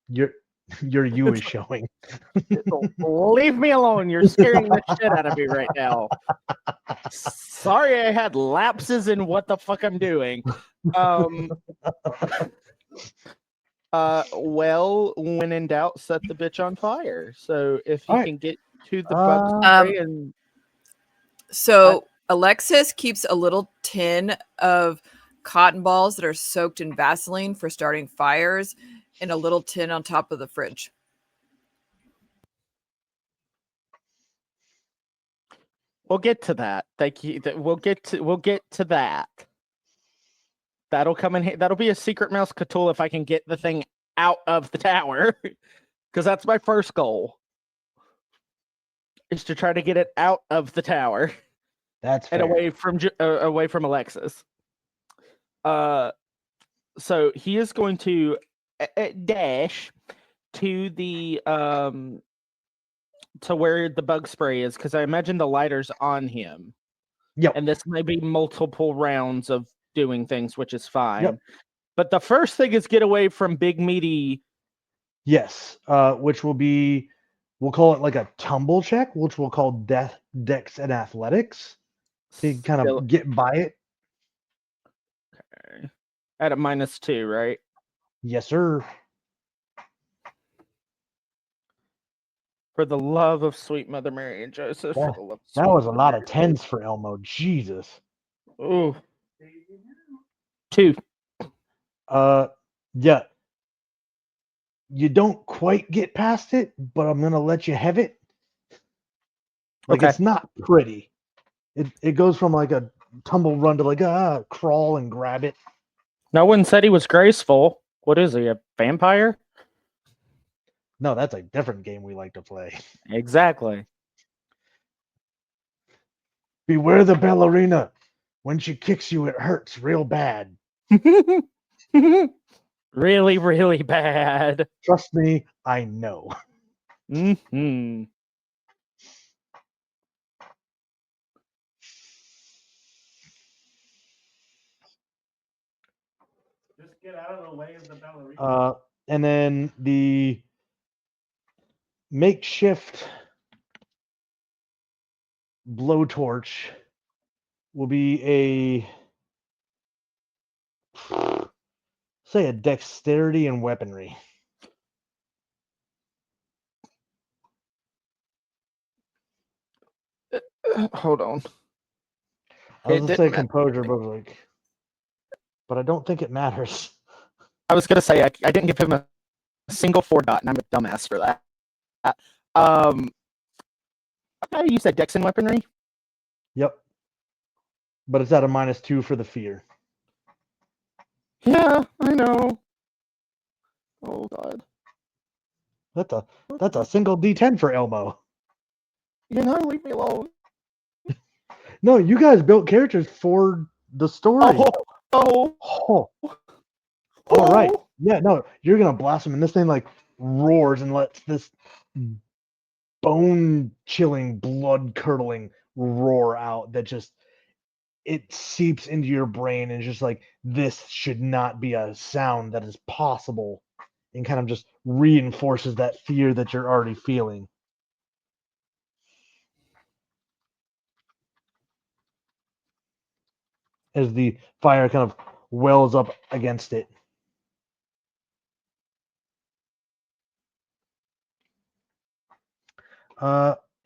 Your you is showing. Leave me alone. You're scaring the shit out of me right now. Sorry I had lapses in what the fuck I'm doing. Well, when in doubt, set the bitch on fire. So if you can get to the bug spray and So Alexis keeps a little tin of cotton balls that are soaked in Vaseline for starting fires in a little tin on top of the fridge. we'll get to that. Thank you. We'll get to that. That'll come in. That'll be a secret mouse Cthulhu if I can get the thing out of the tower, because that's my first goal. Is to try to get it out of the tower That's and fair. away from Alexis. So he is going to dash to the to where the bug spray is, because I imagine the lighter's on him. Yep. And this may be multiple rounds of doing things, which is fine. Yep. But the first thing is get away from big meaty. Yes. Which will be, we'll call it like a tumble check, which we'll call dex and athletics. To kind of get by it. Okay. At a -2, right? Yes, sir. For the love of sweet Mother Mary and Joseph. Yeah, for the love of that sweet was a Mother lot Mary. of tens for Elmo. Jesus. Ooh. 2. Yeah. You don't quite get past it, but I'm gonna let you have it. Like, Okay. it's not pretty. It goes from like a tumble run to like crawl and grab it. No one said he was graceful. What is he, a vampire? No, that's a different game we like to play. Exactly. Beware the ballerina. When she kicks you, it hurts real bad. Really, really bad. Trust me, I know. Mm-hmm. Just get out of the way of the ballerina. And then the makeshift blowtorch will be a dexterity and weaponry. Hold on. I was It gonna say didn't matter. composure, but I don't think it matters. I was gonna say I didn't give him a single 4 dot, and I'm a dumbass for that. Okay, you said dex and weaponry? Yep. But it's at a -2 for the fear. Yeah, I know. Oh god. That's a single D10 for Elmo. You know, leave me alone. No, you guys built characters for the story. Oh. All right. Yeah, no, you're gonna blast him, and this thing like roars and lets this bone-chilling, blood-curdling roar out that just it seeps into your brain and just like this should not be a sound that is possible, and kind of just reinforces that fear that you're already feeling. As the fire kind of wells up against it.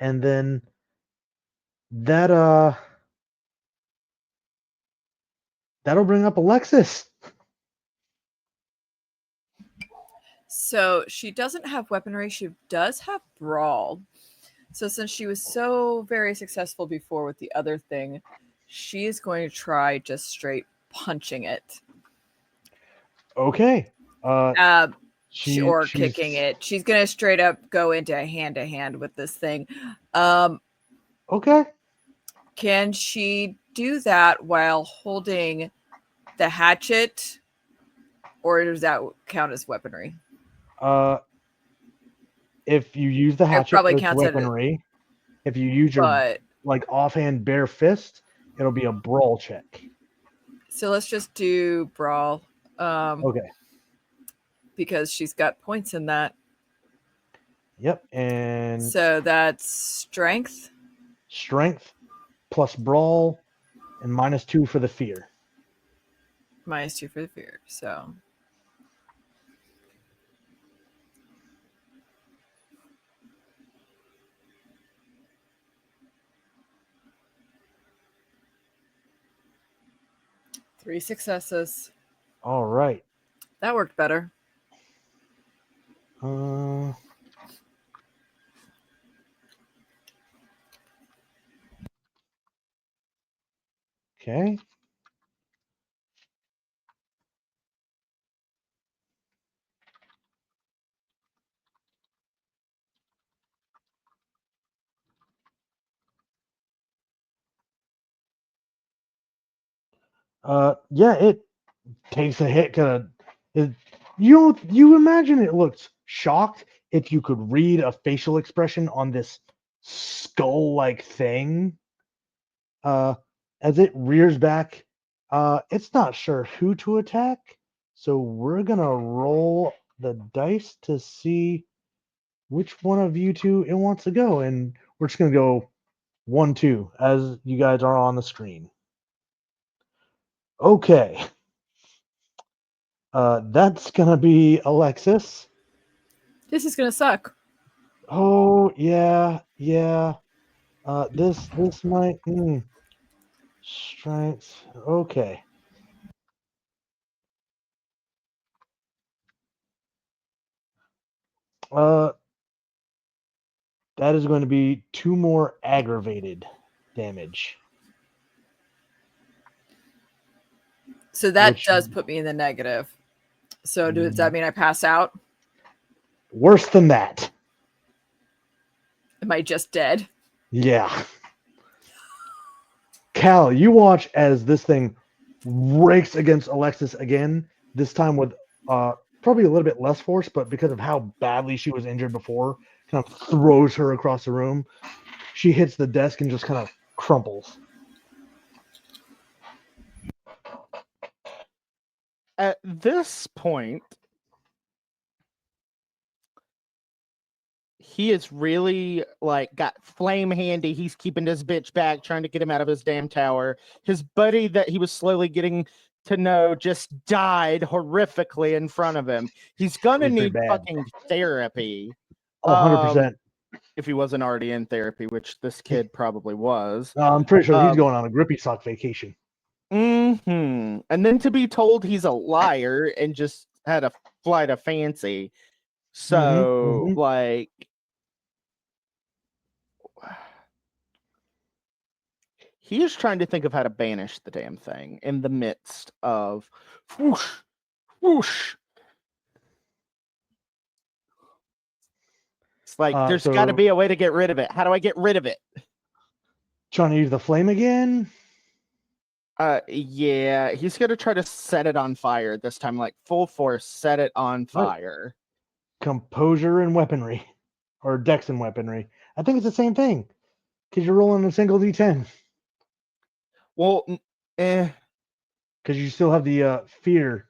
And then that'll bring up Alexis. So she doesn't have weaponry. She does have brawl. So since she was so very successful before with the other thing, she is going to try just straight punching it. Okay. Or She's kicking it. She's going to straight up go into hand to hand with this thing. Okay. Can she do that while holding the hatchet, or does that count as weaponry? If you use the hatchet, probably it's counts as- weaponry. If you use your But like offhand bare fist, it'll be a brawl check. so let's just do brawl. Okay. Because she's got points in that. Yep. And so that's strength. Strength plus brawl and -2 for the fear. -2 for the fear. So three successes. All right. That worked better. Okay. Yeah, it takes a hit. You imagine it looks shocked if you could read a facial expression on this skull-like thing. As it rears back, it's not sure who to attack, so we're gonna roll the dice to see which one of you two it wants to go, and we're just gonna go 1-2 as you guys are on the screen. Okay. That's gonna be Alexis. This is gonna suck. Oh yeah. This might strength. Okay. Uh, that is going to be 2 more aggravated damage. So that Which- does put me in the negative. So does that mean I pass out? Worse than that. Am I just dead? Yeah. Cal, you watch as this thing rakes against Alexis again. This time with probably a little bit less force, but because of how badly she was injured before, kind of throws her across the room. She hits the desk and just kind of crumples. At this point, he is really like got flame handy. He's keeping this bitch back, trying to get him out of his damn tower. His buddy that he was slowly getting to know just died horrifically in front of him. He's gonna Pretty need bad. fucking therapy. 100%. If he wasn't already in therapy, which this kid probably was. I'm pretty sure he's Um, going on a grippy sock vacation. And then to be told he's a liar and just had a flight of fancy. So, mhm. like, he is trying to think of how to banish the damn thing in the midst of whoosh, whoosh. It's like, there's got to So- be a way to get rid of it. How do I get rid of it? Trying to use the flame again? Yeah, he's gonna try to set it on fire this time, like full force, set it on fire. Composure and weaponry. Or dex and weaponry. I think it's the same thing. Because you're rolling a single d10. Well, Because you still have the fear.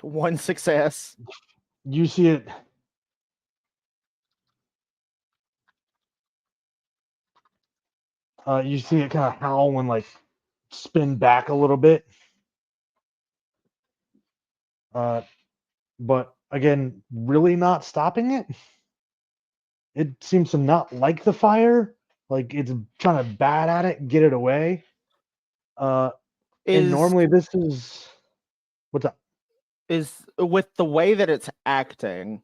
one success. You see it. You see it kind of howl and like spin back a little bit. But again, really not stopping it. It seems to not like the fire. Like it's trying to bat at it and get it away. And normally this is what's up? Is with the way that it's acting,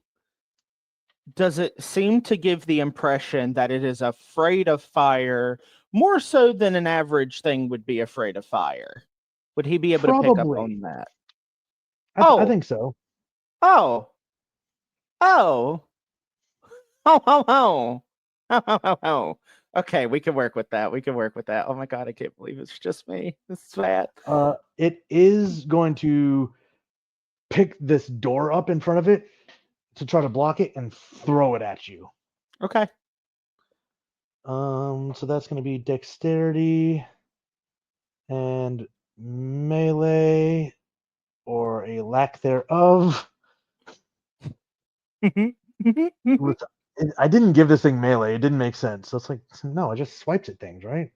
does it seem to give the impression that it is afraid of fire more so than an average thing would be afraid of fire? Would he be able to pick up Probably. on that? I think so. Oh. Okay, we can work with that. Oh my god, I can't believe it's just me. This is bad. It is going to pick this door up in front of it to try to block it and throw it at you. Okay. So that's going to be dexterity and melee or a lack thereof. I didn't give this thing melee. It didn't make sense. So it's like, no, I just swipes at things, right?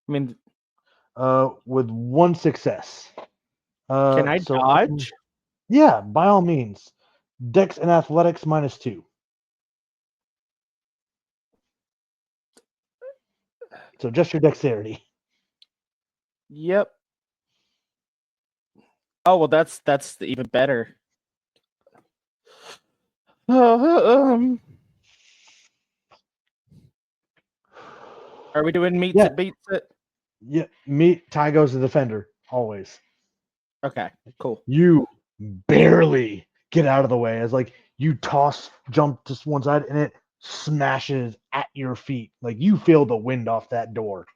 I mean, with 1 success. can I dodge? Yeah, by all means. Dex and athletics -2. So just your dexterity. Yep. Oh well, that's even better. Are we doing meets Yeah. it beats it? Yeah, Ty goes the defender always. Okay, cool. You barely get out of the way as like you jump to one side and it smashes at your feet. Like you feel the wind off that door.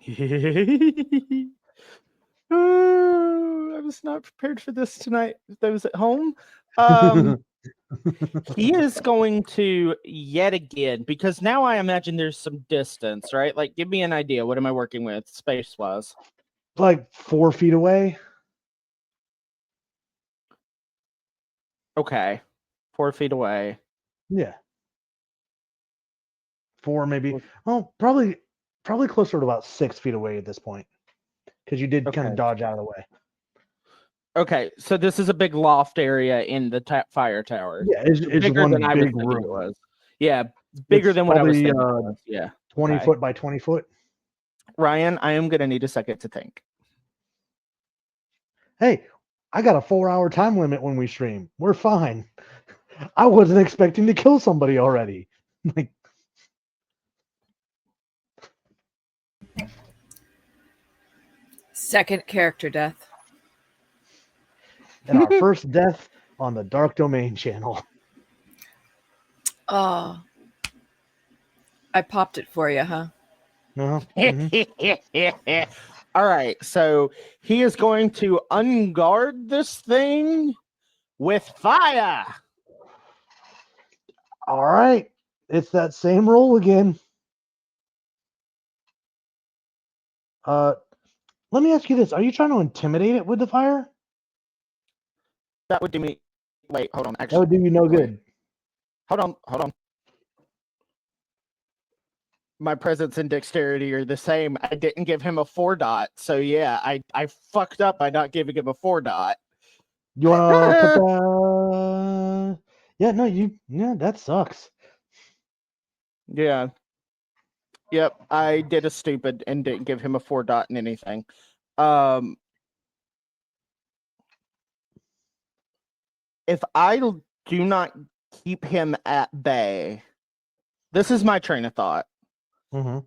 I was not prepared for this tonight. Those at home, he is going to yet again, because now I imagine there's some distance, right? Like, give me an idea. What am I working with space wise? Like 4 feet away. Okay, 4 feet away. Yeah. 4 maybe. Oh, probably closer to about 6 feet away at this point. Because you did kind of Okay. dodge out of the way. Okay, so this is a big loft area in the fire tower. Yeah, it's Bigger one than I was big thinking it room. was. Yeah, bigger It's than what I was probably, thinking it was. Yeah. 20 Okay. foot by 20 foot. Ryan, I am gonna need a second to think. Hey, I got a 4-hour time limit when we stream. We're fine. I wasn't expecting to kill somebody already. Like, Second character death. and our first death on the Dark Domain channel. Oh, I popped it for you, huh? Mhm. All right, so he is going to unguard this thing with fire. All right. It's that same roll again. Let me ask you this. Are you trying to intimidate it with the fire? That would do me. Wait, hold on. That Actually, would do you no good. hold on. My presence and dexterity are the same. I didn't give him a 4-dot, so yeah, I fucked up by not giving him a 4-dot. You want to put that? Yeah, no, yeah, that sucks. Yeah. Yep, I did a stupid and didn't give him a 4-dot in anything. If I do not keep him at bay, this is my train of thought. Mm-hmm.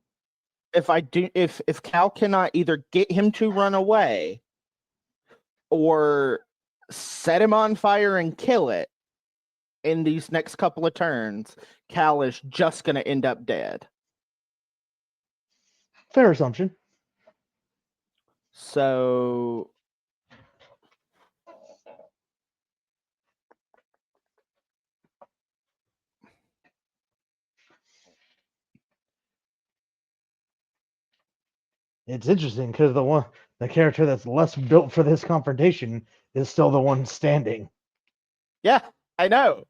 If Cal cannot either get him to run away or set him on fire and kill it in these next couple of turns, Cal is just going to end up dead. Fair assumption. So It's interesting because the character that's less built for this confrontation is still the one standing. yeah, I know.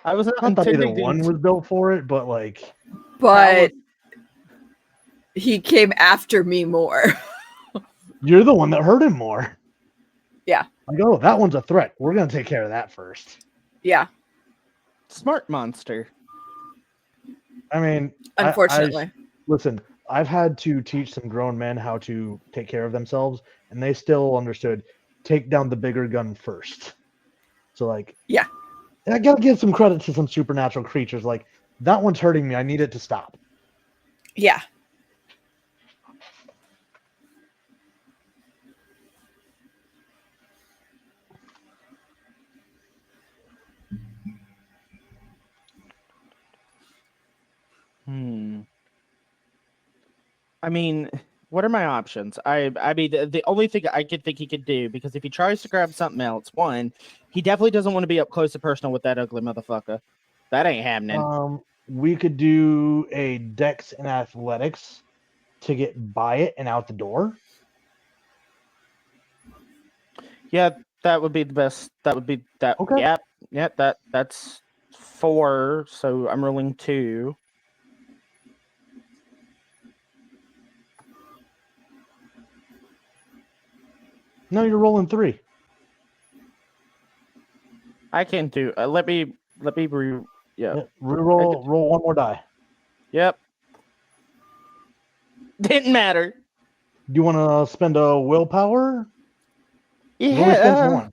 I was not Not that either intending one to. was built for it, but like, But he came after me more. you're the one that hurt him more. Yeah. Like, oh, that one's a threat. We're gonna take care of that first. Yeah, Smart monster. I mean, unfortunately. listen, I've had to teach some grown men how to take care of themselves, and they still understood take down the bigger gun first. So, like, Yeah. I gotta give some credit to some supernatural creatures. Like, that one's hurting me. I need it to stop. Yeah. I mean, what are my options? I mean, the only thing I could think he could do, because if he tries to grab something else, one, he definitely doesn't want to be up close and personal with that ugly motherfucker. That ain't happening. We could do a dex and athletics to get by it and out the door. Yeah, that would be the best. That would be that. Okay. Yeah. That's 4. So I'm rolling 2. No, you're rolling 3. I can do. Let me re. Yeah. Roll one more die. Yep. Didn't matter. Do you want to spend a willpower? Yeah. It only spends 1.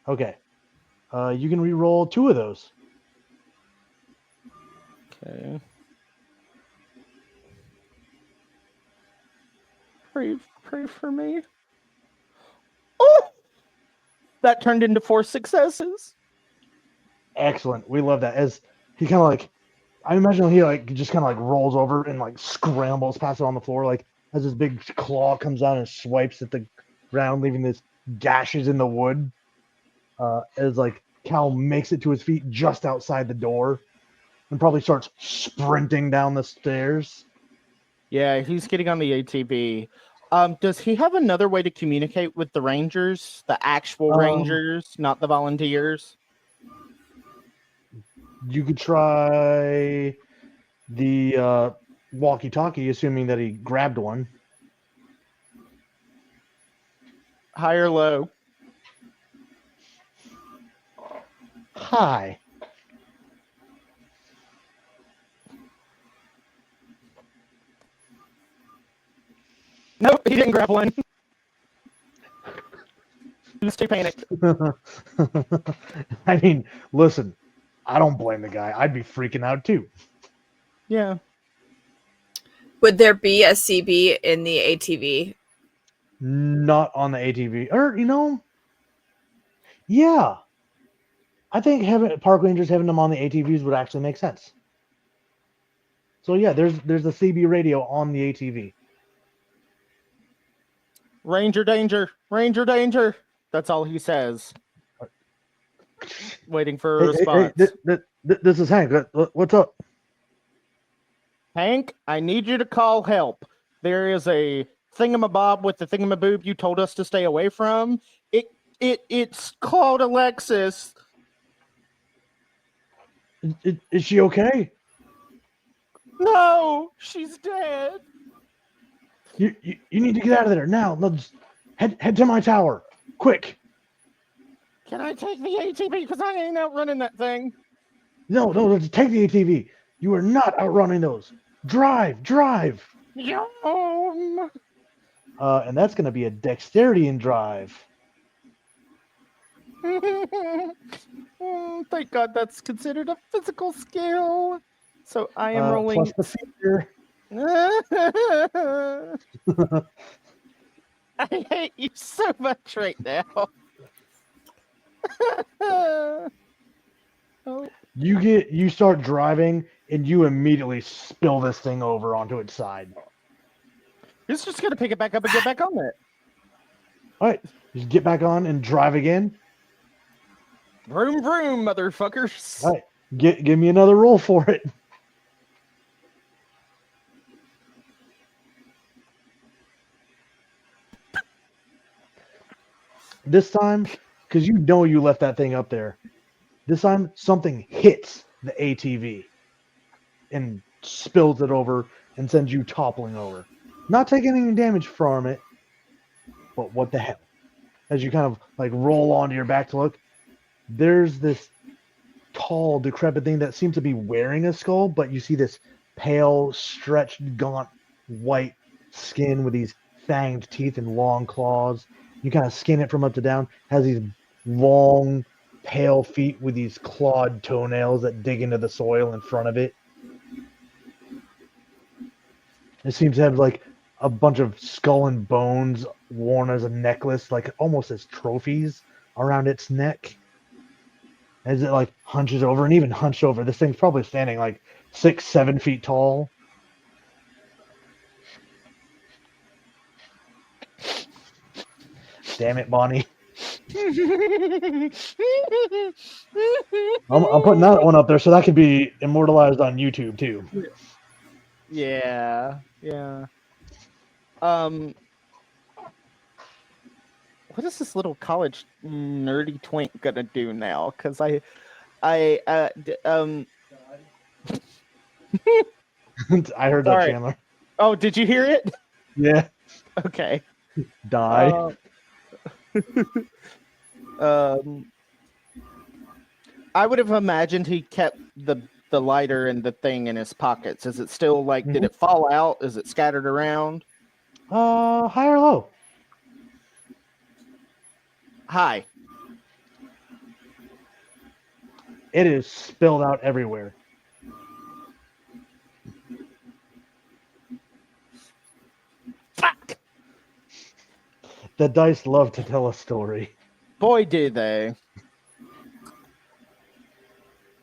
Okay. You can re-roll 2 of those. Okay. Pray for me. That turned into 4 successes. Excellent. We love that. As he kind of like, I imagine he like just kind of like rolls over and like scrambles past it on the floor, like as his big claw comes out and swipes at the ground, leaving this gashes in the wood. As like Cal makes it to his feet just outside the door, and probably starts sprinting down the stairs. Yeah, he's getting on the ATV. Does he have another way to communicate with the Rangers, the actual Rangers, not the volunteers? You could try the walkie-talkie, assuming that he grabbed one. High or low? Hi. Nope, he didn't grab one. He was too panicked. I mean, listen, I don't blame the guy. I'd be freaking out too. Yeah. Would there be a CB in the ATV? Not on the ATV. Or, yeah. I think having park rangers having them on the ATVs would actually make sense. So yeah, there's a CB radio on the ATV. Ranger danger! Ranger danger! That's all he says. Waiting for a response. This is Hank. What's up? Hank, I need you to call help. There is a thingamabob with the thingamaboob you told us to stay away from. It's called Alexis. Is she okay? No, she's dead. You need to get out of there now. Let's head to my tower, quick. Can I take the ATV? Because I ain't outrunning that thing. No, just take the ATV. You are not outrunning those. Drive. Yum. And that's going to be a dexterity and drive. Thank God that's considered a physical skill. So I am rolling. Plus the fear. I hate you so much right now. Oh. You start driving and you immediately spill this thing over onto its side. He's just gonna pick it back up and get back on it. All right, just get back on and drive again. Vroom vroom, motherfuckers. All right, give me another roll for it. This time, because you left that thing up there. This time, something hits the ATV and spills it over and sends you toppling over. Not taking any damage from it, but what the hell? As you kind of like roll onto your back to look, there's this tall, decrepit thing that seems to be wearing a skull, but you see this pale, stretched, gaunt, white skin with these fanged teeth and long claws. You kind of skin it from up to down. Has these long, pale feet with these clawed toenails that dig into the soil in front of it. It seems to have like a bunch of skull and bones worn as a necklace, like almost as trophies around its neck. As it like hunches over, and even hunched over, this thing's probably standing like 6-7 feet tall. Damn it, Bonnie. I'm putting that one up there so that can be immortalized on YouTube too. Yeah. What is this little college nerdy twink gonna do now? Because I heard that, Sorry. Chandler. Oh, did you hear it? Yeah. Okay. Die. I would have imagined he kept the lighter and the thing in his pockets. Is it still like? Did it fall out? Is it scattered around? High or low? High. It is spilled out everywhere. Fuck. The dice love to tell a story. Boy, do they.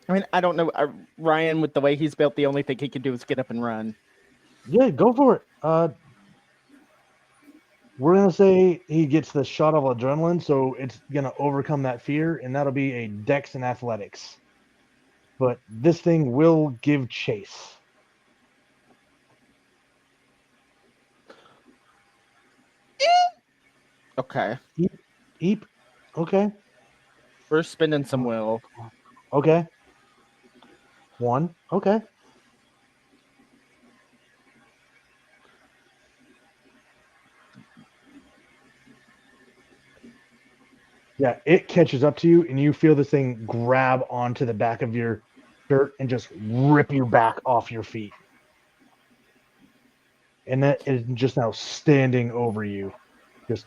I mean, I don't know. Ryan, with the way he's built, the only thing he can do is get up and run. Yeah, go for it. We're gonna say he gets the shot of adrenaline, so it's gonna overcome that fear, and that'll be a Dex and Athletics. But this thing will give chase. Okay. Eep. Okay. We're spending some will. Okay. 1. Okay. Yeah, it catches up to you, and you feel this thing grab onto the back of your shirt and just rip you back off your feet. And that is just now standing over you. Just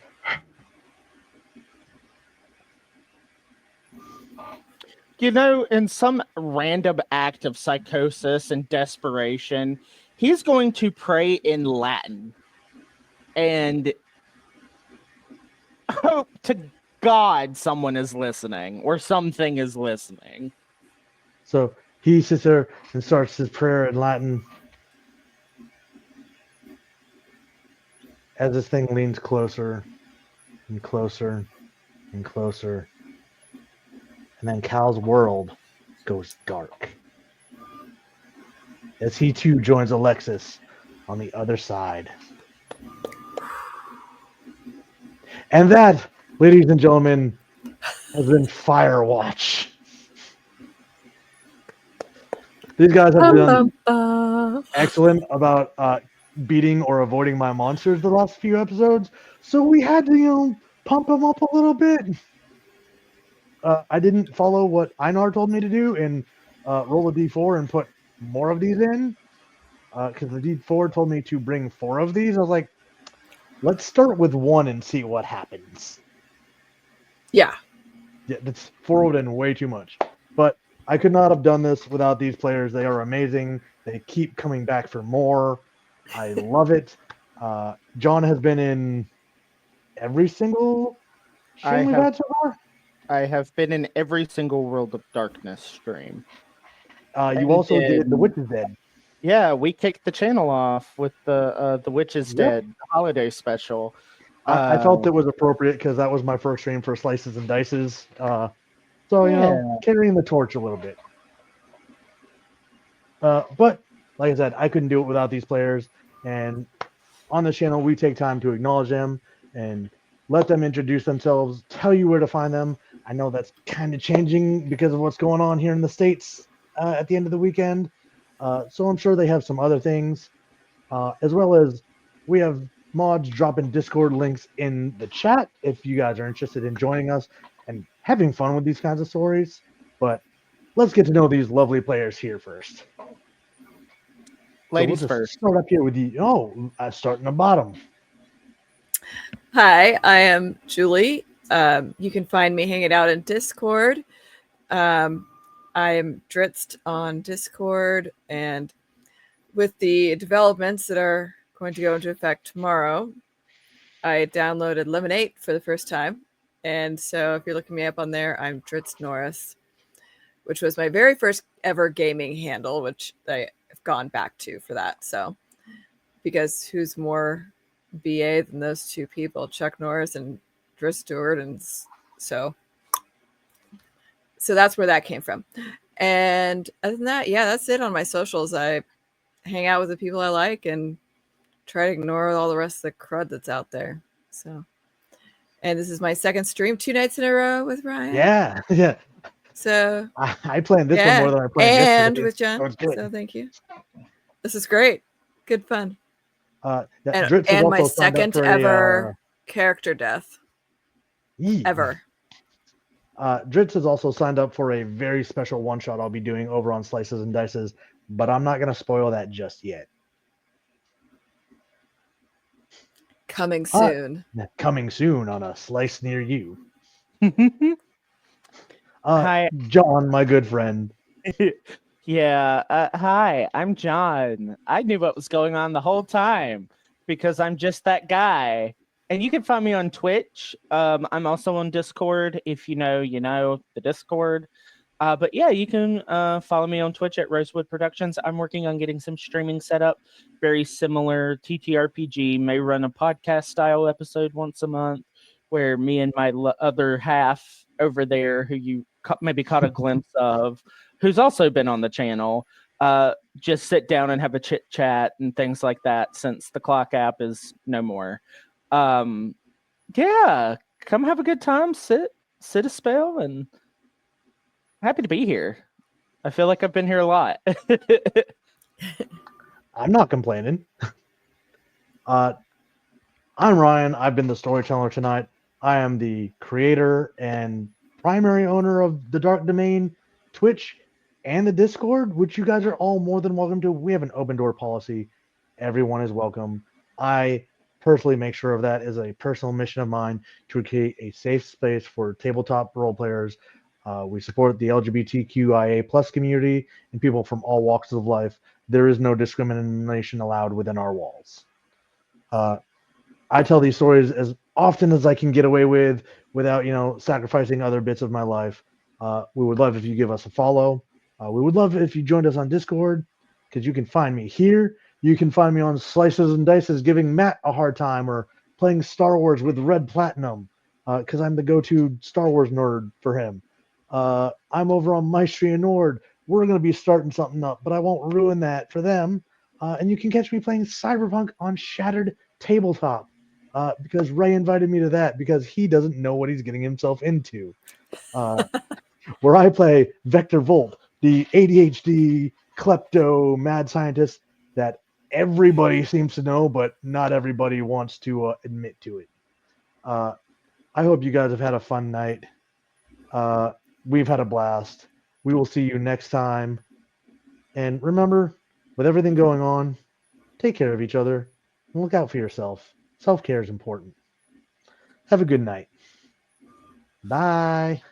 You know, in some random act of psychosis and desperation, he's going to pray in Latin and hope to God someone is listening or something is listening. so he sits there and starts his prayer in Latin. As this thing leans closer and closer and closer. And then Cal's world goes dark. As he too joins Alexis on the other side. And that, ladies and gentlemen, has been Firewatch. These guys have done excellent about beating or avoiding my monsters the last few episodes. So we had to, pump them up a little bit. I didn't follow what Einar told me to do and roll a d4 and put more of these in. Because the d4 told me to bring 4 of these. I was like, let's start with 1 and see what happens. Yeah. Yeah, that's 4 would have been way too much. But I could not have done this without these players. They are amazing. They keep coming back for more. I love it. John has been in every single stream we've had so far. I have been in every single World of Darkness stream. You also did The Witch is Dead. Yeah, we kicked the channel off with the Witch is Dead holiday special. I felt it was appropriate because that was my first stream for Slices and Dices. So, carrying the torch a little bit. But, like I said, I couldn't do it without these players. And on the channel, we take time to acknowledge them and let them introduce themselves, tell you where to find them. I know that's kind of changing because of what's going on here in the States at the end of the weekend. So I'm sure they have some other things, as well as we have mods dropping Discord links in the chat if you guys are interested in joining us and having fun with these kinds of stories. But let's get to know these lovely players here first. Ladies so we'll first. Start up here with you. Oh, starting the bottom. Hi, I am Julie. You can find me hanging out in Discord. I am Dritzt on Discord, and with the developments that are going to go into effect tomorrow, I downloaded Lemonade for the first time. And so if you're looking me up on there, I'm Dritzt Norris, which was my very first ever gaming handle, which I have gone back to for that. So, because who's more BA than those two people, Chuck Norris and Dritzt Stewart, and so that's where that came from. And other than that, yeah, that's it on my socials. I hang out with the people I like and try to ignore all the rest of the crud that's out there. So, and this is my second stream 2 nights in a row with Ryan. Yeah. So I planned this one more than I planned and yesterday. with John. So thank you. This is great. Good fun. Dritz and my second ever character death ever. Dritz has also signed up for a very special one-shot I'll be doing over on Slices and Dices, but I'm not going to spoil that just yet. Coming soon. Coming soon on a slice near you. Hi, John, my good friend. Yeah. Hi, I'm John. I knew what was going on the whole time because I'm just that guy. And you can find me on Twitch. I'm also on Discord. If you know the Discord. But yeah, you can follow me on Twitch at Rosewood Productions. I'm working on getting some streaming set up, very similar TTRPG. May run a podcast style episode once a month, where me and my other half over there, who you maybe caught a glimpse of, who's also been on the channel, just sit down and have a chit chat and things like that. Since the Clock app is no more. Yeah, come have a good time, sit a spell, and happy to be here. I feel like I've been here a lot. I'm not complaining. I'm Ryan. I've been the storyteller tonight. I am the creator and primary owner of the Dark Domain Twitch and the Discord, which you guys are all more than welcome to. We have an open door policy. Everyone is welcome. I personally make sure of that as a personal mission of mine to create a safe space for tabletop role players. We support the LGBTQIA plus community and people from all walks of life. There is no discrimination allowed within our walls. I tell these stories as often as I can get away with without, sacrificing other bits of my life. We would love if you give us a follow. We would love if you joined us on Discord, because you can find me here. You can find me on Slices and Dices giving Matt a hard time, or playing Star Wars with Red Platinum, because I'm the go-to Star Wars nerd for him. I'm over on Maestria Nord. We're going to be starting something up, but I won't ruin that for them. And you can catch me playing Cyberpunk on Shattered Tabletop, because Ray invited me to that because he doesn't know what he's getting himself into. Where I play Vector Volt, the ADHD klepto mad scientist that everybody seems to know, but not everybody wants to admit to it. I hope you guys have had a fun night. We've had a blast. We will see you next time. And remember, with everything going on, take care of each other and look out for yourself. Self-care is important. Have a good night. Bye.